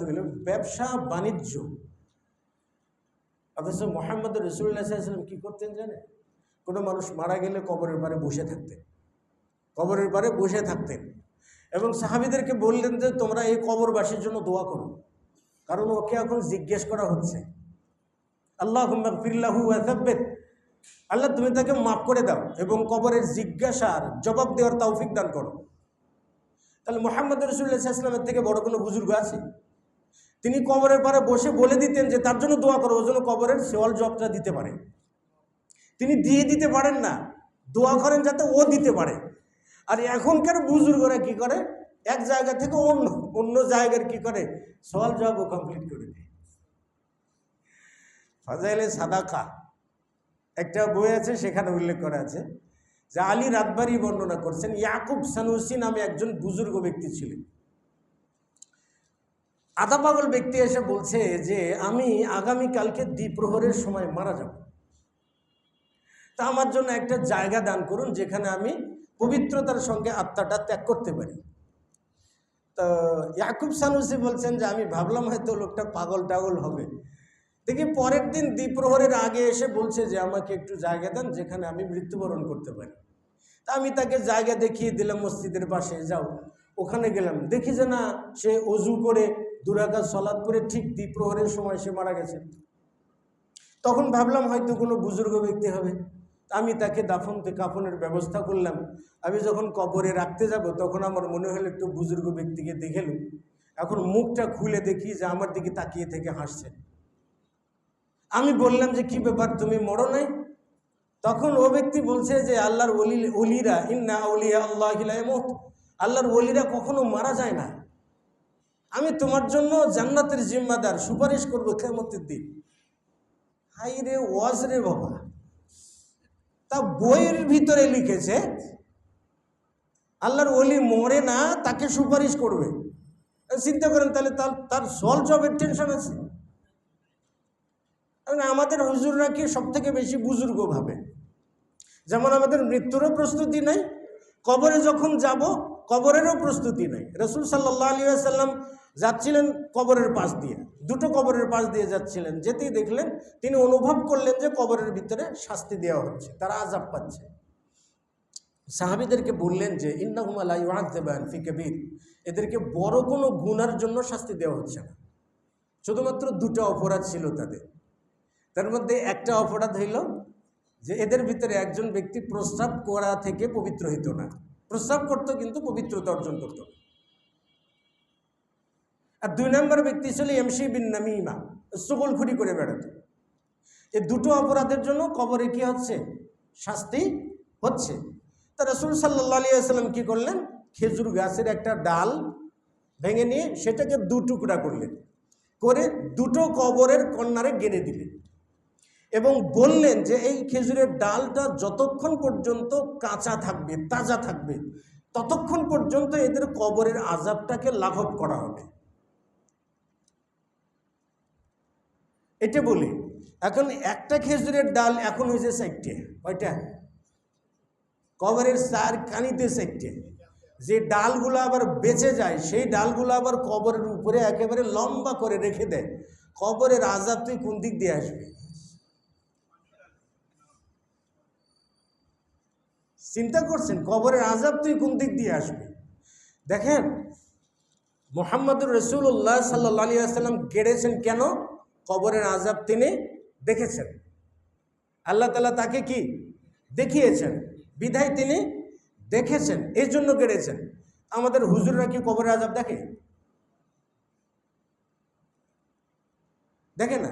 ব্যবসা বাণিজ্য। অথচ মুহাম্মদ রাসূলুল্লাহ সাল্লাল্লাহু আলাইহি ওয়াসাল্লাম কি করতেন জানেন? কোনো মানুষ মারা গেলে কবরের পারে বসে থাকতেন, কবরের পারে বসে থাকতেন এবং সাহাবীদেরকে বললেন যে তোমরা এই কবরবাসীর জন্য দোয়া করো, কারণ ওকে এখন জিজ্ঞেস করা হচ্ছে। আল্লাহুম্মা গফির লাহু ওয়া সাব্বিত, আল্লাহ তুমি তাকে মাফ করে দাও এবং কবরের জিজ্ঞাসার জবাব দেওয়ার তৌফিক দান করো। তাহলে মুহাম্মদ রাসূলুল্লাহ সাল্লাল্লাহু আলাইহি ওয়াসাল্লামের থেকে বড় কোনো বুজুর্গ আছে? তিনি কবরের পারে বসে বলে দিতেন যে তার জন্য দোয়া করো, ওর জন্য কবরের সওয়াল জবাবটা দিতে পারে। তিনি দিয়ে দিতে পারেন না, দোয়া করেন যাতে ও দিতে পারে। আর এখনকার বুজুর্গরা কি করে, এক জায়গা থেকে অন্য অন্য জায়গার কি করে সওয়াল জবাবও কমপ্লিট করে দেয়। ফাজাইলে সাদাকা একটা বই আছে, সেখানে উল্লেখ করা আছে যে আলী রাতবারি বর্ণনা করছেন, ইয়াকুব সানুসি নামে একজন বুজুর্গ ব্যক্তি ছিলেন। আধা পাগল ব্যক্তি এসে বলছে যে আমি আগামীকালকে দ্বিপ্রহরের সময় মারা যাব, তা আমার জন্য একটা জায়গা দান করুন যেখানে আমি পবিত্রতার সঙ্গে আত্মাটা ত্যাগ করতে পারি। তো ইয়াকুব সানুসি বলছেন যে আমি ভাবলাম হয়তো লোকটা পাগল টাগল হবে। দেখি পরের দিন দ্বিপ্রহরের আগে এসে বলছে যে আমাকে একটু জায়গা দেন যেখানে আমি মৃত্যুবরণ করতে পারি। তা আমি তাকে জায়গা দেখিয়ে দিলাম, মসজিদের পাশে যাও। ওখানে গেলাম, দেখি যে না, সে অজু করে 2 রাকাত সালাত করে ঠিক দ্বিপ্রহরের সময় সে মারা গেছে। তখন ভাবলাম হয়তো কোনো বুজুর্গ ব্যক্তি হবে, আমি তাকে কাফনের ব্যবস্থা করলাম। আমি যখন কবরে রাখতে যাব তখন আমার মনে হলো একটু বুজুর্গ ব্যক্তিকে দেখেলুম। এখন মুখটা খুলে দেখি যে আমার দিকে তাকিয়ে থেকে হাসছে। আমি বললাম যে কি ব্যাপার, তুমি মরো নাই? তখন ও ব্যক্তি বলছে যে আল্লাহর ওলিরা, ইন্না আউলিয়া আল্লাহি লা ইয়ামুত, আল্লাহর ওলিরা কখনো মারা যায় না। আমি তোমার জন্য জান্নাতের জিম্মাদার, সুপারিশ করবো কিয়ামতের দিন। হাই রে ওয়াজ রে বাবা, তা বইয়ের ভিতরে লিখেছে আল্লাহর ওলি মরে না, তাকে সুপারিশ করবে। চিন্তা করেন, তাহলে তার সল জবের টেনশন আছে। আমাদের হুজুররা কি সব থেকে বেশি বুজুর্গ ভাবে? যেমন আমাদের মৃত্যুরও প্রস্তুতি নাই, কবরে যখন যাব কবরেরও প্রস্তুতি নাই। রাসূল সাল্লাল্লাহু আলাইহি ওয়াসাল্লাম যাচ্ছিলেন কবরের পাশ দিয়ে, 2টো কবরের পাশ দিয়ে যাচ্ছিলেন। যেতেই দেখলেন, তিনি অনুভব করলেন যে কবরের ভিতরে শাস্তি দেওয়া হচ্ছে, তারা আযাব পাচ্ছে। সাহাবীদেরকে বললেন যে ইন্নাহুমা লা ইউআযাবান ফি কাবীর, এদেরকে বড় কোনো গুনার জন্য শাস্তি দেওয়া হচ্ছে না, শুধুমাত্র 2টা অপরাধ ছিল তাদের। তার মধ্যে একটা অপরাধ হইল যে এদের ভিতরে একজন ব্যক্তি প্রস্রাব করা থেকে পবিত্র হইত না, প্রস্রাব করত কিন্তু পবিত্রতা অর্জন করত না। আর 2 নম্বর ব্যক্তি ছিল ইয়ামশি বিন নামিমা, চগলখুরি করে বেড়াতো। এই 2টো অপরাধের জন্য কবরে কি হচ্ছে, শাস্তি হচ্ছে। তা রাসূল সাল্লাল্লাহু আলাইহি ওয়াসাল্লাম কি করলেন, খেজুর গাছের একটা ডাল ভেঙে নিয়ে সেটাকে 2 টুকরা করলেন, করে 2টো কবরের কর্নারে গেড়ে দিলেন এবং বললেন যে এই খেজুরের ডালটা যতক্ষণ পর্যন্ত কাঁচা থাকবে, তাজা থাকবে, ততক্ষণ পর্যন্ত এদের কবরের আযাবটাকে লাঘব করা হবে। এটা বলি, এখন একটা খেজুরের ডাল এখন হয়েছে 4টে, কয়টা? কবরের 4 কানিতে 4টে। যে ডালগুলো আবার বেঁচে যায় সেই ডালগুলো আবার কবরের উপরে একেবারে লম্বা করে রেখে দেয়। কবরের আযাব তুই কোন দিক দিয়ে আসবে? চিন্তা করছেন, কবরের আযাব তুই কোন দিক দিয়ে আসবে? দেখেন, মুহাম্মদুর রাসূলুল্লাহ সাল্লাল্লাহু আলাইহি ওয়াসাল্লাম কেড়েছেন কেন? কবরের আযাব তিনি দেখেছেন, আল্লাহ তাআলা তাকে কি দেখিয়েছেন, বিধায় তিনি দেখেছেন, এই জন্য কেড়েছেন। আমাদের হুজুররা কি কবরের আযাব দেখে? দেখে না।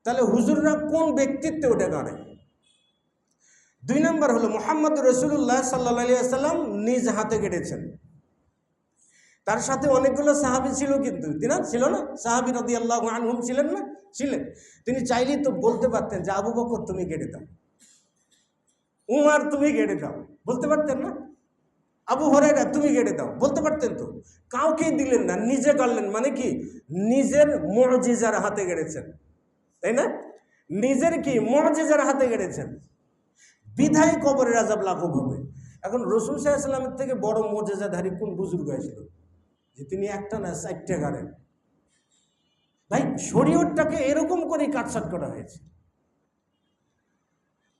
তাহলে হুজুররা কোন ব্যক্তিত্বে ওটা করে? 2 নম্বর হলো মুহাম্মদুর রাসূলুল্লাহ সাল্লাল্লাহু আলাইহি ওয়াসাল্লাম নিজ হাতে কেটেছেন। তার সাথে অনেকগুলো সাহাবী ছিল, কিন্তু তিনি ছিল না, সাহাবী রাদিয়াল্লাহু আনহুম ছিলেন না? ছিলেন। তিনি চাইলেই তো বলতে পারতেন যে আবু বকর তুমি কেটে দাও, উমর তুমি কেটে দাও, বলতে পারতেন না? আবু হুরায়রা তুমি কেটে দাও, বলতে পারতেন তো। কাউকেই দিলেন না, নিজে করলেন। মানে কি? নিজের মুজিজার হাতে কেটেছেন, তাই না? নিজের কি মুজিজার হাতে কেটেছেন, বিধায় কবরের আযাব লাঘব হবে। এখন রাসূল সাল্লাল্লাহু আলাইহি ওয়াসাল্লামের থেকে বড় মুজিজাধারী কোন বুজুর্গ ছিল যে তিনি একটা না 4টা গাড়েন? ভাই, শরীয়তটাকে এরকম করেই কাটছাট করা হয়েছে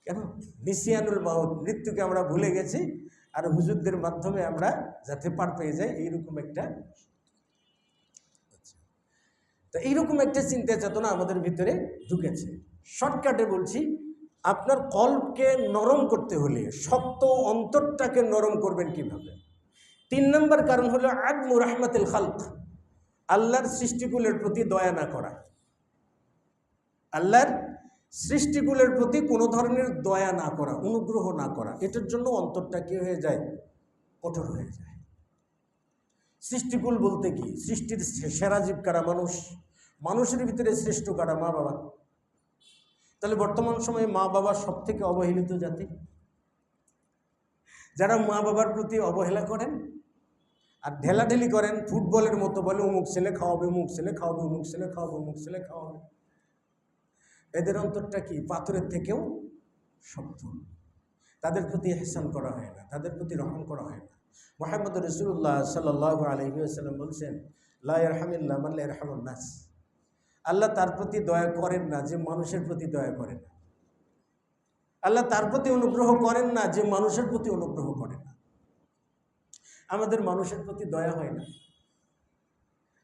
কেন? নিসিয়ানুল মাউত, মৃত্যুকে আমরা ভুলে গেছি, আর হুজুরদের মাধ্যমে আমরা যাতে পার পেয়ে যাই, এইরকম একটা, তো এইরকম একটা চিন্তা চেতনা আমাদের ভিতরে ঢুকেছে। শর্টকাটে বলছি, আপনার কলবকে নরম করতে হলে শক্ত অন্তরটাকে নরম করবেন কিভাবে? 3 নম্বর কারণ হলো আদমু রাহমাতুল খালক, আল্লাহর সৃষ্টিকুলের প্রতি দয়া না করা। আল্লাহর সৃষ্টিকুলের প্রতি কোনো ধরনের দয়া না করা, অনুগ্রহ না করা, এটার জন্য অন্তরটা কি হয়ে যায়? কঠোর হয়ে যায়। সৃষ্টিকুল বলতে কি? সৃষ্টির সেরা জীব কারা? মানুষ। মানুষের ভিতরে শ্রেষ্ঠ কারা? মা বাবা। তাহলে বর্তমান সময়ে মা বাবা সব থেকে অবহেলিত জাতি। যারা মা বাবার প্রতি অবহেলা করেন আর ঢেলাঢেলি করেন, ফুটবলের মতো বলে অমুক ছেলে খাওয়াবে, অমুক ছেলে খাওয়াবে, অমুক ছেলে খাওয়াবে, অমুক ছেলে খাওয়াবে, এদের অন্তরটা কি পাথরের থেকেও শক্ত। তাদের প্রতি ইহসান করা হয় না, তাদের প্রতি রহম করা হয় না। মুহাম্মদ রাসূলুল্লাহ সাল্লাল্লাহু আলাইহি ওয়াসাল্লাম বলছেন, লা ইয়ারহামিল্লাহু মান লা ইয়ারহামুন নাস। আল্লাহ তার প্রতি দয়া করেন না যে মানুষের প্রতি দয়া করেন না। আল্লাহ তার প্রতি অনুগ্রহ করেন না যে মানুষের প্রতি অনুগ্রহ করেন না। আমাদের মানুষের প্রতি দয়া হয় না।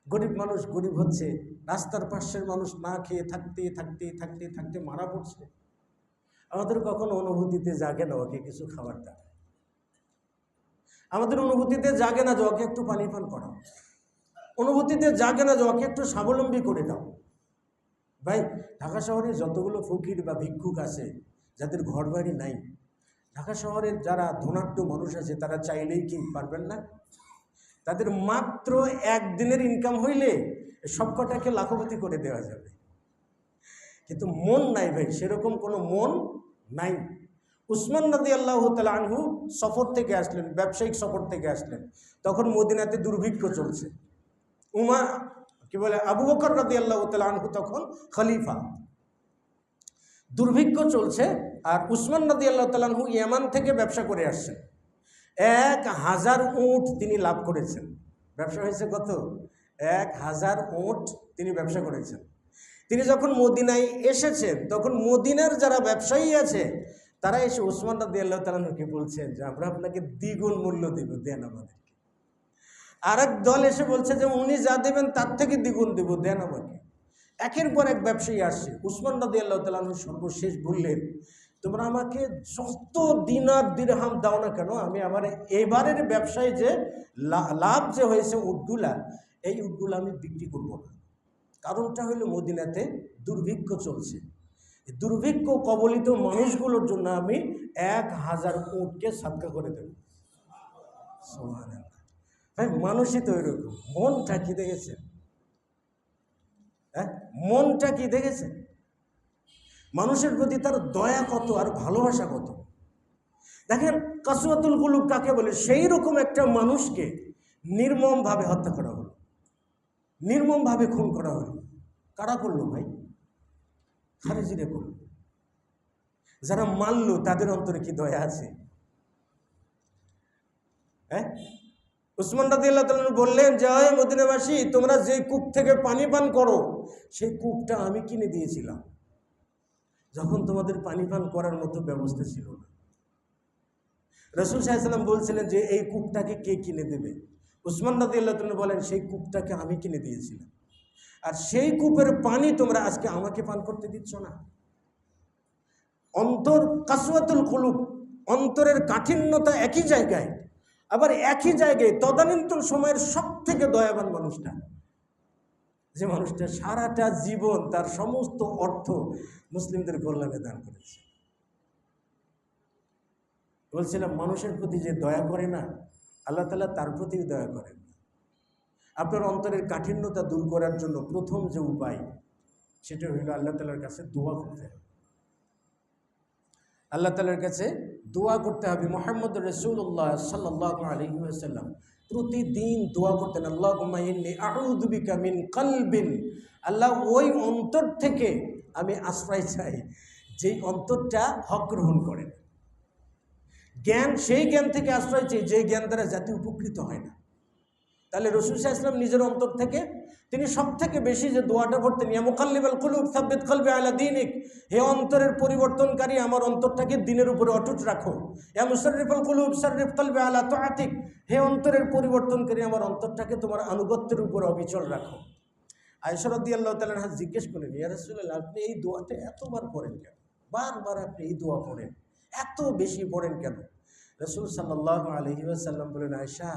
গরিব মানুষ গরিব হচ্ছে, রাস্তার পাশের মানুষ না খেয়ে থাকতে থাকতে থাকতে থাকতে মারা পড়ছে, আমাদের কখনো অনুভূতিতে জাগে না ওকে কিছু খাবার দাও। আমাদের অনুভূতিতে জাগে না যে ওকে একটু পানি পান করাও। অনুভূতিতে জাগে না যে ওকে একটু স্বাবলম্বী করে দাও। ভাই, ঢাকা শহরে যতগুলো ফকির বা ভিক্ষুক আছে, যাদের ঘর বাড়ি নাই, ঢাকা শহরের যারা ধনাঢ্য মানুষ আছে, তারা চাইলেই কি পারবেন না? তাদের মাত্র একদিনের ইনকাম হইলে সবকটাকে লাখপতি করে দেওয়া যাবে, কিন্তু মন নাই ভাই, সেরকম কোনো মন নাই। উসমান রাদিয়াল্লাহু তাআলা আনহু সফর থেকে আসলেন, ব্যবসায়িক সফর থেকে আসলেন, তখন মদিনাতে দুর্ভিক্ষ চলছে। আবু বকর রাদিয়াল্লাহু তাআলা আনহু তখন খলিফা। দুর্ভিক্ষ চলছে, আর উসমান রাদিয়াল্লাহু তাআলা আনহু ইয়ামান থেকে ব্যবসা করে আসছেন। 1000 উট তিনি লাভ করেছেন। ব্যবসা হয়েছে কত? 1000 উট তিনি ব্যবসা করেছেন। তিনি যখন মদিনায় এসেছেন, তখন মদিনার যারা ব্যবসায়ী আছে, তারা এসে উসমান রাদিয়াল্লাহু তাআলা আনহুকে বলছেন যে আমরা আপনাকে দ্বিগুণ মূল্য দেব, দেন আমাদেরকে। আর এক দল এসে বলছে যে উনি যা দেবেন তার থেকে দ্বিগুণ দেব, দেন আমাকে। একের পর এক ব্যবসায়ী আসছে। উসমান রাদিয়াল্লাহু তাআলা আনহু সর্বশেষ বললেন, তোমরা আমাকে যত দিনার দিরহাম দাও না কেন, আমি আমার এবারের ব্যবসায় যে লাভ যে হয়েছে উটগুলা, এই উটগুলো আমি বিক্রি করব না। কারণটা হলো মদিনাতে দুর্ভিক্ষ চলছে। দুর্ভিক্ষ কবলিত মানুষগুলোর জন্য আমি 1000 উটকে সাদকা করে দেব। সুবহানাল্লাহ। ভাই, মানুষই তো এরকম। মনটা কি দেখেছেন? হ্যাঁ, মনটা কি দেখেছেন? মানুষের প্রতি তার দয়া কত আর ভালোবাসা কত। দেখেন, কাসওয়াতুল কুলুব কাকে বলে? সেই রকম একটা মানুষকে নির্মমভাবে হত্যা করা হলো, নির্মমভাবে খুন করা হলো। কারা করলো ভাই? খারেজিরা করলো। যারা মারলো তাদের অন্তরে কি দয়া আছে? হ্যাঁ, উসমান রাদিয়াল্লাহু তাআলা বললেন যে ওই মদিনাবাসী, তোমরা যে কূপ থেকে পানি পান করো, সেই কূপটা আমি কিনে দিয়েছিলাম যখন তোমাদের পানি পান করার মতো ব্যবস্থা ছিল না। রাসূল সাল্লাল্লাহু আলাইহি ওয়াসাল্লাম বলছিলেন যে এই কূপটাকে কে কিনে দেবে? উসমান রাদিয়াল্লাহু তাআলা বলেন, সেই কূপটাকে আমি কিনে দিয়েছিলাম, আর সেই কূপের পানি তোমরা আজকে আমাকে পান করতে দিচ্ছ না। অন্তর কাসওয়াতুল কুলুব, অন্তরের কাঠিন্যতা একই জায়গায়, আবার একই জায়গায় তদানীন্তন সময়ের সব থেকে দয়াবান মানুষটা, যে মানুষটা সারাটা জীবন তার সমস্ত অর্থ মুসলিমদের কল্যাণে দান করেছে। বলছিলাম, মানুষের প্রতি যে দয়া করে না, আল্লাহ তাআলা তার প্রতি দয়া করেন। আপনার অন্তরের কাঠিন্যতা দূর করার জন্য প্রথম যে উপায়, সেটা হইল আল্লাহ তাআলার কাছে দোয়া করতে হবে। আল্লাহ তাআলার কাছে দোয়া করতে হবে। মুহাম্মদ রাসূলুল্লাহ সাল্লাল্লাহু আলাইহি ওয়াসাল্লাম প্রতিদিন দোয়া করতেন, আল্লাহুম্মা ইন্নী আউযু বিকা মিন কলবিন, আল্লাহ ওই অন্তর থেকে আমি আশ্রয় চাই যেই অন্তরটা হক গ্রহণ করেন। জ্ঞান, সেই জ্ঞান থেকে আশ্রয় চাই যে জ্ঞান দ্বারা জাতি উপকৃত হয় না। তাহলে রাসূল সাল্লাল্লাহু আলাইহি ওয়াসাল্লাম নিজের অন্তর থেকে তিনি সব থেকে বেশি যে দোয়াটা করতেন, ইয়া মুকাল্লিবাল কুলুব সাব্বিত কলবি আলা দীনিক, হে অন্তরের পরিবর্তনকারী, আমার অন্তরটাকে দ্বীনের উপরে অটুট রাখো। ইয়া মুসাররিফাল কুলুব সাররিফ কলবি আলা তাআতিক, হে অন্তরের পরিবর্তনকারী, আমার অন্তরটাকে তোমার আনুগত্যের উপর অবিচল রাখো। আয়েশা রাদিয়াল্লাহু তাআলা আনহা জিজ্ঞেস করলেন, ইয়া রাসূলুল্লাহ, আপনি এই দোয়াটা এতবার পড়েন কেন? বারবার আপনি এই দোয়া পড়েন, এত বেশি পড়েন কেন? রাসূল সাল্লাল্লাহু আলাইহি ওয়াসাল্লাম বলেন, আয়েশা,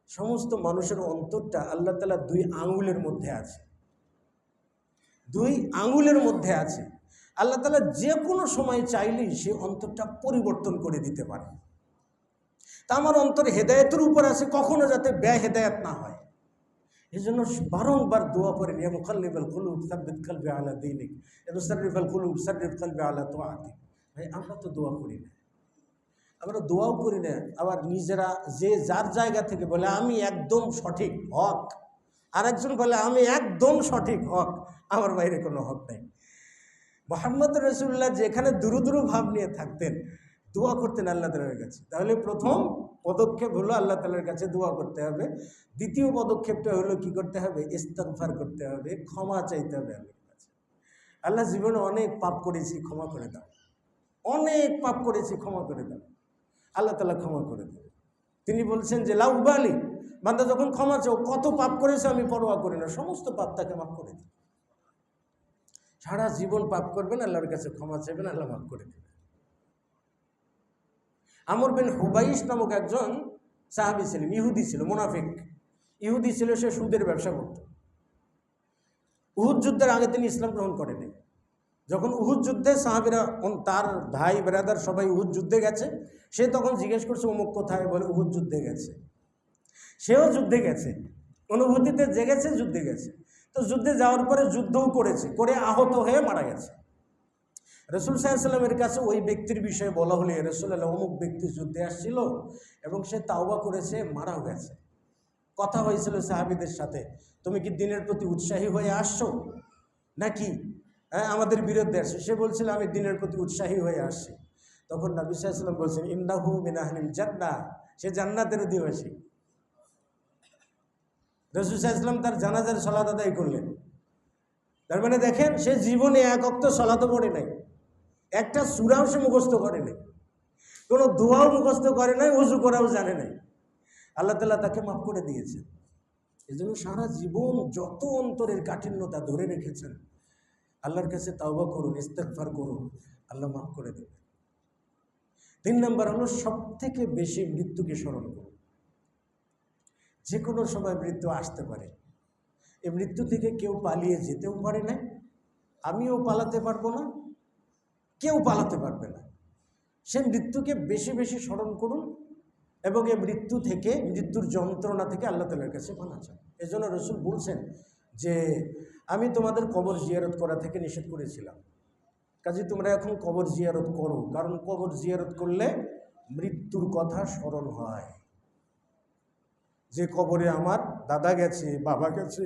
সমস্ত মানুষের অন্তরটা আল্লাহ তাআলা 2 আঙ্গুলের মধ্যে আছে, 2 আঙ্গুলের মধ্যে আছে। আল্লাহ তাআলা যে কোনো সময় চাইলেই সে অন্তরটা পরিবর্তন করে দিতে পারে। তা আমার অন্তর হেদায়েতের উপর আছে, কখনো যাতে বেহেদায়েত না হয়। এই জন্য বারংবার দোয়া করেন, ইয়া মুকাল্লিবাল কুলুব সাব্বিত কলবি আলা দীনিক, ইয়া মুসাররিফাল কুলুব সাররিফ কলবি আলা তাআতিক। ভাই, আমরা তো দোয়া করি না, আমরা দোয়াও করি না, আবার নিজেরা যে যার জায়গা থেকে বলে আমি একদম সঠিক হক, আরেকজন বলে আমি একদম সঠিক হক, আমার বাইরে কোনো হক নাই। মুহাম্মদ রাসূলুল্লাহ যেখানে দুরু ভাব নিয়ে থাকতেন, দোয়া করতেন আল্লাহ তাআলার কাছে। তাহলে প্রথম পদক্ষেপ হলো আল্লাহ তাআলার কাছে দোয়া করতে হবে। দ্বিতীয় পদক্ষেপটা হলো কি করতে হবে? ইস্তিগফার করতে হবে, ক্ষমা চাইতে হবে আল্লাহর কাছে। আল্লাহ, জীবনে অনেক পাপ করেছি, ক্ষমা করে দাও, অনেক পাপ করেছি, ক্ষমা করে দাও। আল্লাহ তাআলা ক্ষমা করে দেবে। তিনি বলছেন যে লা উবালি, বান্দা যখন ক্ষমা চাও, কত পাপ করেছে আমি পরোয়া করি না, সমস্ত পাপ তাকে মাফ করে দিই। সারা জীবন পাপ করবেন, আল্লাহর কাছে ক্ষমা চাইবেন, আল্লাহ মাফ করে দেবেন। আমর বিন হুবাইস নামক একজন সাহাবী ছিলেন, ইহুদি ছিল, মুনাফিক ইহুদি ছিল, সে সুদের ব্যবসা করত। উহুদ যুদ্ধের আগে তিনি ইসলাম গ্রহণ করেনি। যখন উহুদ যুদ্ধে সাহাবীরা, তার ভাই ব্রাদার সবাই উহুদ যুদ্ধে গেছে, সে তখন জিজ্ঞেস করছে অমুক কোথায়, বলে উহুদ যুদ্ধে গেছে। সেও যুদ্ধে গেছে, অনুভূতিতে জেগেছে, যুদ্ধে গেছে। তো যুদ্ধে যাওয়ার পরে যুদ্ধও করেছে, করে আহত হয়ে মারা গেছে। রাসূল সাল্লাল্লাহু আলাইহি ওয়াসাল্লামের কাছে ওই ব্যক্তির বিষয়ে বলা হলে, রাসূলুল্লাহ, অমুক ব্যক্তি যুদ্ধে আসছিল এবং সে তাওবা করেছে, মারাও গেছে। কথা হয়েছিল সাহাবীদের সাথে, তুমি কি দ্বীনের প্রতি উৎসাহী হয়ে আসছো নাকি আমাদের বিরুদ্ধে আসছে? সে বলছিল আমি দ্বীনের প্রতি উৎসাহী হয়ে আসছি। তখন নবী সাল্লাল্লাহু আলাইহি ওয়াসাল্লাম বলছেন, ইন্নাহু মিন আহলিল জান্নাহ, সে জান্নাতের অধিবাসী। রাসূল সাল্লাল্লাহু আলাইহি ওয়াসাল্লাম তার জানাজার সালাত আদায় করলেন। তার মানে দেখেন, সে জীবনে এক ওয়াক্ত সালাতও পড়ে নাই, একটা সূরাও সে মুখস্থ করে নাই, কোনো দোয়াও মুখস্থ করে নাই, ওযু করাও জানে নাই। আল্লাহ তাআলা তাকে মাফ করে দিয়েছেন। এই জন্য সারা জীবন যত অন্তরের কাঠিন্যতা ধরে রেখেছেন, আল্লাহর কাছে তাওবা করুন, ইস্তিগফার করুন, আল্লাহ মাফ করে দেবেন। 3 নম্বর হলো সব থেকে বেশি মৃত্যুকে স্মরণ করুন। যে কোনো সময় মৃত্যু আসতে পারে। এই মৃত্যু থেকে কেউ পালিয়ে যেতেও পারে না, আমিও পালাতে পারবো না, কেউ পালাতে পারবে না। সে মৃত্যুকে বেশি বেশি স্মরণ করুন এবং এই মৃত্যু থেকে, মৃত্যুর যন্ত্রণা থেকে আল্লাহ তাআলার কাছে পানা চান। এই জন্য রাসূল বলছেন যে আমি তোমাদের কবর জিয়ারত করা থেকে নিষেধ করেছিলাম, কাজে তোমরা এখন কবর জিয়ারত করো, কারণ কবর জিয়ারত করলে মৃত্যুর কথা স্মরণ হয়। যে কবরে আমার দাদা গেছে, বাবা গেছে,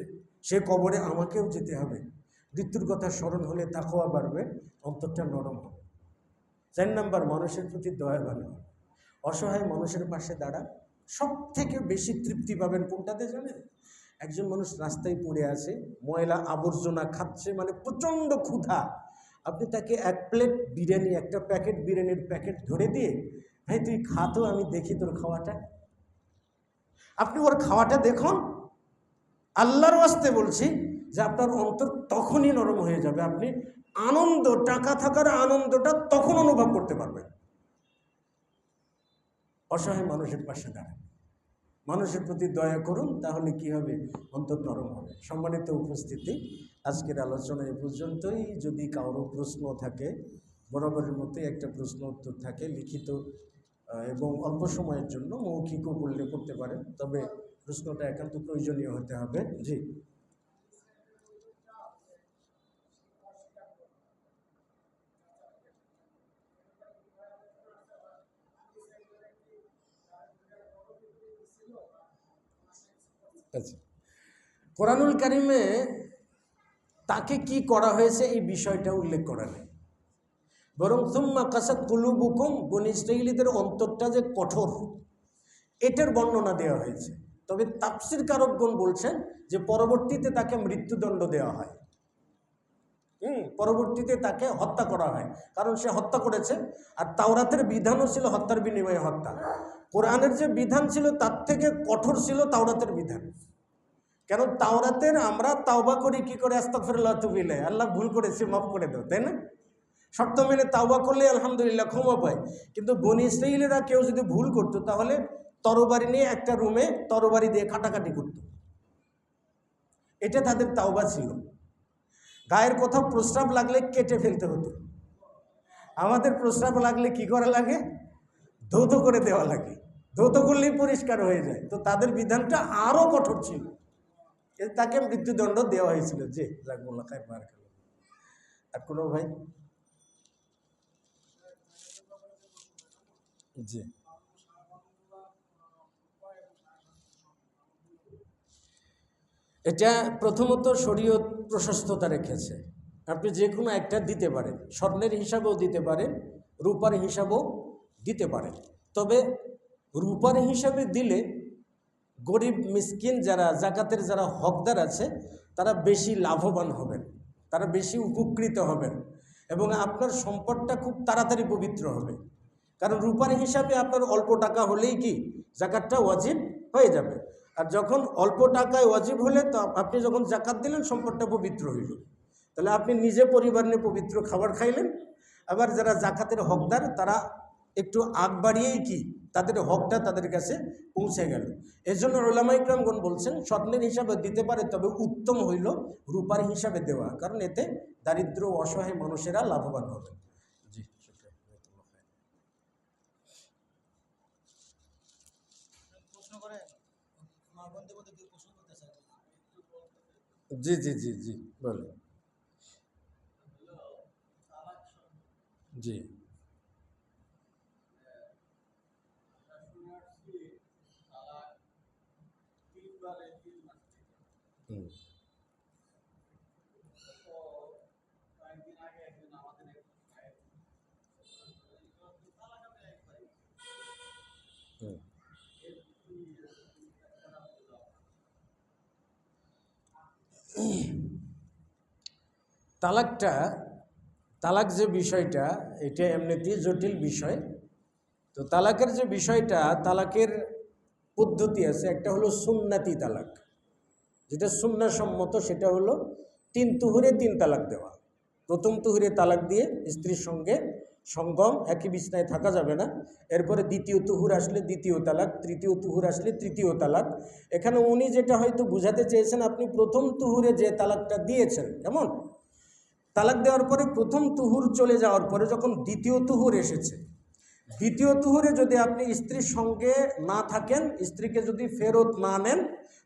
সে কবরে আমাকেও যেতে হবে। মৃত্যুর কথা স্মরণ হলে তাকওয়া বাড়বে, অন্তরটা নরম হবে। 4 নম্বর, মানুষের প্রতি দয়াবান হবে। অসহায় মানুষের পাশে দাঁড়ান। সব থেকে বেশি তৃপ্তি পাবেন কোনটাতে জানেন? একজন মানুষ রাস্তায় পড়ে আছে, ময়লা আবর্জনা খাচ্ছে, মানে প্রচণ্ড ক্ষুধা, আপনি তাকে 1 প্লেট বিরিয়ানি, একটা প্যাকেট বিরিয়ানির প্যাকেট ধরে দিয়ে, ভাই তুই খা তো, আমি দেখি তোর খাওয়াটা। আপনি ওর খাওয়াটা দেখুন, আল্লাহর ওয়াস্তে বলছি যে আপনার অন্তর তখনই নরম হয়ে যাবে, আপনি আনন্দ, টাকা থাকার আনন্দটা তখন অনুভব করতে পারবেন। অসহায় মানুষের পাশে দাঁড়ান, মানুষের প্রতি দয়া করুন, তাহলে কি হবে? অন্তর নরম হবে। সম্মানিত উপস্থিতি, আজকের আলোচনা এ পর্যন্তই। যদি কারো প্রশ্ন থাকে, বরাবরের মতোই একটা প্রশ্ন উত্তর থাকে লিখিত এবং অল্প সময়ের জন্য মৌখিকও বললে করতে পারেন, তবে প্রশ্নটা একান্ত প্রয়োজনীয় হতে হবে। জি, আচ্ছা। কোরআনুল কারিমে তাকে কি করা হয়েছে এই বিষয়টা উল্লেখ করা নেই, বরং সুম্মা কাসাত কুলুবুকুম, বনী ইসরাঈলীদের অন্তরটা যে কঠোর, এটার বর্ণনা দেওয়া হয়েছে। তবে তাফসীর কারকগণ বলছেন যে পরবর্তীতে তাকে মৃত্যুদণ্ড দেওয়া হয়, পরবর্তীতে তাকে হত্যা করা হয়, কারণ সে হত্যা করেছে। আর তাওরাতের বিধানও ছিল হত্যার বিনিময়ে হত্যা। কোরআনের যে বিধান ছিল তার থেকে কঠোর ছিল তাওরাতের বিধান। কেন? তাওরাতের আমরা তাওবা করি কি করে? আস্তাগফিরুল্লাহ ওয়া আতুবু ইলাইহি, আল্লাহ ভুল করেছি মাফ করে দাও, তাই না? শর্ত মেনে তাওবা করলে আলহামদুলিল্লাহ ক্ষমা পায়। কিন্তু বনী ইসরাঈলীরা কেউ যদি ভুল করতো তাহলে তরবারি নিয়ে একটা রুমে তরবারি দিয়ে কাটাকাটি করত, এটা তাদের তাওবা ছিল। গায়ের কোথাও প্রস্রাব লাগলে কেটে ফেলতে হতো। আমাদের প্রস্রাব লাগলে কি করা লাগে? ধৌত করে দেওয়া লাগে, ধৌত করলেই পরিষ্কার হয়ে যায়। তো তাদের বিধানটা আরও কঠোর ছিল, তাকে মৃত্যুদণ্ড দেওয়া হয়েছিল। যে জাযাকুমুল্লাহ খাইর, বারাকাল্লাহ। আর কোনো ভাই? জি, এটা প্রথমত শরীয়ত প্রশস্ততা রেখেছে, আপনি যে কোনো একটা দিতে পারেন, স্বর্ণের হিসাবেও দিতে পারেন, রূপার হিসাবেও দিতে পারেন। তবে রূপার হিসাবে দিলে গরিব মিসকিন যারা জাকাতের যারা হকদার আছে তারা বেশি লাভবান হবেন, তারা বেশি উপকৃত হবেন এবং আপনার সম্পদটা খুব তাড়াতাড়ি পবিত্র হবে। কারণ রূপার হিসাবে আপনার অল্প টাকা হলেই কি জাকাতটা ওয়াজিব হয়ে যাবে। আর যখন অল্প টাকায় ওয়াজিব হলে তো আপনি যখন জাকাত দিলেন সম্পদটা পবিত্র হইল, তাহলে আপনি নিজে পরিবার নিয়ে পবিত্র খাবার খাইলেন। আবার যারা জাকাতের হকদার তারা একটু আগ বাড়িয়েই কি তাদের হকটা তাদের কাছে পৌঁছে গেল। এজন্য উলামা ইকরামগণ বলছেন স্বর্ণের হিসাবে দিতে পারে, তবে উত্তম হইল রূপার হিসাবে দেওয়া, কারণ এতে দারিদ্র ও অসহায় মানুষেরা লাভবান হবে। জি, জি, জি, জি, জি, বলেন। জি, হুম, হুম। তালাকটা, তালাক যে বিষয়টা এটা এমনিতেই জটিল বিষয়। তো তালাকের যে বিষয়টা, তালাকের পদ্ধতি আছে। একটা হলো সুন্নাতি তালাক, যেটা সুন্নাহসম্মত, সেটা হলো 3 তুহুরে 3 তালাক দেওয়া। প্রথম তুহুরে তালাক দিয়ে স্ত্রীর সঙ্গে সঙ্গম, একই বিছনায় থাকা যাবে না। এরপরে দ্বিতীয় তুহুর আসলে দ্বিতীয় তালাক, তৃতীয় তুহুর আসলে তৃতীয় তালাক। এখানে উনি যেটা হয়তো বুঝাতে চেয়েছেন, আপনি প্রথম তুহুরে যে তালাকটা দিয়েছেন, কেমন তালাক দেওয়ার পরে প্রথম তুহুর চলে যাওয়ার পরে যখন দ্বিতীয় তুহুর এসেছে, দ্বিতীয় তুহুরে যদি আপনি স্ত্রীর সঙ্গে না থাকেন, স্ত্রীকে যদি ফেরত না নেন,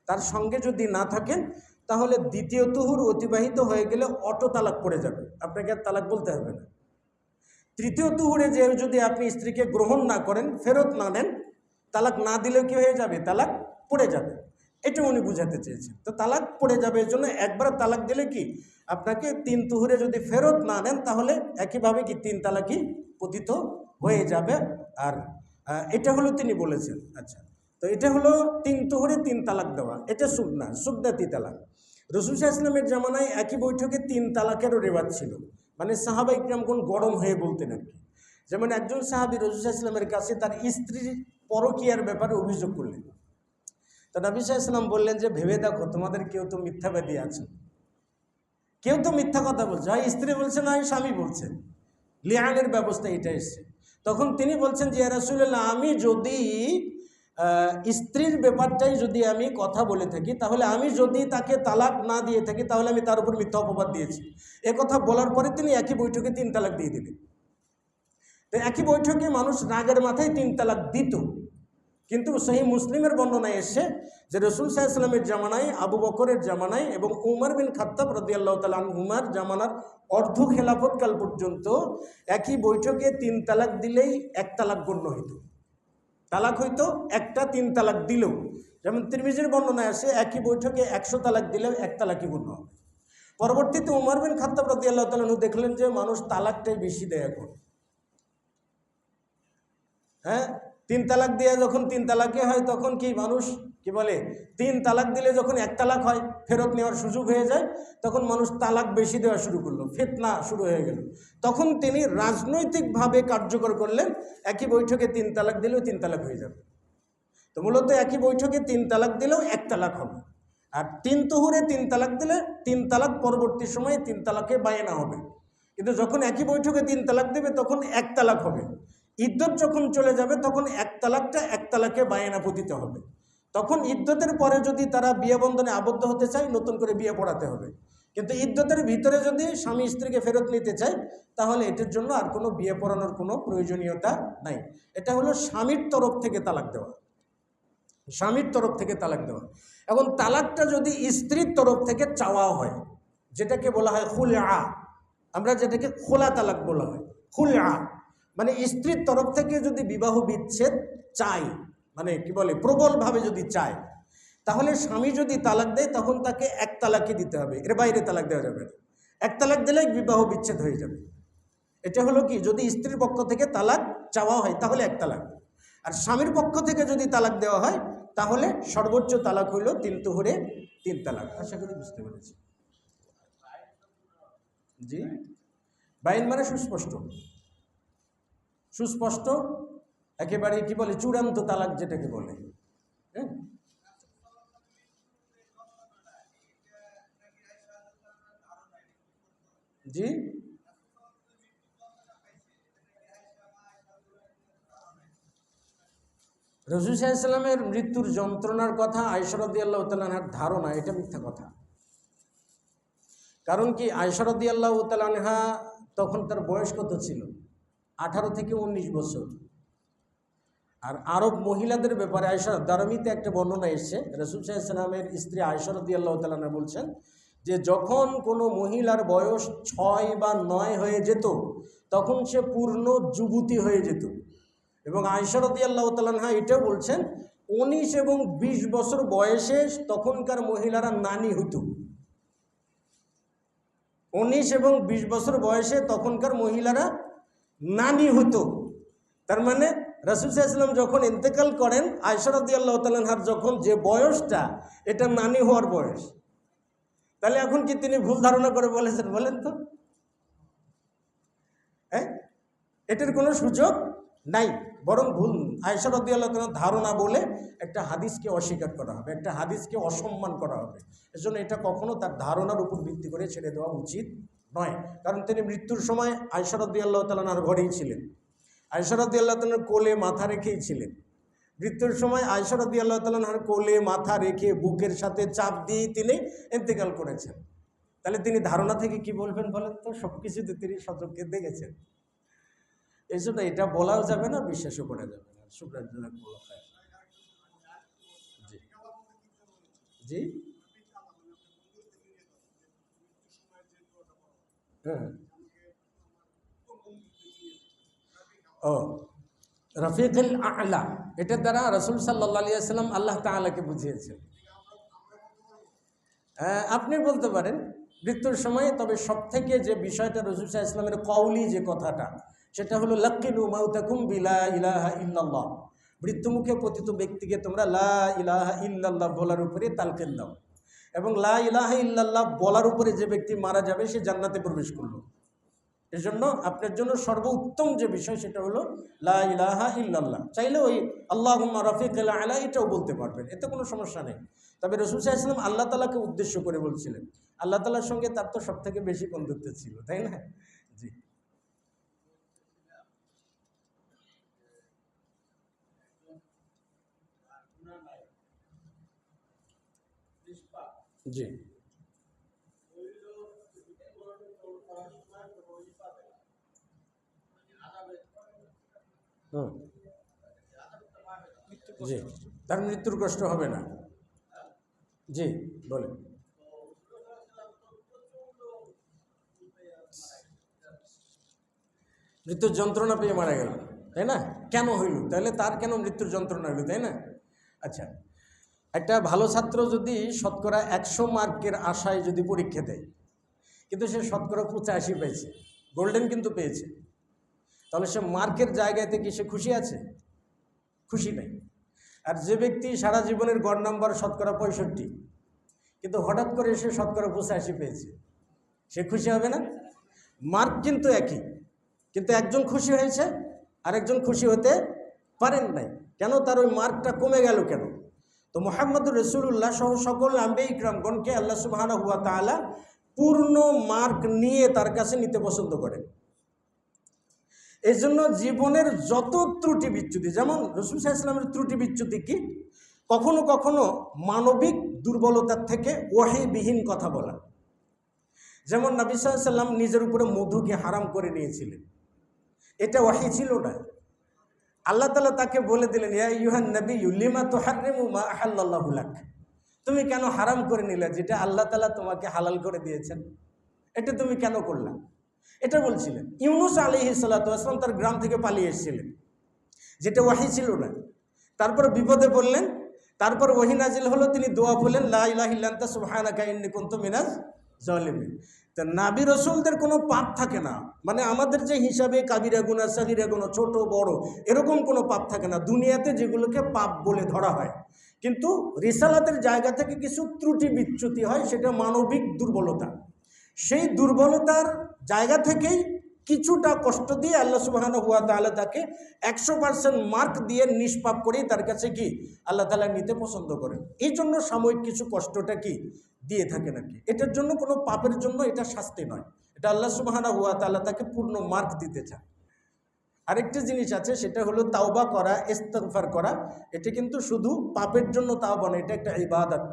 তার সঙ্গে যদি না থাকেন, তাহলে দ্বিতীয় তুহুর অতিবাহিত হয়ে গেলে অটো তালাক পড়ে যাবে, আপনাকে আর তালাক বলতে হবে না। তৃতীয় তুহুরে যে যদি আপনি স্ত্রীকে গ্রহণ না করেন, ফেরত না নেন, তালাক না দিলেও কি হয়ে যাবে? তালাক পড়ে যাবে। এটা উনি বুঝাতে চেয়েছেন। তো তালাক পড়ে যাবে, এর জন্য একবার তালাক দিলে কি আপনাকে 3 তুহুরে যদি ফেরত না নেন, তাহলে একইভাবে কি 3 তালাকই পতিত হয়ে যাবে। আর এটা হলো তিনি বলেছেন। আচ্ছা, তো এটা হলো 3 তুহুরে 3 তালাক দেওয়া, এটা সুন্নাহ, সুন্নতি তালাক। রাসূল সাল্লাল্লাহু আলাইহি ওয়াসাল্লামের জামানায় একই বৈঠকে 3 তালাকেরও রেওয়াজ ছিল, মানে সাহাবা ইকরামগণ গরম হয়ে বলতেন আর কি। যেমন একজন সাহাবী রাসূল সাল্লাল্লাহু আলাইহি ওয়াসাল্লামের কাছে তার স্ত্রীর পরকীয়ার ব্যাপারে অভিযোগ করলেন। তো নবী সাল্লাল্লাহু আলাইহি ওয়াসাল্লাম বললেন যে ভেবে দেখো, তোমাদের কেউ তো মিথ্যাবাদী আছে, কেউ তো মিথ্যা কথা বলছে, হয় স্ত্রী বলছে না হয় স্বামী বলছে, লিআনের ব্যবস্থা এটা এসছে। তখন তিনি বলছেন যে ইয়া রাসূলুল্লাহ, আমি যদি স্ত্রীর ব্যাপারটাই যদি আমি কথা বলে থাকি, তাহলে আমি যদি তাকে তালাক না দিয়ে থাকি তাহলে আমি তার উপর মিথ্যা অপবাদ দিয়েছি। কথা বলার পরে তিনি একই বৈঠকে 3 তালাক দিয়ে দিলেন। তো একই বৈঠকে মানুষ রাগের মাথায় 3 তালাক দিত, কিন্তু সহিহ মুসলিমের বর্ণনায় এসে যে রাসূল সাল্লাল্লাহু আলাইহি ওয়াসাল্লামের জামানায়, আবু বকরের জামানায় এবং উমর বিন খাত্তাব রাদিয়াল্লাহু তাআলা আনহুমার জামানার অর্ধ খেলাফতকাল পর্যন্ত একই বৈঠকে 3 তালাক দিলেই 1 তালাক গণ্য হইত। তালাক হইতো একটা, 3 তালাক দিলেও, যেমন তিরমিজির বর্ণনায় আসে একই বৈঠকে 100 তালাক দিলেও 1 তালাকই গণ্য হবে। পরবর্তীতে উমর বিন খাত্তাব রাদিয়াল্লাহু তাআলা আনহু দেখলেন যে মানুষ তালাকটাই বেশি দেয় এখন। 3 তালাক দিয়ে যখন 3 তালাকে হয়, তখন কি মানুষ কি বলে, 3 তালাক দিলে যখন 1 তালাক হয়, ফেরত নেওয়ার সুযোগ হয়ে যায়, তখন মানুষ তালাক বেশি দেওয়া শুরু করলো, ফিতনা শুরু হয়ে গেল। তখন তিনি রাজনৈতিকভাবে কার্যকর করলেন, একই বৈঠকে 3 তালাক দিলেও 3 তালাক হয়ে যাবে। তো মূলত একই বৈঠকে 3 তালাক দিলেও 1 তালাক হবে, আর 3 তুহুরে 3 তালাক দিলে 3 তালাক পরবর্তী সময়ে 3 তালাকে বায়না হবে। কিন্তু যখন একই বৈঠকে 3 তালাক দেবে তখন 1 তালাক হবে। ইদ্যত যখন চলে যাবে তখন 1 তালাকটা 1 তালাকে বায়না পতিত হবে। তখন ইদ্যতের পরে যদি তারা বিয়ে বন্ধনে আবদ্ধ হতে চায়, নতুন করে বিয়ে পড়াতে হবে। কিন্তু ইদ্যতের ভিতরে যদি স্বামী স্ত্রীকে ফেরত নিতে চায়, তাহলে এটার জন্য আর কোনো বিয়ে পড়ানোর কোনো প্রয়োজনীয়তা নাই। এটা হলো স্বামীর তরফ থেকে তালাক দেওয়া, স্বামীর তরফ থেকে তালাক দেওয়া। এখন তালাকটা যদি স্ত্রীর তরফ থেকে চাওয়া হয়, যেটাকে বলা হয় খুলআ, আমরা যেটাকে খোলা তালাক বলা হয়, খুলআ মানে স্ত্রীর তরফ থেকে যদি বিবাহ বিচ্ছেদ চাই, মানে কি বলে প্রবলভাবে যদি চায়, তাহলে স্বামী যদি তালাক দেয় তখন তাকে 1 তালাকই দিতে হবে, এর বাইরে তালাক দেওয়া যাবে না। 1 তালাক দিলেই বিবাহ বিচ্ছেদ হয়ে যাবে। এটা হলো কি, যদি স্ত্রীর পক্ষ থেকে তালাক চাওয়া হয় তাহলে 1 তালাক, আর স্বামীর পক্ষ থেকে যদি তালাক দেওয়া হয় তাহলে সর্বোচ্চ তালাক হইল 3 তুহুরে 3 তালাক। আশা করি বুঝতে পেরেছি। জি, বাইন মানে সুস্পষ্ট, সুস্পষ্ট একেবারে কি বলে চূড়ান্ত তালাক যেটাকে বলে। হ্যাঁ, জি, রাসূল সাল্লাল্লাহু আলাইহি ওয়াসাল্লামের মৃত্যুর যন্ত্রণার কথা আয়েশা রাদিয়াল্লাহু তাআলা আনহার ধারণা, এটা মিথ্যা কথা। কারণ কি, আয়েশা রাদিয়াল্লাহু তাআলা আনহা তখন তার বয়স কত ছিল? 18 থেকে 19 বছর। আর আরব মহিলাদের ব্যাপারে আয়েশা দারমিতে একটা বর্ণনা এসেছে, রাসূল সাল্লাল্লাহু আলাইহি ওয়াসাল্লামের স্ত্রী আয়েশা রাদিয়াল্লাহু তাআলা আনহা বলছেন যে যখন কোনো মহিলার বয়স 6 বা 9 হয়ে যেত তখন সে পূর্ণ যুবতী হয়ে যেত। এবং আয়েশা রাদিয়াল্লাহু তাআলা আনহা এটাও বলছেন 19 এবং 20 বছর বয়সে তখনকার মহিলারা নানি হতো। 19 এবং 20 বছর বয়সে তখনকার মহিলারা নানি হতো। তার মানে রাসূল সাল্লাল্লাহু আলাইহি ওয়াসাল্লাম যখন ইন্তেকাল করেন, আয়েশা রাদিয়াল্লাহু তাআলা আনহার যখন যে বয়সটা, এটা নানি হওয়ার বয়স। তাহলে এখন কি তিনি ভুল ধারণা করে বলেছেন বলেন তো? হ্যাঁ, এটার কোনো সুযোগ নাই, বরং ভুল আয়েশা রাদিয়াল্লাহু তাআলা ধারণা বলে একটা হাদিসকে অস্বীকার করা হবে, একটা হাদিসকে অসম্মান করা হবে। এজন্য এটা কখনো তার ধারণার উপর ভিত্তি করে ছেড়ে দেওয়া উচিত নয়। কারণ তিনি মৃত্যুর সময় আয়েশা রাদিয়াল্লাহু তাআলা আনহার ঘরেই ছিলেন, আয়েশা রাদিয়াল্লাহু তাআলার কোলে মাথা রেখেই ছিলেন। মৃত্যুর সময় আয়েশা রাদিয়াল্লাহু তাআলা আনহার কোলে মাথা রেখে বুকের সাথে চাপ দিয়েই তিনি ইন্তেকাল করেছেন। তাহলে তিনি ধারণা থেকে কি বলবেন বলেন তো? সব কিছুতে তিনি সচক্ষে দেখেছেন। এই জন্য এটা বলাও যাবে না, বিশ্বাসও করা যাবে না। শুকরান জাযাকুল্লাহ খায়র। জি, জি, হ্যাঁ, ও রফিকুল আ'লা, এটার দ্বারা রাসূল সাল্লাল্লাহু আলাইহি ওয়াসাল্লাম আল্লাহ তাআলাকে বুঝিয়েছেন। আপনি বলতে পারেন মৃত্যুর সময়ে, তবে সবথেকে যে বিষয়টা রাসূল সাল্লাল্লাহু আলাইহি ওয়াসাল্লামের কওলি যে কথাটা, সেটা হলো লাক্কিনু মাউতাকুম বিলা ইলাহা ইল্লাল্লাহ। মৃত্যুমুখে পতিত ব্যক্তিকে তোমরা লা ইলাহা ইল্লাল্লাহ বলার উপরে তালকিন দাও, এবং লা ইলাহা ইল্লাল্লাহ বলার উপরে যে ব্যক্তি মারা যাবে সে জান্নাতে প্রবেশ করলো। এজন্য আপনার জন্য সর্বোত্তম যে বিষয় সেটা হলো লা ইলাহা ইল্লাল্লাহ। চাইলে ওই আল্লাহুম্মা রাফিকাল আলা এটাও বলতে পারবেন, এতে কোনো সমস্যা নেই। তবে রাসূল সাল্লাল্লাহু আলাইহি ওয়াসাল্লাম আল্লাহ তাআলাকে উদ্দেশ্য করে বলছিলেন, আল্লাহ তাআলার সঙ্গে তার তো সবথেকে বেশি বন্ধুত্ব ছিল, তাই না? জি জি হুম জি, তার মৃত্যুর কষ্ট হবে না। জি বলেন। মৃত্যুর যন্ত্রণা পেয়ে মারা গেল, তাই না? কেন হইল তাহলে, তার কেন মৃত্যুর যন্ত্রণা হইল, তাই না? আচ্ছা, একটা ভালো ছাত্র যদি শতকরা 100 মার্কের আশায় যদি পরীক্ষা দেয়, কিন্তু সে শতকরা 85 পেয়েছে, গোল্ডেন কিন্তু পেয়েছে, তাহলে সে মার্কের জায়গাতে কি সে খুশি আছে? খুশি নাই। আর যে ব্যক্তি সারা জীবনের গড় নাম্বার শতকরা 65, কিন্তু হঠাৎ করে সে শতকরা 85 পেয়েছে, সে খুশি হবে না? মার্ক কিন্তু একই, কিন্তু একজন খুশি হয়েছে আর একজন খুশি হতে পারেন নাই। কেন? তার ওই মার্কটা কমে গেল কেন? তো মুহাম্মদুর রাসূলুল্লাহ সহ সকল আম্বিয়া ইকরামগণকে আল্লাহ সুবহানাহু ওয়া তাআলা পূর্ণ মার্ক নিয়ে তার কাছে নিতে পছন্দ করেন। এই জন্য জীবনের যত ত্রুটি বিচ্যুতি, যেমন রাসূল সাল্লাল্লাহু আলাইহি ওয়াসাল্লামের ত্রুটি বিচ্যুতি কি? কখনো কখনো মানবিক দুর্বলতার থেকে ওয়াহীবিহীন কথা বলা। যেমন নবী সাল্লাল্লাহু আলাইহি ওয়াসাল্লাম নিজের উপরে মধুকে হারাম করে নিয়েছিলেন, এটা ওয়াহী ছিল না। আল্লাহ তাআলা তাকে বলে দিলেন, ইয়া আইয়ুহান নাবিয়্যু লিমা তুহাররিমু মা আহাল্লাল্লাহু লাক, তুমি কেন হারাম করে নিলে যেটা আল্লাহ তাআলা তোমাকে হালাল করে দিয়েছেন, এটা তুমি কেন করলা? এটা বলছিলেন। ইউনূস আলাইহিস সালাতু ওয়াস সালাম তার গ্রাম থেকে পালিয়ে এসেছিলেন, যেটা ওয়াহী ছিল না। তারপর বিপদে পড়লেন, তারপর ওয়াহী নাজিল হলো, তিনি দোয়া বললেন, লা ইলাহা ইল্লা আনতা সুবহানাকা ইন্নী কুনতু মিনাজ জালিমিন। তা নাবী রাসূলদের কোনো পাপ থাকে না, মানে আমাদের যে হিসাবে কাবিরা গুনাহ সাগীরা গুনাহ ছোট বড় এরকম কোনো পাপ থাকে না দুনিয়াতে, যেগুলোকে পাপ বলে ধরা হয়। কিন্তু রিসালাতের জায়গা থেকে কিছু ত্রুটি বিচ্যুতি হয়, সেটা মানবিক দুর্বলতা। সেই দুর্বলতার জায়গা থেকেই কিছুটা কষ্ট দিয়ে আল্লাহ সুবহানাহু ওয়া তাআলা তাকে 100% মার্ক দিয়ে নিষ্পাপ করেই তার কাছে কি আল্লাহ তাআলা নিতে পছন্দ করেন। এই জন্য সাময়িক কিছু কষ্টটা কি দিয়ে থাকেন আর কি। এটার জন্য কোনো পাপের জন্য এটা শাস্তি নয়, এটা আল্লাহ সুবহানাহু ওয়া তাআলা তাকে পূর্ণ মার্ক দিতে চান। আরেকটি জিনিস আছে, সেটা হলো তাওবা করা, ইস্তিগফার করা। এটা কিন্তু শুধু পাপের জন্য তাওবা নয়, এটা একটা ইবাদত।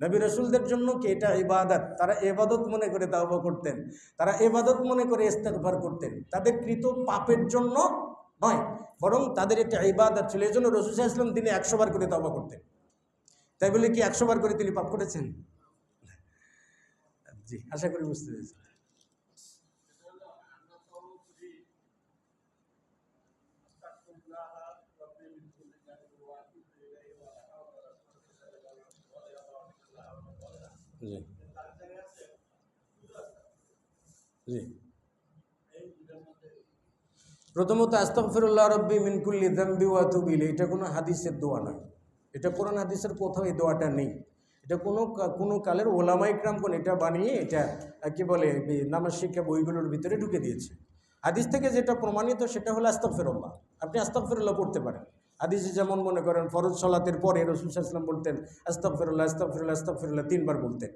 নবী রাসূলদের জন্য কি এটা ইবাদত, তারা ইবাদত মনে করে তাওবা করতেন, তারা ইবাদত মনে করে ইস্তিগফার করতেন, তাদের কৃত পাপের জন্য নয়, বরং তাদের একটা ইবাদত ছিল। এই জন্য রাসূল সাল্লাল্লাহু আলাইহি ওয়াসাল্লাম দিনে 100 বার করে তাওবা করতেন। তাই বলে কি 100 বার করে তিনি পাপ করেছেন? জি, আশা করি বুঝতে পেরেছেন। জি জি, প্রথমত আস্তাগফিরুল্লাহ রাব্বি মিন কুল্লি যামবি ওয়া আতুবু ইলাইহি, এটা কোনো হাদিসের দোয়া নয়, এটা কোরআন হাদিসের কোথাও এই দোয়াটা নেই। এটা কোনো কালের ওলামা ইকরামগণ এটা বানিয়ে এটা কি বলে নামাজ শিক্ষা বইগুলোর ভিতরে ঢুকে দিয়েছে। হাদিস থেকে যেটা প্রমাণিত সেটা হলো আস্তাগফিরুল্লাহ, আপনি আস্তাগফিরুল্লাহ পড়তে পারেন। হাদিসে যেমন মনে করেন ফরজ সালাতের পরে রাসূল সাল্লাল্লাহু আলাইহি ওয়াসাল্লাম বলতেন আস্তাগফিরুল্লাহ আস্তাগফিরুল্লাহ আস্তাগফিরুল্লাহ 3 বার বলতেন।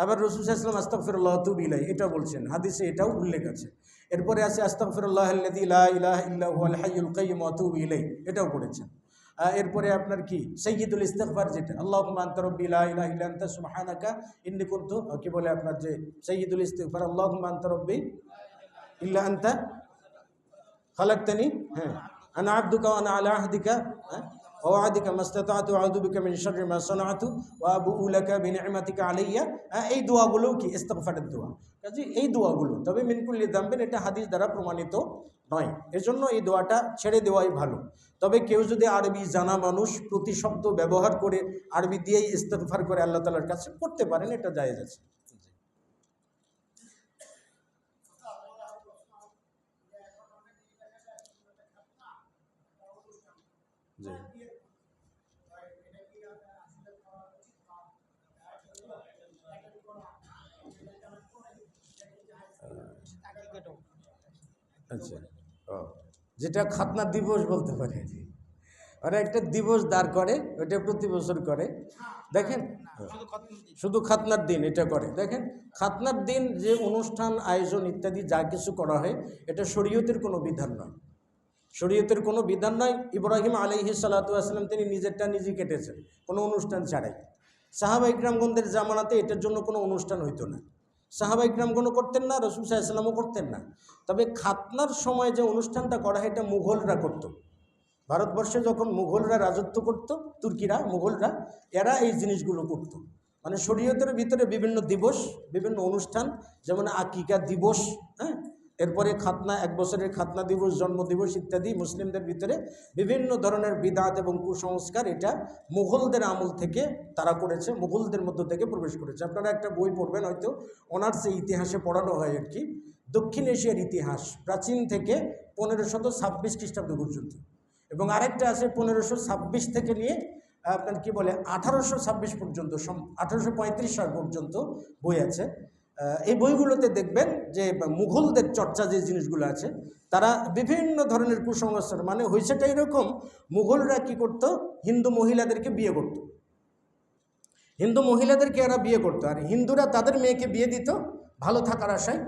আবার রাসূল সাল্লাল্লাহু আলাইহি ওয়াসাল্লাম আস্তাগফিরুল্লাহ ওয়া আতুবু ইলাইহি এটা বলছেন, হাদিসে এটাও উল্লেখ আছে। এরপরে আছে আস্তাগফিরুল্লাহাল্লাযী লা ইলাহা ইল্লা হুয়াল হাইয়ুল কাইয়্যুম ওয়া আতুবু ইলাইহি, এটাও পড়েছেন। এরপরে আপনার কি সাইয়্যিদুল ইস্তিগফার, যেটা আল্লাহুম্মা আনতা রাব্বি লা ইলাহা ইল্লা আনতা সুবহানাকা ইন্নী কুনতু, কি বলে আপনার যে সাইয়্যিদুল ইস্তিগফার, আল্লাহুম্মা আনতা রাব্বি ইল্লা আনতা খালাকতানি, হ্যাঁ, আনা আবদুকা ওয়া আনা আলা আহদিকা ওয়া ওয়াদিকা মাসতাতাতু আউযু বিকা মিন শাররি মা সানাতু ওয়া আবুউ লাকা বিনি'মাতিকা আলাইয়া। এই দোয়াগুলো কি ইস্তিগফারের দোয়া, কাজে এই দোয়াগুলো, তবে মিন কুল্লি যামবিন এটা হাদিস দ্বারা প্রমাণিত নয়, এজন্য এই দোয়াটা ছেড়ে দেওয়াই ভালো। তবে কেউ যদি আরবি জানা মানুষ প্রতি শব্দ ব্যবহার করে আরবি দিয়েই ইস্তিগফার করে আল্লাহ তাআলার কাছে করতে পারেন, এটা জায়েজ আছে। জি আচ্ছা, ও, যেটা খাতনা দিবস বলতে পারে, ওরা একটা দিবস দাঁড় করে, ওটা প্রতি বছর করে। দেখেন, শুধু খাতনার দিন এটা করে। দেখেন, খাতনার দিন যে অনুষ্ঠান আয়োজন ইত্যাদি যা কিছু করা হয়, এটা শরীয়তের কোনো বিধান নয়, শরীয়তের কোনো বিধান নয়। ইব্রাহিম আলাইহিস সালাতু ওয়াস সালাম তিনি নিজেরটা নিজে কেটেছেন কোনো অনুষ্ঠান ছাড়াই। সাহাবা ইকরামগণদের জামানাতে এটার জন্য কোনো অনুষ্ঠান হইতো না, সাহাবা ইকরামগণও করতেন না, রাসূল সাল্লাল্লাহু আলাইহি ওয়াসাল্লামও করতেন না। তবে খাতনার সময় যে অনুষ্ঠানটা করা হয় এটা মুঘলরা করত। ভারতবর্ষে যখন মুঘলরা রাজত্ব করত, তুর্কিরা, মুঘলরা, এরা এই জিনিসগুলো করত। মানে শরীয়তের ভিতরে বিভিন্ন দিবস, বিভিন্ন অনুষ্ঠান, যেমন আকিকা দিবস, হ্যাঁ, এরপরে খাতনা, 1 বছরের খাতনা দিবস, জন্ম দিবস ইত্যাদি মুসলিমদের ভিতরে বিভিন্ন ধরনের বিদআত এবং কুসংস্কার, এটা মুঘলদের আমল থেকে তারা করেছে, মুঘলদের মধ্য থেকে প্রবেশ করেছে। আপনারা একটা বই পড়বেন হয়তো, অনার্সে ইতিহাসে পড়ানো হয় আর কি, দক্ষিণ এশিয়ার ইতিহাস প্রাচীন থেকে 1526 খ্রিস্টাব্দ পর্যন্ত, এবং আরেকটা আছে 1526 থেকে নিয়ে আপনার কি বলে 1826 পর্যন্ত, 1835 সাল পর্যন্ত বই আছে। এই বইগুলোতে দেখবেন যে মুঘলদের চর্চা যে জিনিসগুলো আছে, তারা বিভিন্ন ধরনের কুসংস্কার, মানে হয়েছেটা এরকম, মুঘলরা কি করত, হিন্দু মহিলাদেরকে বিয়ে করত, হিন্দু মহিলাদেরকে এরা বিয়ে করতো, আর হিন্দুরা তাদের মেয়েকে বিয়ে দিত ভালো থাকার আশায়,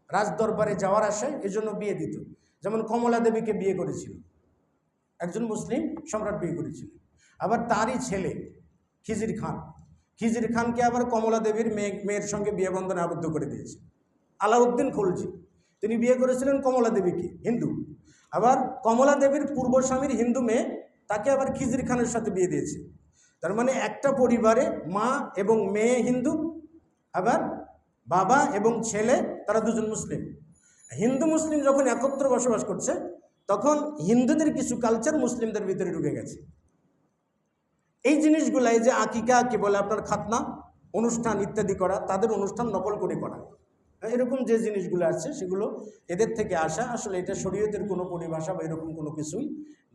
রাজ দরবারে যাওয়ার আশায়, এজন্য বিয়ে দিত। যেমন কমলা দেবীকে বিয়ে করেছিল একজন মুসলিম সম্রাট, বিয়ে করেছিল। আবার তারই ছেলে খিজির খান, খিজির খানকে আবার কমলা দেবীর মেয়ের সঙ্গে বিয়ে বন্ধনে আবদ্ধ করে দিয়েছে। আলাউদ্দিন খলজি তিনি বিয়ে করেছিলেন কমলা দেবীকে, হিন্দু। আবার কমলা দেবীর পূর্বস্বামীর হিন্দু মেয়ে, তাকে আবার খিজির খানের সাথে বিয়ে দিয়েছে। তার মানে একটা পরিবারে মা এবং মেয়ে হিন্দু, আবার বাবা এবং ছেলে তারা দুজন মুসলিম। হিন্দু মুসলিম যখন একত্র বসবাস করছে, তখন হিন্দুদের কিছু কালচার মুসলিমদের ভিতরে ঢুকে গেছে। এই জিনিসগুলাই যে আকিকা, কি বলে আপনার খাতনা অনুষ্ঠান ইত্যাদি করা, তাদের অনুষ্ঠান নকল করে করা, এরকম যে জিনিসগুলো আছে সেগুলো এদের থেকে আসা। আসলে এটা শরীয়তের কোনো পরিভাষা বা এরকম কোনো কিছুই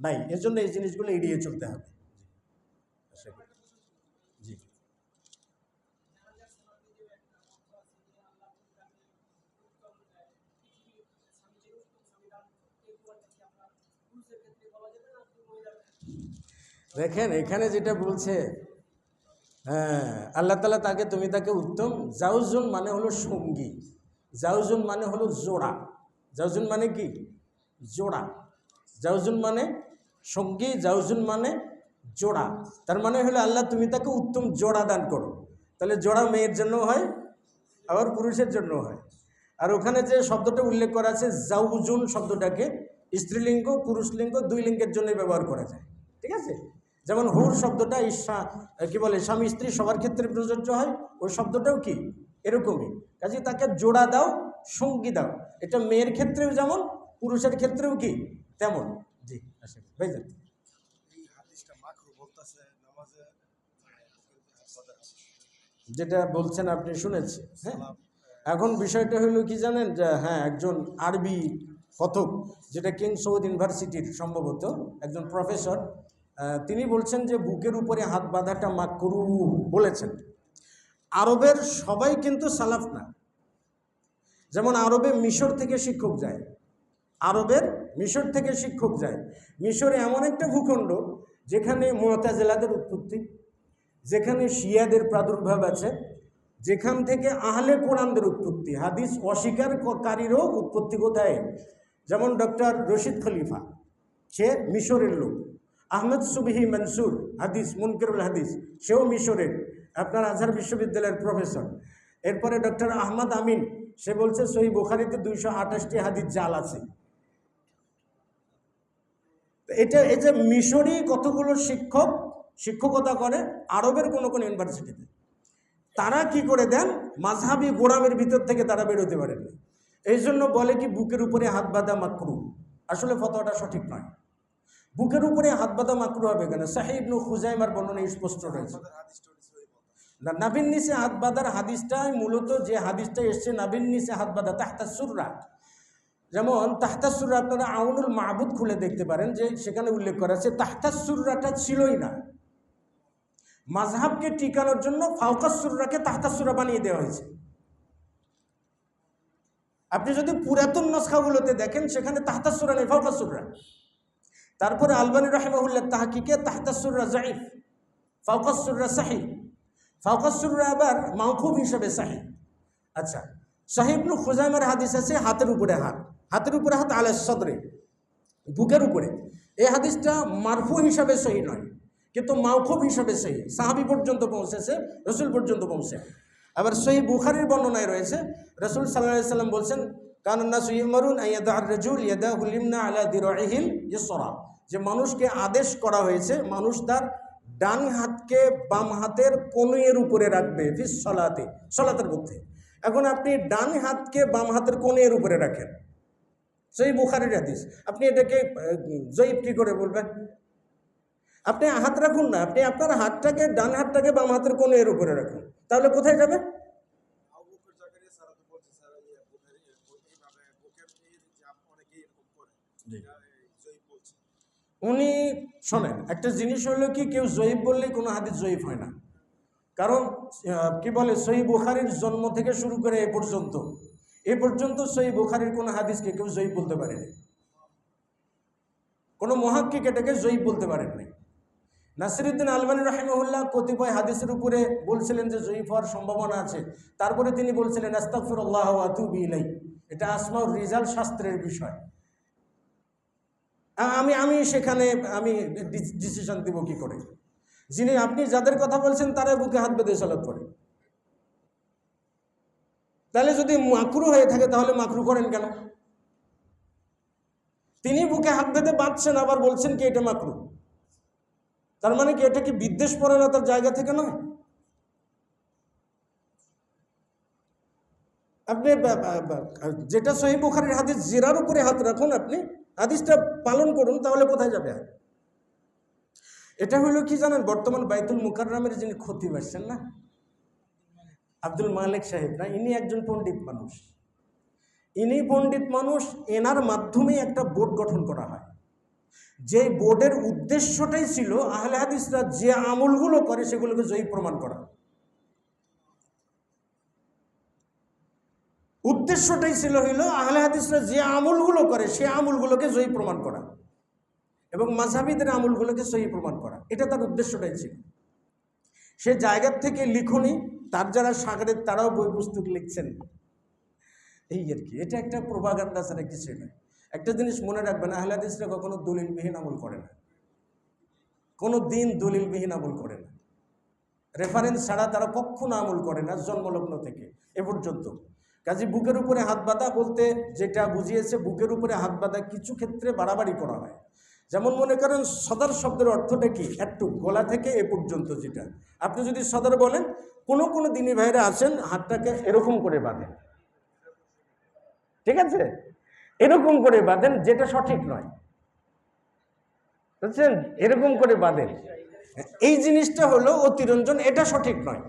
নাই, এজন্য এই জিনিসগুলো এড়িয়ে চলতে হবে। জি, দেখেন এখানে যেটা বলছে, হ্যাঁ, আল্লাহ তাআলা তাকে, তুমি তাকে উত্তম, জাউজুন মানে হলো সঙ্গী, জাউজুন মানে হলো জোড়া, জাউজুন মানে কি, জোড়া, জাউজুন মানে সঙ্গী, জাউজুন মানে জোড়া। তার মানে হলো আল্লাহ তুমি তাকে উত্তম জোড়া দান করো। তাহলে জোড়া মেয়ের জন্য হয়, আবার পুরুষের জন্য হয়। আর ওখানে যে শব্দটা উল্লেখ করা আছে জাউজুন শব্দটাকে স্ত্রীলিঙ্গ পুরুষলিঙ্গ দুই লিঙ্গের জন্যই ব্যবহার করা যায়, ঠিক আছে। যেমন হুর শব্দটা কি বলে স্বামী স্ত্রী সবার ক্ষেত্রে প্রযোজ্য হয়, ওই শব্দটাও কি এরকমই। কাজে তাকে জোড়া দাও, সঙ্গী দাও, এটা মেয়ের ক্ষেত্রেও যেমন, পুরুষের ক্ষেত্রেও কি তেমন। জি, আসেন ভাইজান। যেটা বলছেন আপনি শুনেছি, হ্যাঁ। এখন বিষয়টা হলো কি জানেন, যে হ্যাঁ, একজন আরবি কথক, যেটা কিং সৌদ ইউনিভার্সিটির সম্ভবত একজন প্রফেসর, তিনি বলছেন যে বুকের উপরে হাত বাঁধাটা মাকরুহ বলেছেন। আরবের সবাই কিন্তু সালাফ না। যেমন আরবে মিশর থেকে শিক্ষক যায়, আরবের মিশর থেকে শিক্ষক যায়। মিশরে এমন একটা ভূখণ্ড যেখানে মুতাজিলাদের উৎপত্তি, যেখানে শিয়াদের প্রাদুর্ভাব আছে, যেখান থেকে আহলে কোরআনদের উৎপত্তি, হাদিস অস্বীকারীরও উৎপত্তি কোথায়? যেমন ডক্টর রশিদ খলিফা, সে মিশরের লোক। আহমেদ সুবহি মনসুর, হাদিস মুনকিরুল হাদিস, সেও মিশরের, আপনার আজহার বিশ্ববিদ্যালয়ের প্রফেসর। এরপরে ডক্টর আহমদ আমিন, সে বলছে সহিহ বুখারীতে 228টি হাদিস জাল আছে। এই যে মিশরি কতগুলো শিক্ষক শিক্ষকতা করে আরবের কোনো কোনো ইউনিভার্সিটিতে, তারা কি করে দেন, মাযহাবি গোড়ামের ভিতর থেকে তারা বেরোতে পারেন। এই জন্য বলে কি বুকের উপরে হাত বাঁধা মাকরুহ। আসলে ফতোয়াটা সঠিক নয়। বুকের উপরে হাত বাঁধা মাকরুহ হবে কেন? সাহিহ ইবনে খুজাইমার বর্ণনায় স্পষ্ট রয়েছে। না, নাভির নিচে হাত বাঁধার হাদিসটাই মূলত, যে হাদিসটা এসছে নাভির নিচে হাত বাঁধা, তাহতাস সুররা। যেমন তাহতাস সুররা আপনারা আউনুল মাহবুদ খুলে দেখতে পারেন, যে সেখানে উল্লেখ করা আছে তাহতাস সুররাটা ছিলই না। মাযহাবকে টিকানোর জন্য ফাওকাস সুররাকে তাহতাস সুররা বানিয়ে দেওয়া হয়েছে। আপনি যদি পুরাতন নস্খাগুলোতে দেখেন সেখানে তাহতাস সূরা নেই, ফাওকাস সূরা। তারপরে আলবানী রাহিমাহুল্লাহ তাহকিকে তাহতাস সূরা যায়িফ, ফাওকাস সূরা সহিহ, ফাওকাস সূরা আবার মাওকুফ হিসাবে সহিহ। আচ্ছা, সহিহ ইবনে খুজাইমার হাদিস আছে হাতের উপরে হাত, হাতের উপরে হাত আলা সদরে, বুকের উপরে। এই হাদিসটা মারফু হিসাবে সহিহ নয়, কিন্তু মাওকুফ হিসাবে সহিহ, সাহাবী পর্যন্ত পৌঁছেছে, রাসূল পর্যন্ত পৌঁছে। আবার সহিহ বুখারীর বর্ণনায় রয়েছে রাসূল সাল্লাল্লাহু আলাইহি সাল্লাম বলছেন, কানান নাসু ইউমারুন আইয়াদা'আর রাজুল ইয়াদাহুল ইমনা আলা দিরাইহিল ইসরা, যে মানুষকে আদেশ করা হয়েছে মানুষ তার ডান হাতকে বাম হাতের কনুইয়ের উপরে রাখবে ফিস সালাতে, সালাতের মধ্যে। এখন আপনি ডান হাতকে বাম হাতের কনুইয়ের উপরে রাখেন, সহিহ বুখারীর হাদিস, আপনি এটাকে জয়ীফ কি করে বলবেন? আপনি হাত রাখুন না, আপনি আপনার হাতটাকে, ডান হাতটাকে বাম হাতের কনুইয়ের উপরে রাখুন, তাহলে কোথায় যাবে? উনি শোনেন, একটা জিনিস হলো কি, কেউ জয়ীফ বললেই কোনো হাদিস জয়ীফ হয় না। কারণ কি বলে, সহিহ বুখারীর জন্ম থেকে শুরু করে এ পর্যন্ত সহিহ বুখারীর কোনো হাদিসকে কেউ জয়ীফ বলতে পারেনি, কোনো মুহাক্কিক এটাকে জয়ীফ বলতে পারেননি। নাসিরউদ্দিন আলবানী রাহিমাহুল্লাহ কতিপয় হাদিসের উপরে বলছিলেন যে জয়ীফ হওয়ার সম্ভাবনা আছে, তারপরে তিনি বলছিলেন আস্তাগফিরুল্লাহ ওয়া আতুবু ইলাইহি, এটা আসমাউর রিজাল শাস্ত্রের বিষয়। আমি সেখানে আমি ডিসিশন দিব কি করে? যিনি, আপনি যাদের কথা বলছেন তারা বুকে হাত বেঁধে সালাত করে, তাহলে যদি মাকরু হয়ে থাকে তাহলে মাকরু করেন কেন? তিনি বুকে হাত বেঁধে বাঁধছেন, আবার বলছেন কি এটা মাকরু, তার মানে কি এটা কি বিদ্বেষ পরায়ণতার জায়গা থেকে নয়? আপনি যেটা সহিহ বুখারীর হাদিস, জিরার উপরে হাত রাখুন, আপনি হাদিসটা পালন করুন, তাহলে কোথায় যাবে? এটা হলো কি জানেন, বর্তমান বাইতুল মুকাররমের যিনি খতিব আসছেন না, আব্দুল মালিক সাহেব না, ইনি একজন পণ্ডিত মানুষ। ইনি পণ্ডিত মানুষ, এনার মাধ্যমে একটা বোর্ড গঠন করা হয়, যে বোর্ডের উদ্দেশ্যটাই ছিল আহলে হাদিসরা যে আমলগুলো করে সেগুলোকে জয়ীফ প্রমাণ করা। উদ্দেশ্যটাই ছিল হইল আহলে হাদিসরা যে আমলগুলো করে সে আমলগুলোকে জয়ীফ প্রমাণ করা এবং মাযহাবীদের আমলগুলোকে সহিহ প্রমাণ করা, এটা তার উদ্দেশ্যটাই ছিল। সে জায়গার থেকে লিখনি, তার যারা সাগরের তারাও বই পুস্তক লিখছেন, এই আর কি। এটা একটা প্রোপাগান্ডা ছাড়া কিছু না। একটা জিনিস মনে রাখবেন, আহলে হাদিসরা কখনো দলিলবিহীন আমল করে না, কোনো দিন দলিলবিহীন আমল করে না, রেফারেন্স ছাড়া তারা কখনো আমল করে না, জন্মলগ্ন থেকে এ পর্যন্ত। কাজে বুকের উপরে হাত বাঁধা বলতে যেটা বুঝিয়েছে, বুকের উপরে হাত বাঁধা কিছু ক্ষেত্রে বাড়াবাড়ি করা হয়। যেমন মনে করেন সদর শব্দের অর্থটা কি, একটু গলা থেকে এ পর্যন্ত, যেটা আপনি যদি সদর বলেন, কোনো দিনী ভাইরা আছেন হাতটাকে এরকম করে বাঁধেন, ঠিক আছে, এরকম করে বাঁধেন, যেটা সঠিক নয়, বুঝছেন, এরকম করে বাঁধেন, এই জিনিসটা হলো অতিরঞ্জন, এটা সঠিক নয়।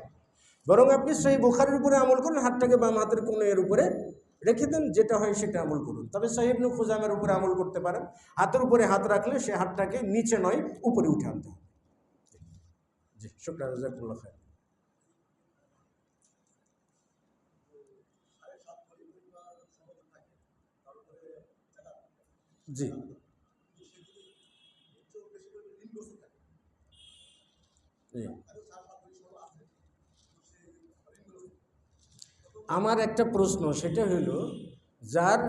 বরং আপনি সহিহ বুখারীর উপরে আমল করুন, হাতটাকে বাম হাতের কোণের উপরে রেখে দেন, যেটা হয় সেটা আমল করুন। তবে সহিহ ইবনে খুজাইমার উপরে আমল করতে পারেন, হাতের উপরে হাত রাখলে সে হাতটাকে নিচে নয় উপরে উঠে আনতে হবে। জি, শুকরান, জাযাকুল্লাহ খাইর। জি, জি। আমার একটা প্রশ্ন, সেটা হইল, যার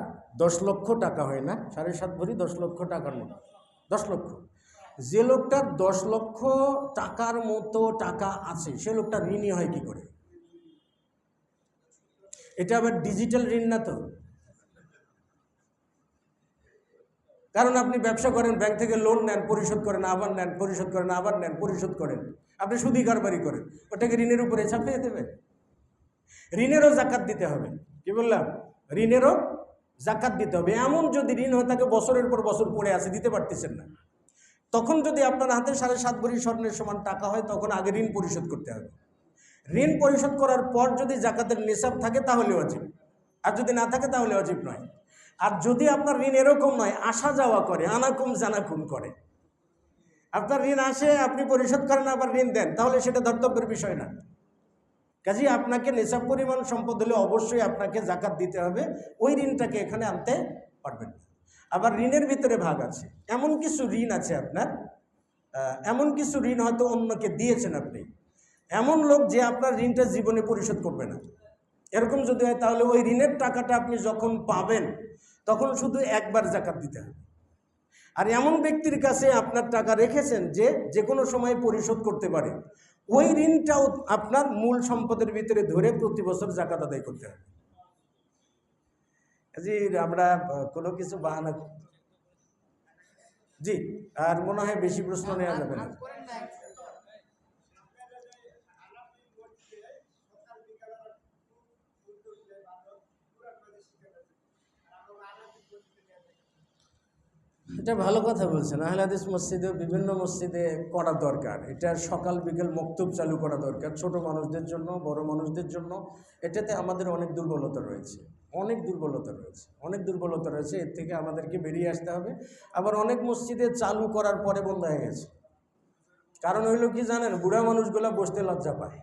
10 লক্ষ টাকা হয় না, 7.5 ভরি 10 লক্ষ টাকার মতো, 10 লক্ষ, যে লোকটার 10 লক্ষ টাকার মতো টাকা আছে, সে লোকটা ঋণী হয় কি করে? এটা আবার ডিজিটাল ঋণ না তো? কারণ আপনি ব্যবসা করেন, ব্যাংক থেকে লোন নেন, পরিশোধ করেন, আবার নেন, পরিশোধ করেন, আবার নেন, পরিশোধ করেন, আপনি সুদি কারবারি করেন, ওটাকে ঋণের উপরে চাপিয়ে দেবে? ঋণেরও জাকাত দিতে হবে। কি বললাম? ঋণেরও জাকাত দিতে হবে। এমন যদি ঋণ হয়ে থাকে বছরের পর বছর পড়ে আছে, দিতে পারতেছেন না, তখন যদি আপনার হাতে 7.5 ভরি স্বর্ণের সমান টাকা হয়, তখন আগে ঋণ পরিশোধ করতে হবে। ঋণ পরিশোধ করার পর যদি জাকাতের নিসাব থাকে তাহলে ওয়াজিব, আর যদি না থাকে তাহলে ওয়াজিব নয়। আর যদি আপনার ঋণ এরকম নয়, আসা যাওয়া করে, আনাকুম জানাকুম করে, আপনার ঋণ আসে, আপনি পরিশোধ করেন, আবার ঋণ দেন, তাহলে সেটা ধর্তব্যের বিষয় না। কাজেই আপনাকে নেশাব পরিমাণ সম্পদ হলে অবশ্যই আপনাকে জাকাত দিতে হবে, ওই ঋণটাকে এখানে আনতে পারবেন না। আবার ঋণের ভিতরে ভাগ আছে, এমন কিছু ঋণ আছে আপনার, এমন কিছু ঋণ হয়তো অন্যকে দিয়েছেন আপনি, এমন লোক যে আপনার ঋণটা জীবনে পরিশোধ করবে না, এরকম যদি হয় তাহলে ওই ঋণের টাকাটা আপনি যখন পাবেন তখন শুধু একবার জাকাত দিতে হবে। আর এমন ব্যক্তির কাছে আপনার টাকা রেখেছেন যে যে কোনো সময় পরিশোধ করতে পারে, ওই ঋণটাও আপনার মূল সম্পদের ভিতরে ধরে প্রতি বছর জাকাত আদায় করতে হবে। জি, আমরা কোনো কিছু বাহানা, জি, আর মনে হয় বেশি প্রশ্ন নেওয়া যাবে না। এটা ভালো কথা বলছেন। আহলে হাদিস মসজিদে, বিভিন্ন মসজিদে করা দরকার, এটা সকাল বিকেল মক্তব চালু করা দরকার, ছোট মানুষদের জন্য, বড় মানুষদের জন্য। এটাতে আমাদের অনেক দুর্বলতা রয়েছে, অনেক দুর্বলতা রয়েছে, অনেক দুর্বলতা রয়েছে, এর থেকে আমাদেরকে বেরিয়ে আসতে হবে। আবার অনেক মসজিদে চালু করার পরে বন্ধ হয়ে গেছে, কারণ হইল কি জানেন, বুড়া মানুষগুলা বসতে লজ্জা পায়।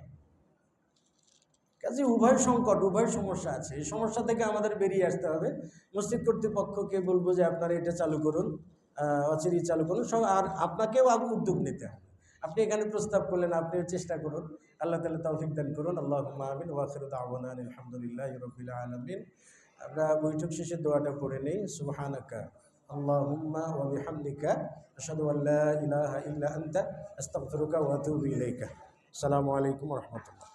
কাজে উভয় সংকট, উভয় সমস্যা আছে, এই সমস্যা থেকে আমাদের বেরিয়ে আসতে হবে। মসজিদ কর্তৃপক্ষকে বলবো যে আপনারা এটা চালু করুন, অচিরেই চালু করুন সব, আর আপনাকেও উদ্যোগ নিতে হবে। আপনি এখানে প্রস্তাব করলেন, আপনিও চেষ্টা করুন। আল্লাহ তাআলা তৌফিক দান করুন। আল্লাহুম্মা আমিন ওয়া আখিরু দাওয়ানা আলহামদুলিল্লাহি রাব্বিল আলামিন। আমরা বৈঠক শেষে দোয়াটা পড়ে নেই। সুবহানাকা আল্লাহুম্মা ওয়া বিহামদিকা আশহাদু আল্লা ইলাহা ইল্লা আনতা আস্তাগফিরুকা ওয়া আতুবু ইলাইকা। আসসালামু আলাইকুম ওয়া রাহমাতুল্লাহ।